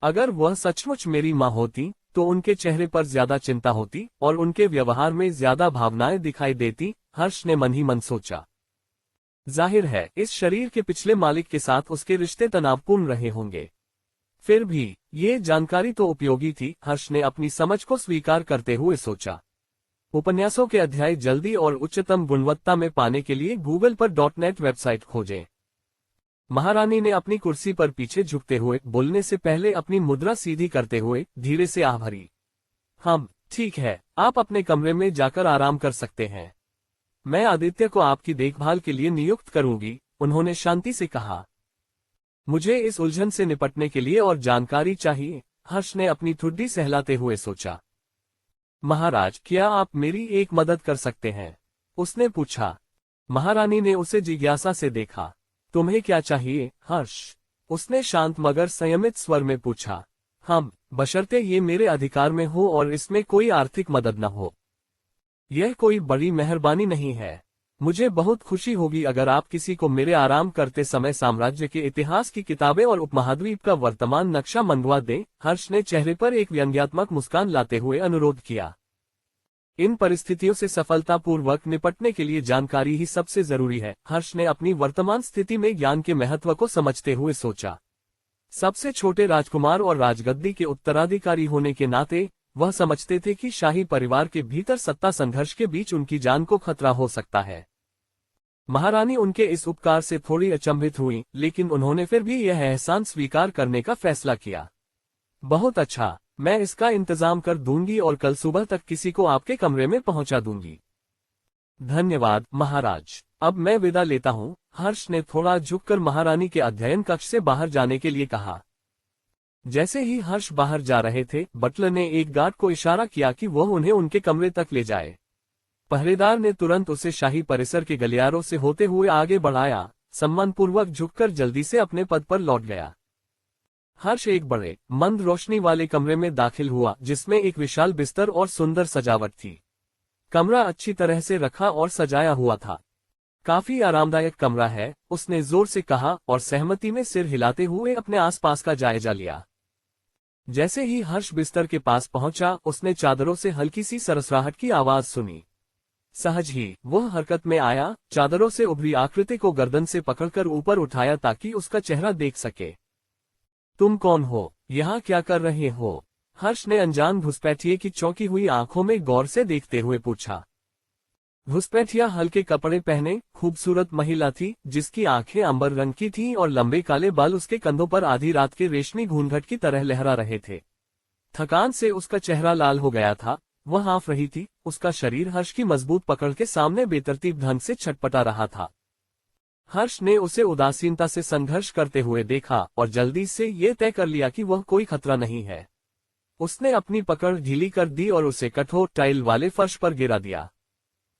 अगर वह सचमुच मेरी मां होती तो उनके चेहरे पर ज्यादा चिंता होती और उनके व्यवहार में ज्यादा भावनाएं दिखाई देती, हर्ष ने मन ही मन सोचा। जाहिर है इस शरीर के पिछले मालिक के साथ उसके रिश्ते तनावपूर्ण रहे होंगे। फिर भी ये जानकारी तो उपयोगी थी, हर्ष ने अपनी समझ को स्वीकार करते हुए सोचा। उपन्यासों के अध्याय जल्दी और उच्चतम गुणवत्ता में पाने के लिए गूगल पर .net वेबसाइट खोजें। महारानी ने अपनी कुर्सी पर पीछे झुकते हुए, बोलने से पहले अपनी मुद्रा सीधी करते हुए धीरे से आह भरी। ठीक है, आप अपने कमरे में जाकर आराम कर सकते हैं। मैं आदित्य को आपकी देखभाल के लिए नियुक्त करूंगी, उन्होंने शांति से कहा। मुझे इस उलझन से निपटने के लिए और जानकारी चाहिए, हर्ष ने अपनी ठुड्डी सहलाते हुए सोचा। महाराज, क्या आप मेरी एक मदद कर सकते हैं? उसने पूछा। महारानी ने उसे जिज्ञासा से देखा। तुम्हें क्या चाहिए हर्ष? उसने शांत मगर संयमित स्वर में पूछा। बशर्ते ये मेरे अधिकार में हो और इसमें कोई आर्थिक मदद न हो। यह कोई बड़ी मेहरबानी नहीं है। मुझे बहुत खुशी होगी अगर आप किसी को मेरे आराम करते समय साम्राज्य के इतिहास की किताबें और उपमहाद्वीप का वर्तमान नक्शा मंगवा दें, हर्ष ने चेहरे पर एक व्यंग्यात्मक मुस्कान लाते हुए अनुरोध किया। इन परिस्थितियों से सफलतापूर्वक निपटने के लिए जानकारी ही सबसे जरूरी है, हर्ष ने अपनी वर्तमान स्थिति में ज्ञान के महत्व को समझते हुए सोचा। सबसे छोटे राजकुमार और राजगद्दी के उत्तराधिकारी होने के नाते वह समझते थे कि शाही परिवार के भीतर सत्ता संघर्ष के बीच उनकी जान को खतरा हो सकता है। महारानी उनके इस उपकार से थोड़ी अचंभित हुई, लेकिन उन्होंने फिर भी यह एहसान स्वीकार करने का फैसला किया। बहुत अच्छा, मैं इसका इंतजाम कर दूंगी और कल सुबह तक किसी को आपके कमरे में पहुंचा दूंगी। धन्यवाद महाराज, अब मैं विदा लेता हूं, हर्ष ने थोड़ा झुककर महारानी के अध्ययन कक्ष से बाहर जाने के लिए कहा। जैसे ही हर्ष बाहर जा रहे थे, बटलर ने एक गार्ड को इशारा किया कि वह उन्हें उनके कमरे तक ले जाए। पहरेदार ने तुरंत उसे शाही परिसर के गलियारों से होते हुए आगे बढ़ाया, सम्मानपूर्वक झुककर जल्दी से अपने पद पर लौट गया। हर्ष एक बड़े मंद रोशनी वाले कमरे में दाखिल हुआ, जिसमें एक विशाल बिस्तर और सुंदर सजावट थी। कमरा अच्छी तरह से रखा और सजाया हुआ था। काफी आरामदायक कमरा है, उसने जोर से कहा और सहमति में सिर हिलाते हुए अपने आसपास का जायजा लिया। जैसे ही हर्ष बिस्तर के पास पहुंचा, उसने चादरों से हल्की सी सरसराहट की आवाज सुनी। सहज ही वह हरकत में आया, चादरों से उभरी आकृति को गर्दन से पकड़कर ऊपर उठाया ताकि उसका चेहरा देख सके। तुम कौन हो? यहाँ क्या कर रहे हो? हर्ष ने अनजान घुसपैठिए की चौंकी हुई आंखों में गौर से देखते हुए पूछा। घुसपैठिया हल्के कपड़े पहने खूबसूरत महिला थी, जिसकी आंखें अंबर रंग की थीं और लंबे काले बाल उसके कंधों पर आधी रात के रेशमी घूंघट की तरह लहरा रहे थे। थकान से उसका चेहरा लाल हो गया था, वह हाँफ रही थी, उसका शरीर हर्ष की मजबूत पकड़ के सामने बेतरतीब ढंग से छटपटा रहा था। हर्ष ने उसे उदासीनता से संघर्ष करते हुए देखा और जल्दी से ये तय कर लिया कि वह कोई खतरा नहीं है। उसने अपनी पकड़ ढीली कर दी और उसे कठोर टाइल वाले फर्श पर गिरा दिया।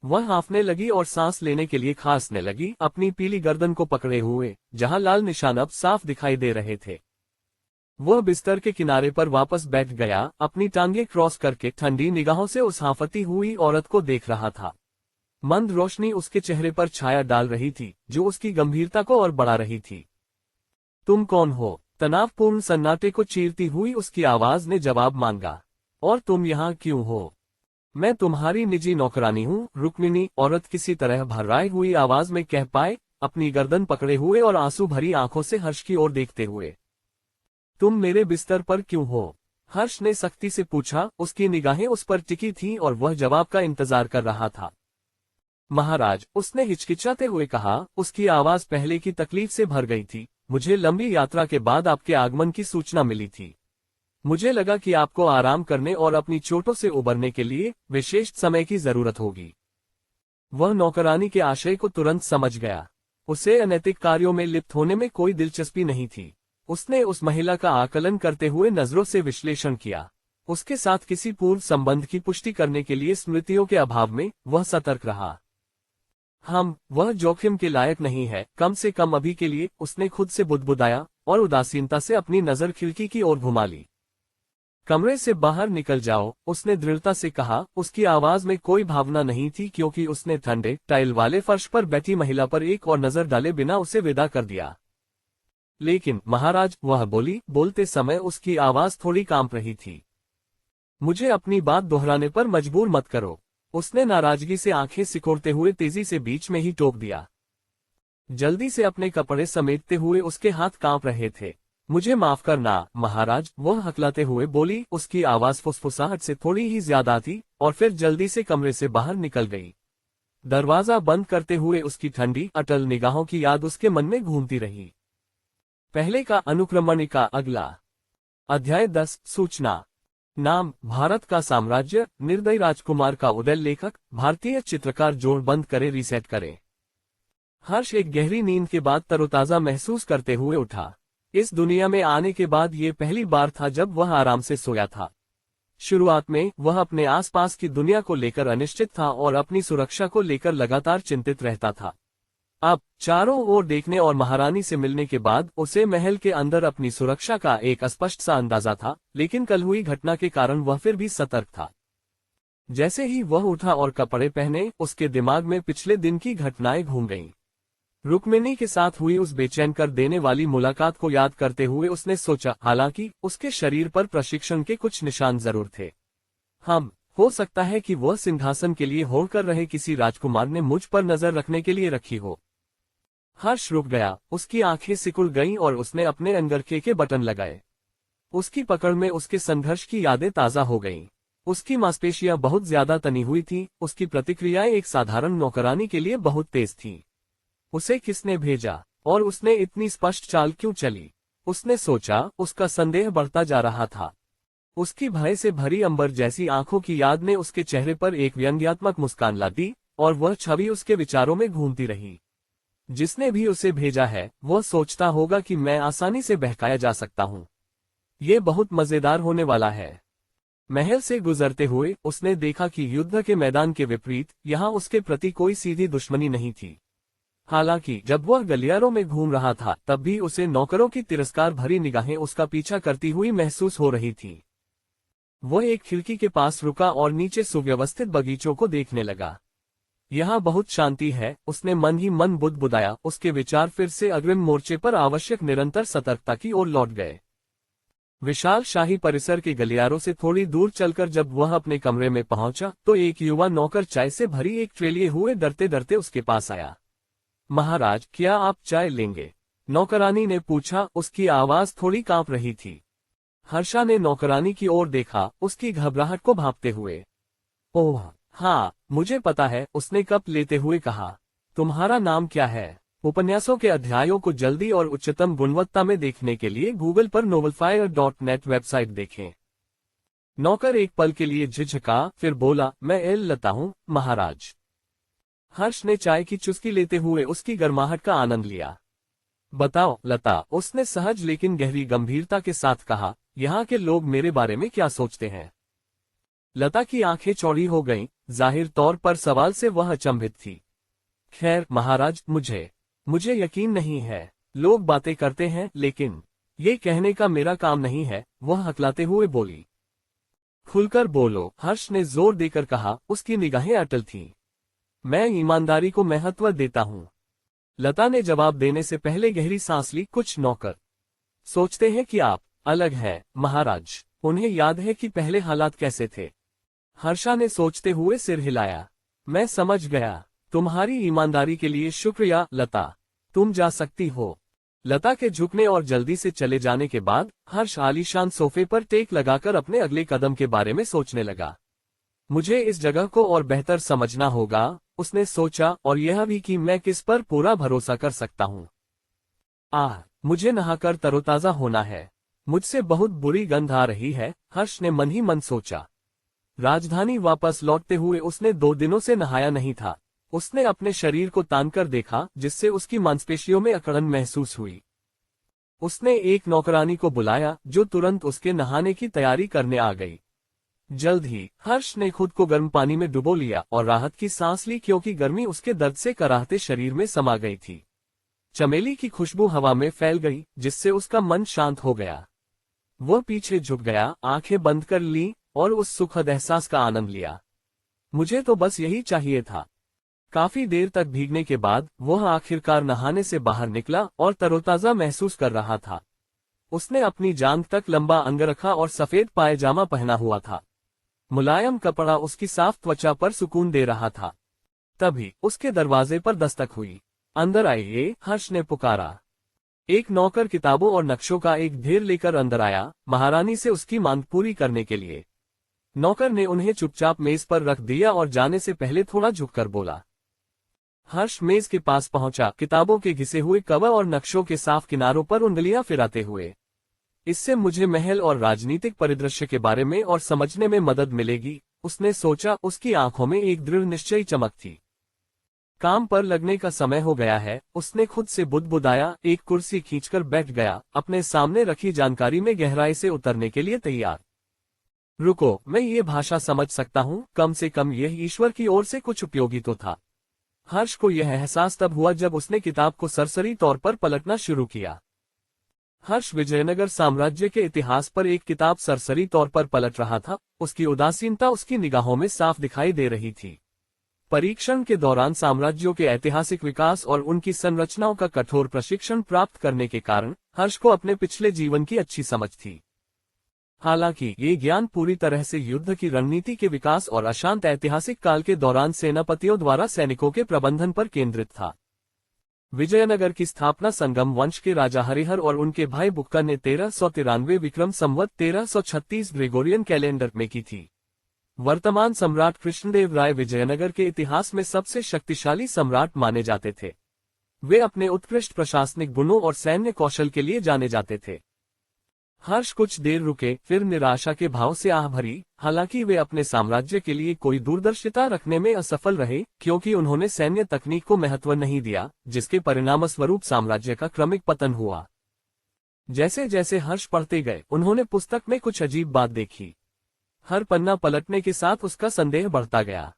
वह हाँफने लगी और सांस लेने के लिए खांसने लगी, अपनी पीली गर्दन को पकड़े हुए, जहां लाल निशान अब साफ दिखाई दे रहे थे। वह बिस्तर के किनारे पर वापस बैठ गया, अपनी टांगें क्रॉस करके ठंडी निगाहों से उस हांफती हुई औरत को देख रहा था। मंद रोशनी उसके चेहरे पर छाया डाल रही थी, जो उसकी गंभीरता को और बढ़ा रही थी। तुम कौन हो? तनावपूर्ण सन्नाटे को चीरती हुई उसकी आवाज ने जवाब मांगा। और तुम यहाँ क्यों हो? मैं तुम्हारी निजी नौकरानी हूँ, रुक्मिणी, औरत किसी तरह भर्राई हुई आवाज में कह पाए, अपनी गर्दन पकड़े हुए और आंसू भरी आंखों से हर्ष की ओर देखते हुए। तुम मेरे बिस्तर पर क्यों हो? हर्ष ने सख्ती से पूछा, उसकी निगाहें उस पर टिकी थीं और वह जवाब का इंतजार कर रहा था। महाराज, उसने हिचकिचाते हुए कहा, उसकी आवाज पहले की तकलीफ से भर गई थी। मुझे लंबी यात्रा के बाद आपके आगमन की सूचना मिली थी। मुझे लगा कि आपको आराम करने और अपनी चोटों से उबरने के लिए विशेष समय की जरूरत होगी। वह नौकरानी के आशय को तुरंत समझ गया। उसे अनैतिक कार्यों में लिप्त होने में कोई दिलचस्पी नहीं थी। उसने उस महिला का आकलन करते हुए नजरों से विश्लेषण किया। उसके साथ किसी पूर्व संबंध की पुष्टि करने के लिए स्मृतियों के अभाव में वह सतर्क रहा। वह जोखिम के लायक नहीं है, कम से कम अभी के लिए, उसने खुद से बुदबुदाया और उदासीनता से अपनी नजर खिड़की की ओर घुमा ली। कमरे से बाहर निकल जाओ, उसने दृढ़ता से कहा। उसकी आवाज में कोई भावना नहीं थी, क्योंकि उसने ठंडे टाइल वाले फर्श पर बैठी महिला पर एक और नजर डाले बिना उसे विदा कर दिया। लेकिन महाराज, वह बोली, बोलते समय उसकी आवाज थोड़ी कांप रही थी। मुझे अपनी बात दोहराने पर मजबूर मत करो। उसने नाराजगी से आंखें सिकोड़ते हुए तेजी से बीच में ही टोक दिया। जल्दी से अपने कपड़े समेटते हुए उसके हाथ कांप रहे थे। मुझे माफ करना महाराज, वह हकलाते हुए बोली। उसकी आवाज फुसफुसाहट से थोड़ी ही ज्यादा थी और फिर जल्दी से कमरे से बाहर निकल गई। दरवाजा बंद करते हुए उसकी ठंडी अटल निगाहों की याद उसके मन में घूमती रही। पहले का अनुक्रमण का अगला अध्याय 10 सूचना। नाम, भारत का साम्राज्य, निर्दयी राजकुमार का उदय। लेखक, भारतीय चित्रकार। जोड़ बंद करे, रीसेट करे। हर्ष एक गहरी नींद के बाद तरोताजा महसूस करते हुए उठा। इस दुनिया में आने के बाद ये पहली बार था जब वह आराम से सोया था। शुरुआत में वह अपने आसपास की दुनिया को लेकर अनिश्चित था और अपनी सुरक्षा को लेकर लगातार चिंतित रहता था। अब चारों ओर देखने और महारानी से मिलने के बाद उसे महल के अंदर अपनी सुरक्षा का एक स्पष्ट सा अंदाजा था, लेकिन कल हुई घटना के कारण वह फिर भी सतर्क था। जैसे ही वह उठा और कपड़े पहने, उसके दिमाग में पिछले दिन की घटनाएं घूम गईं। रुक्मिणी के साथ हुई उस बेचैन कर देने वाली मुलाकात को याद करते हुए उसने सोचा, हालांकि उसके शरीर पर प्रशिक्षण के कुछ निशान जरूर थे। हो सकता है कि वह सिंहासन के लिए होड़ कर रहे किसी राजकुमार ने मुझ पर नजर रखने के लिए रखी हो। हर्ष रुक गया, उसकी आंखें सिकुड़ गईं और उसने अपने अंगरखे के बटन लगाए। उसकी पकड़ में उसके संघर्ष की यादें ताजा हो गईं। उसकी मांसपेशियां बहुत ज्यादा तनी हुई थीं, उसकी प्रतिक्रियाएं एक साधारण नौकरानी के लिए बहुत तेज थीं। उसे किसने भेजा और उसने इतनी स्पष्ट चाल क्यों चली? उसने सोचा। उसका संदेह बढ़ता जा रहा था। उसकी भय से भरी अंबर जैसी आंखों की याद ने उसके चेहरे पर एक व्यंग्यात्मक मुस्कान ला दी और वह छवि उसके विचारों में घूमती रही। जिसने भी उसे भेजा है, वह सोचता होगा कि मैं आसानी से बहकाया जा सकता हूँ। ये बहुत मजेदार होने वाला है। महल से गुजरते हुए उसने देखा कि युद्ध के मैदान के विपरीत यहाँ उसके प्रति कोई सीधी दुश्मनी नहीं थी। हालांकि जब वह गलियारों में घूम रहा था, तब भी उसे नौकरों की तिरस्कार भरी निगाहें उसका पीछा करती हुई महसूस हो रही थी। वह एक खिड़की के पास रुका और नीचे सुव्यवस्थित बगीचों को देखने लगा। यहाँ बहुत शांति है, उसने मन ही मन बुदबुदाया। उसके विचार फिर से अग्रिम मोर्चे पर आवश्यक निरंतर सतर्कता की ओर लौट गए। विशाल शाही परिसर के गलियारों से थोड़ी दूर चलकर जब वह अपने कमरे में पहुंचा, तो एक युवा नौकर चाय से भरी एक ट्रे लिए हुए डरते डरते उसके पास आया। महाराज, क्या आप चाय लेंगे? नौकरानी ने पूछा। उसकी आवाज थोड़ी कांप रही थी। हर्षा ने नौकरानी की ओर देखा, उसकी घबराहट को भांपते हुए। ओह हाँ, मुझे पता है, उसने कप लेते हुए कहा। तुम्हारा नाम क्या है? उपन्यासों के अध्यायों को जल्दी और उच्चतम गुणवत्ता में देखने के लिए गूगल पर novelfire.net वेबसाइट देखें। नौकर एक पल के लिए झिझका, फिर बोला, मैं एल लता हूँ, महाराज। हर्ष ने चाय की चुस्की लेते हुए उसकी गर्माहट का आनंद लिया। बताओ लता, उसने सहज लेकिन गहरी गंभीरता के साथ कहा। यहाँ के लोग मेरे बारे में क्या सोचते हैं? लता की आंखें चौड़ी हो गईं, जाहिर तौर पर सवाल से वह अचंभित थी। खैर महाराज, मुझे यकीन नहीं है। लोग बातें करते हैं, लेकिन ये कहने का मेरा काम नहीं है, वह हकलाते हुए बोली। खुलकर बोलो, हर्ष ने जोर देकर कहा, उसकी निगाहें अटल थीं। मैं ईमानदारी को महत्व देता हूँ। लता ने जवाब देने से पहले गहरी सांस ली। कुछ नौकर सोचते हैं कि आप अलग हैं, महाराज। उन्हें याद है कि पहले हालात कैसे थे। हर्षा ने सोचते हुए सिर हिलाया। मैं समझ गया। तुम्हारी ईमानदारी के लिए शुक्रिया, लता। तुम जा सकती हो। लता के झुकने और जल्दी से चले जाने के बाद हर्ष आलीशान सोफे पर टेक लगाकर अपने अगले कदम के बारे में सोचने लगा। मुझे इस जगह को और बेहतर समझना होगा, उसने सोचा, और यह भी कि मैं किस पर पूरा भरोसा कर सकता हूँ। मुझे नहाकर तरोताजा होना है। मुझसे बहुत बुरी गंध आ रही है, हर्ष ने मन ही मन सोचा। राजधानी वापस लौटते हुए उसने 2 दिनों से नहाया नहीं था। उसने अपने शरीर को तानकर देखा, जिससे उसकी मांसपेशियों में अकड़न महसूस हुई। उसने एक नौकरानी को बुलाया, जो तुरंत उसके नहाने की तैयारी करने आ गई। जल्द ही हर्ष ने खुद को गर्म पानी में डुबो लिया और राहत की सांस ली, क्योंकि गर्मी उसके दर्द से कराहते शरीर में समा गई थी। चमेली की खुशबू हवा में फैल गई, जिससे उसका मन शांत हो गया। वह पीछे झुक गया, आंखें बंद कर ली और उस सुखद एहसास का आनंद लिया। मुझे तो बस यही चाहिए था। काफी देर तक भीगने के बाद वह आखिरकार नहाने से बाहर निकला और तरोताजा महसूस कर रहा था। उसने अपनी जांघ तक लंबा अंगरखा और सफेद पायजामा पहना हुआ था। मुलायम कपड़ा उसकी साफ त्वचा पर सुकून दे रहा था। तभी उसके दरवाजे पर दस्तक हुई। अंदर आइए, हर्ष ने पुकारा। एक नौकर किताबों और नक्शों का एक ढेर लेकर अंदर आया, महारानी से उसकी मांग पूरी करने के लिए। नौकर ने उन्हें चुपचाप मेज पर रख दिया और जाने से पहले थोड़ा झुककर बोला। हर्ष मेज के पास पहुंचा, किताबों के घिसे हुए कवर और नक्शों के साफ किनारों पर उंगलियां फिराते हुए। इससे मुझे महल और राजनीतिक परिदृश्य के बारे में और समझने में मदद मिलेगी, उसने सोचा। उसकी आंखों में एक दृढ़ निश्चयी चमक थी। काम पर लगने का समय हो गया है, उसने खुद से बुदबुदाया। एक कुर्सी खींचकर बैठ गया, अपने सामने रखी जानकारी में गहराई से उतरने के लिए तैयार। रुको, मैं ये भाषा समझ सकता हूँ, कम से कम यह ईश्वर की ओर से कुछ उपयोगी तो था। हर्ष को यह एहसास तब हुआ जब उसने किताब को सरसरी तौर पर पलटना शुरू किया। हर्ष विजयनगर साम्राज्य के इतिहास पर एक किताब सरसरी तौर पर पलट रहा था। उसकी उदासीनता उसकी निगाहों में साफ दिखाई दे रही थी। परीक्षण के दौरान साम्राज्यों के ऐतिहासिक विकास और उनकी संरचनाओं का कठोर प्रशिक्षण प्राप्त करने के कारण हर्ष को अपने पिछले जीवन की अच्छी समझ थी। हालांकि ये ज्ञान पूरी तरह से युद्ध की रणनीति के विकास और अशांत ऐतिहासिक काल के दौरान सेनापतियों द्वारा सैनिकों के प्रबंधन पर केंद्रित था। विजयनगर की स्थापना संगम वंश के राजा हरिहर और उनके भाई बुक्का ने 1393 विक्रम संवत 1336 ग्रेगोरियन कैलेंडर में की थी। वर्तमान सम्राट कृष्णदेव राय विजयनगर के इतिहास में सबसे शक्तिशाली सम्राट माने जाते थे। वे अपने उत्कृष्ट प्रशासनिक गुणों और सैन्य कौशल के लिए जाने जाते थे। हर्ष कुछ देर रुके, फिर निराशा के भाव से आह भरी। हालांकि वे अपने साम्राज्य के लिए कोई दूरदर्शिता रखने में असफल रहे, क्योंकि उन्होंने सैन्य तकनीक को महत्व नहीं दिया, जिसके परिणामस्वरूप साम्राज्य का क्रमिक पतन हुआ। जैसे जैसे हर्ष पढ़ते गए, उन्होंने पुस्तक में कुछ अजीब बात देखी। हर पन्ना पलटने के साथ उसका संदेह बढ़ता गया।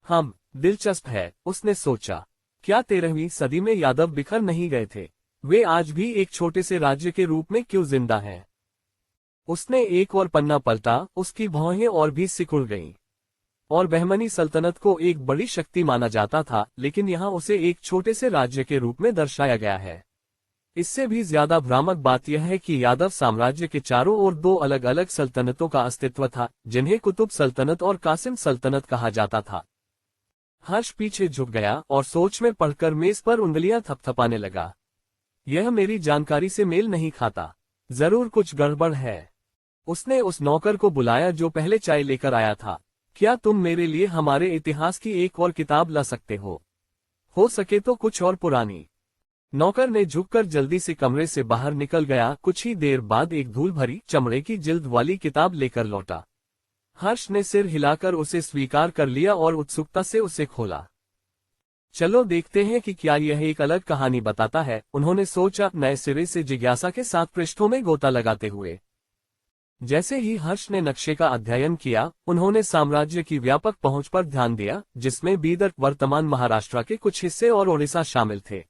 दिलचस्प है, उसने सोचा। क्या 13वीं सदी में यादव बिखर नहीं गए थे? वे आज भी एक छोटे से राज्य के रूप में क्यों जिंदा हैं? उसने एक और पन्ना पलटा, उसकी भौहें और भी सिकुड़ गईं। और बहमनी सल्तनत को एक बड़ी शक्ति माना जाता था, लेकिन यहाँ उसे एक छोटे से राज्य के रूप में दर्शाया गया है। इससे भी ज्यादा भ्रामक बात यह है कि यादव साम्राज्य के चारों ओर 2 अलग अलग सल्तनतों का अस्तित्व था, जिन्हें कुतुब सल्तनत और कासिम सल्तनत कहा जाता था। हर्ष पीछे झुक गया और सोच में पड़कर मेज पर उंगलियां थपथपाने लगा। यह मेरी जानकारी से मेल नहीं खाता। जरूर कुछ गड़बड़ है। उसने उस नौकर को बुलाया जो पहले चाय लेकर आया था। क्या तुम मेरे लिए हमारे इतिहास की एक और किताब ला सकते हो सके तो कुछ और पुरानी। नौकर ने झुककर जल्दी से कमरे से बाहर निकल गया। कुछ ही देर बाद एक धूल भरी चमड़े की जिल्द वाली किताब लेकर लौटा। हर्ष ने सिर हिलाकर उसे स्वीकार कर लिया और उत्सुकता से उसे खोला। चलो देखते हैं कि क्या यह एक अलग कहानी बताता है, उन्होंने सोचा, नए सिरे से जिज्ञासा के साथ पृष्ठों में गोता लगाते हुए। जैसे ही हर्ष ने नक्शे का अध्ययन किया, उन्होंने साम्राज्य की व्यापक पहुंच पर ध्यान दिया, जिसमें बीदर, वर्तमान महाराष्ट्र के कुछ हिस्से और ओडिशा शामिल थे।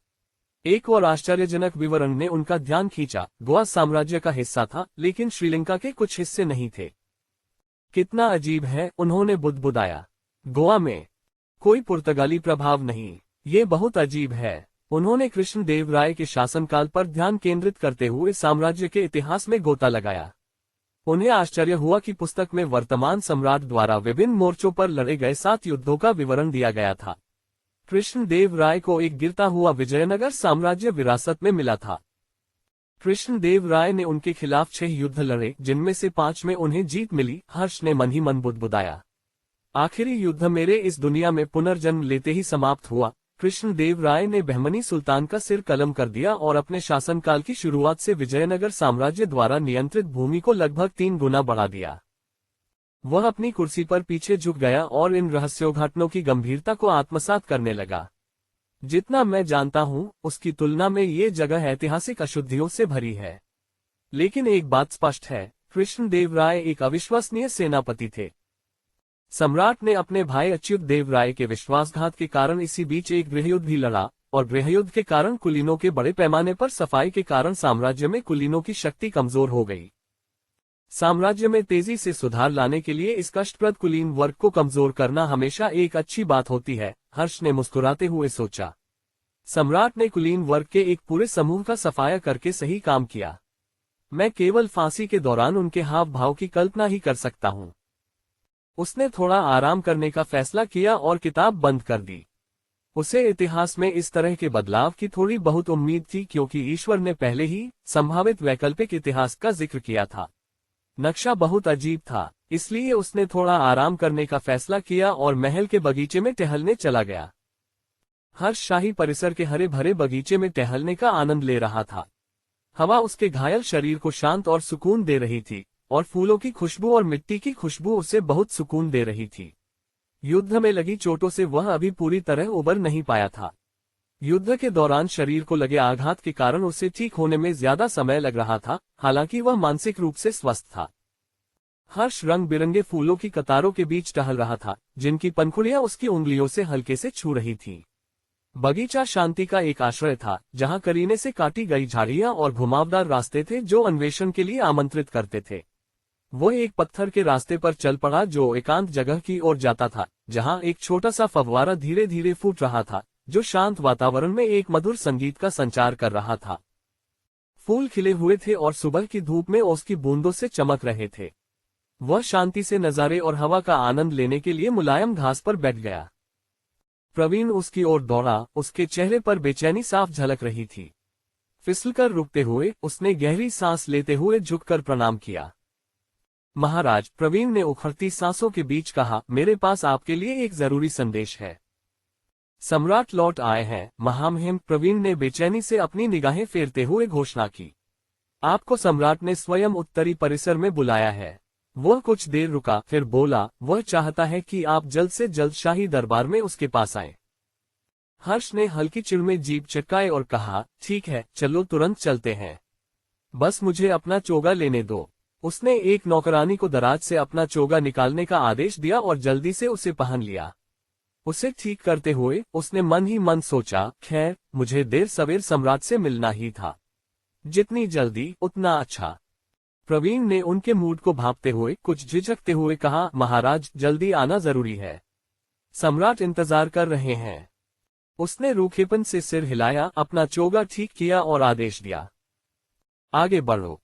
एक और आश्चर्यजनक विवरण ने उनका ध्यान खींचा। गोवा साम्राज्य का हिस्सा था, लेकिन श्रीलंका के कुछ हिस्से नहीं थे। कितना अजीब है, उन्होंने बुदबुदाया। गोवा में कोई पुर्तगाली प्रभाव नहीं, ये बहुत अजीब है। उन्होंने कृष्णदेवराय के शासनकाल पर ध्यान केंद्रित करते हुए साम्राज्य के इतिहास में गोता लगाया। उन्हें आश्चर्य हुआ कि पुस्तक में वर्तमान सम्राट द्वारा विभिन्न मोर्चों पर लड़े गए 7 युद्धों का विवरण दिया गया था। कृष्णदेवराय को एक गिरता हुआ विजयनगर साम्राज्य विरासत में मिला था। कृष्णदेवराय ने उनके खिलाफ 6 युद्ध लड़े, जिनमें से 5 में उन्हें जीत मिली। हर्ष ने मन ही मन बुदबुदाया। आखिरी युद्ध मेरे इस दुनिया में पुनर्जन्म लेते ही समाप्त हुआ। कृष्णदेवराय ने बहमनी सुल्तान का सिर कलम कर दिया और अपने शासनकाल की शुरुआत से विजयनगर साम्राज्य द्वारा नियंत्रित भूमि को लगभग 3 गुना बढ़ा दिया। वह अपनी कुर्सी पर पीछे झुक गया और इन रहस्योद्घाटनों की गंभीरता को आत्मसात करने लगा। जितना मैं जानता हूं, उसकी तुलना में ये जगह ऐतिहासिक अशुद्धियों से भरी है। लेकिन एक बात स्पष्ट है, कृष्णदेवराय एक अविश्वसनीय सेनापति थे। सम्राट ने अपने भाई अच्युत देवराय के विश्वासघात के कारण इसी बीच एक गृहयुद्ध भी लड़ा, और गृहयुद्ध के कारण कुलीनों के बड़े पैमाने पर सफाई के कारण साम्राज्य में कुलीनों की शक्ति कमजोर हो गई। साम्राज्य में तेजी से सुधार लाने के लिए इस कष्टप्रद कुलीन वर्ग को कमजोर करना हमेशा एक अच्छी बात होती है, हर्ष ने मुस्कुराते हुए सोचा। सम्राट ने कुलीन वर्ग के एक पूरे समूह का सफाया करके सही काम किया। मैं केवल फांसी के दौरान उनके हाव भाव की कल्पना ही कर सकता हूँ। उसने थोड़ा आराम करने का फैसला किया और किताब बंद कर दी। उसे इतिहास में इस तरह के बदलाव की थोड़ी बहुत उम्मीद थी, क्योंकि ईश्वर ने पहले ही संभावित वैकल्पिक इतिहास का जिक्र किया था। नक्शा बहुत अजीब था, इसलिए उसने थोड़ा आराम करने का फैसला किया और महल के बगीचे में टहलने चला गया। हर्ष शाही परिसर के हरे भरे बगीचे में टहलने का आनंद ले रहा था। हवा उसके घायल शरीर को शांत और सुकून दे रही थी, और फूलों की खुशबू और मिट्टी की खुशबू उसे बहुत सुकून दे रही थी। युद्ध में लगी चोटों से वह अभी पूरी तरह उबर नहीं पाया था। युद्ध के दौरान शरीर को लगे आघात के कारण उसे ठीक होने में ज्यादा समय लग रहा था, हालांकि वह मानसिक रूप से स्वस्थ था। हर्ष रंग बिरंगे फूलों की कतारों के बीच टहल रहा था, जिनकी पंखुड़ियां उसकी उंगलियों से हल्के से छू रही थीं। बगीचा शांति का एक आश्रय था, जहां करीने से काटी गई झाड़ियां और घुमावदार रास्ते थे जो अन्वेषण के लिए आमंत्रित करते थे। वह एक पत्थर के रास्ते पर चल पड़ा जो एकांत जगह की ओर जाता था, जहां एक छोटा सा फव्वारा धीरे धीरे फूट रहा था, जो शांत वातावरण में एक मधुर संगीत का संचार कर रहा था। फूल खिले हुए थे और सुबह की धूप में उसकी बूंदों से चमक रहे थे। वह शांति से नजारे और हवा का आनंद लेने के लिए मुलायम घास पर बैठ गया। प्रवीण उसकी ओर दौड़ा, उसके चेहरे पर बेचैनी साफ झलक रही थी। फिसलकर रुकते हुए उसने गहरी सांस लेते हुए झुककर प्रणाम किया। महाराज, प्रवीण ने उखड़ती सांसों के बीच कहा, मेरे पास आपके लिए एक जरूरी संदेश है। सम्राट लौट आए हैं, महामहिम, प्रवीण ने बेचैनी से अपनी निगाहें फेरते हुए घोषणा की। आपको सम्राट ने स्वयं उत्तरी परिसर में बुलाया है। वह कुछ देर रुका, फिर बोला, वह चाहता है कि आप जल्द से जल्द शाही दरबार में उसके पास आएं। हर्ष ने हल्की चिढ़ में जीभ चटकाए और कहा, ठीक है, चलो तुरंत चलते हैं। बस मुझे अपना चोगा लेने दो। उसने एक नौकरानी को दराज से अपना चोगा निकालने का आदेश दिया और जल्दी से उसे पहन लिया। उसे ठीक करते हुए उसने मन ही मन सोचा, खैर, मुझे देर सवेर सम्राट से मिलना ही था। जितनी जल्दी उतना अच्छा। प्रवीण ने उनके मूड को भांपते हुए कुछ झिझकते हुए कहा, महाराज, जल्दी आना जरूरी है। सम्राट इंतजार कर रहे हैं। उसने रूखेपन से सिर हिलाया, अपना चोगा ठीक किया और आदेश दिया, आगे बढ़ो।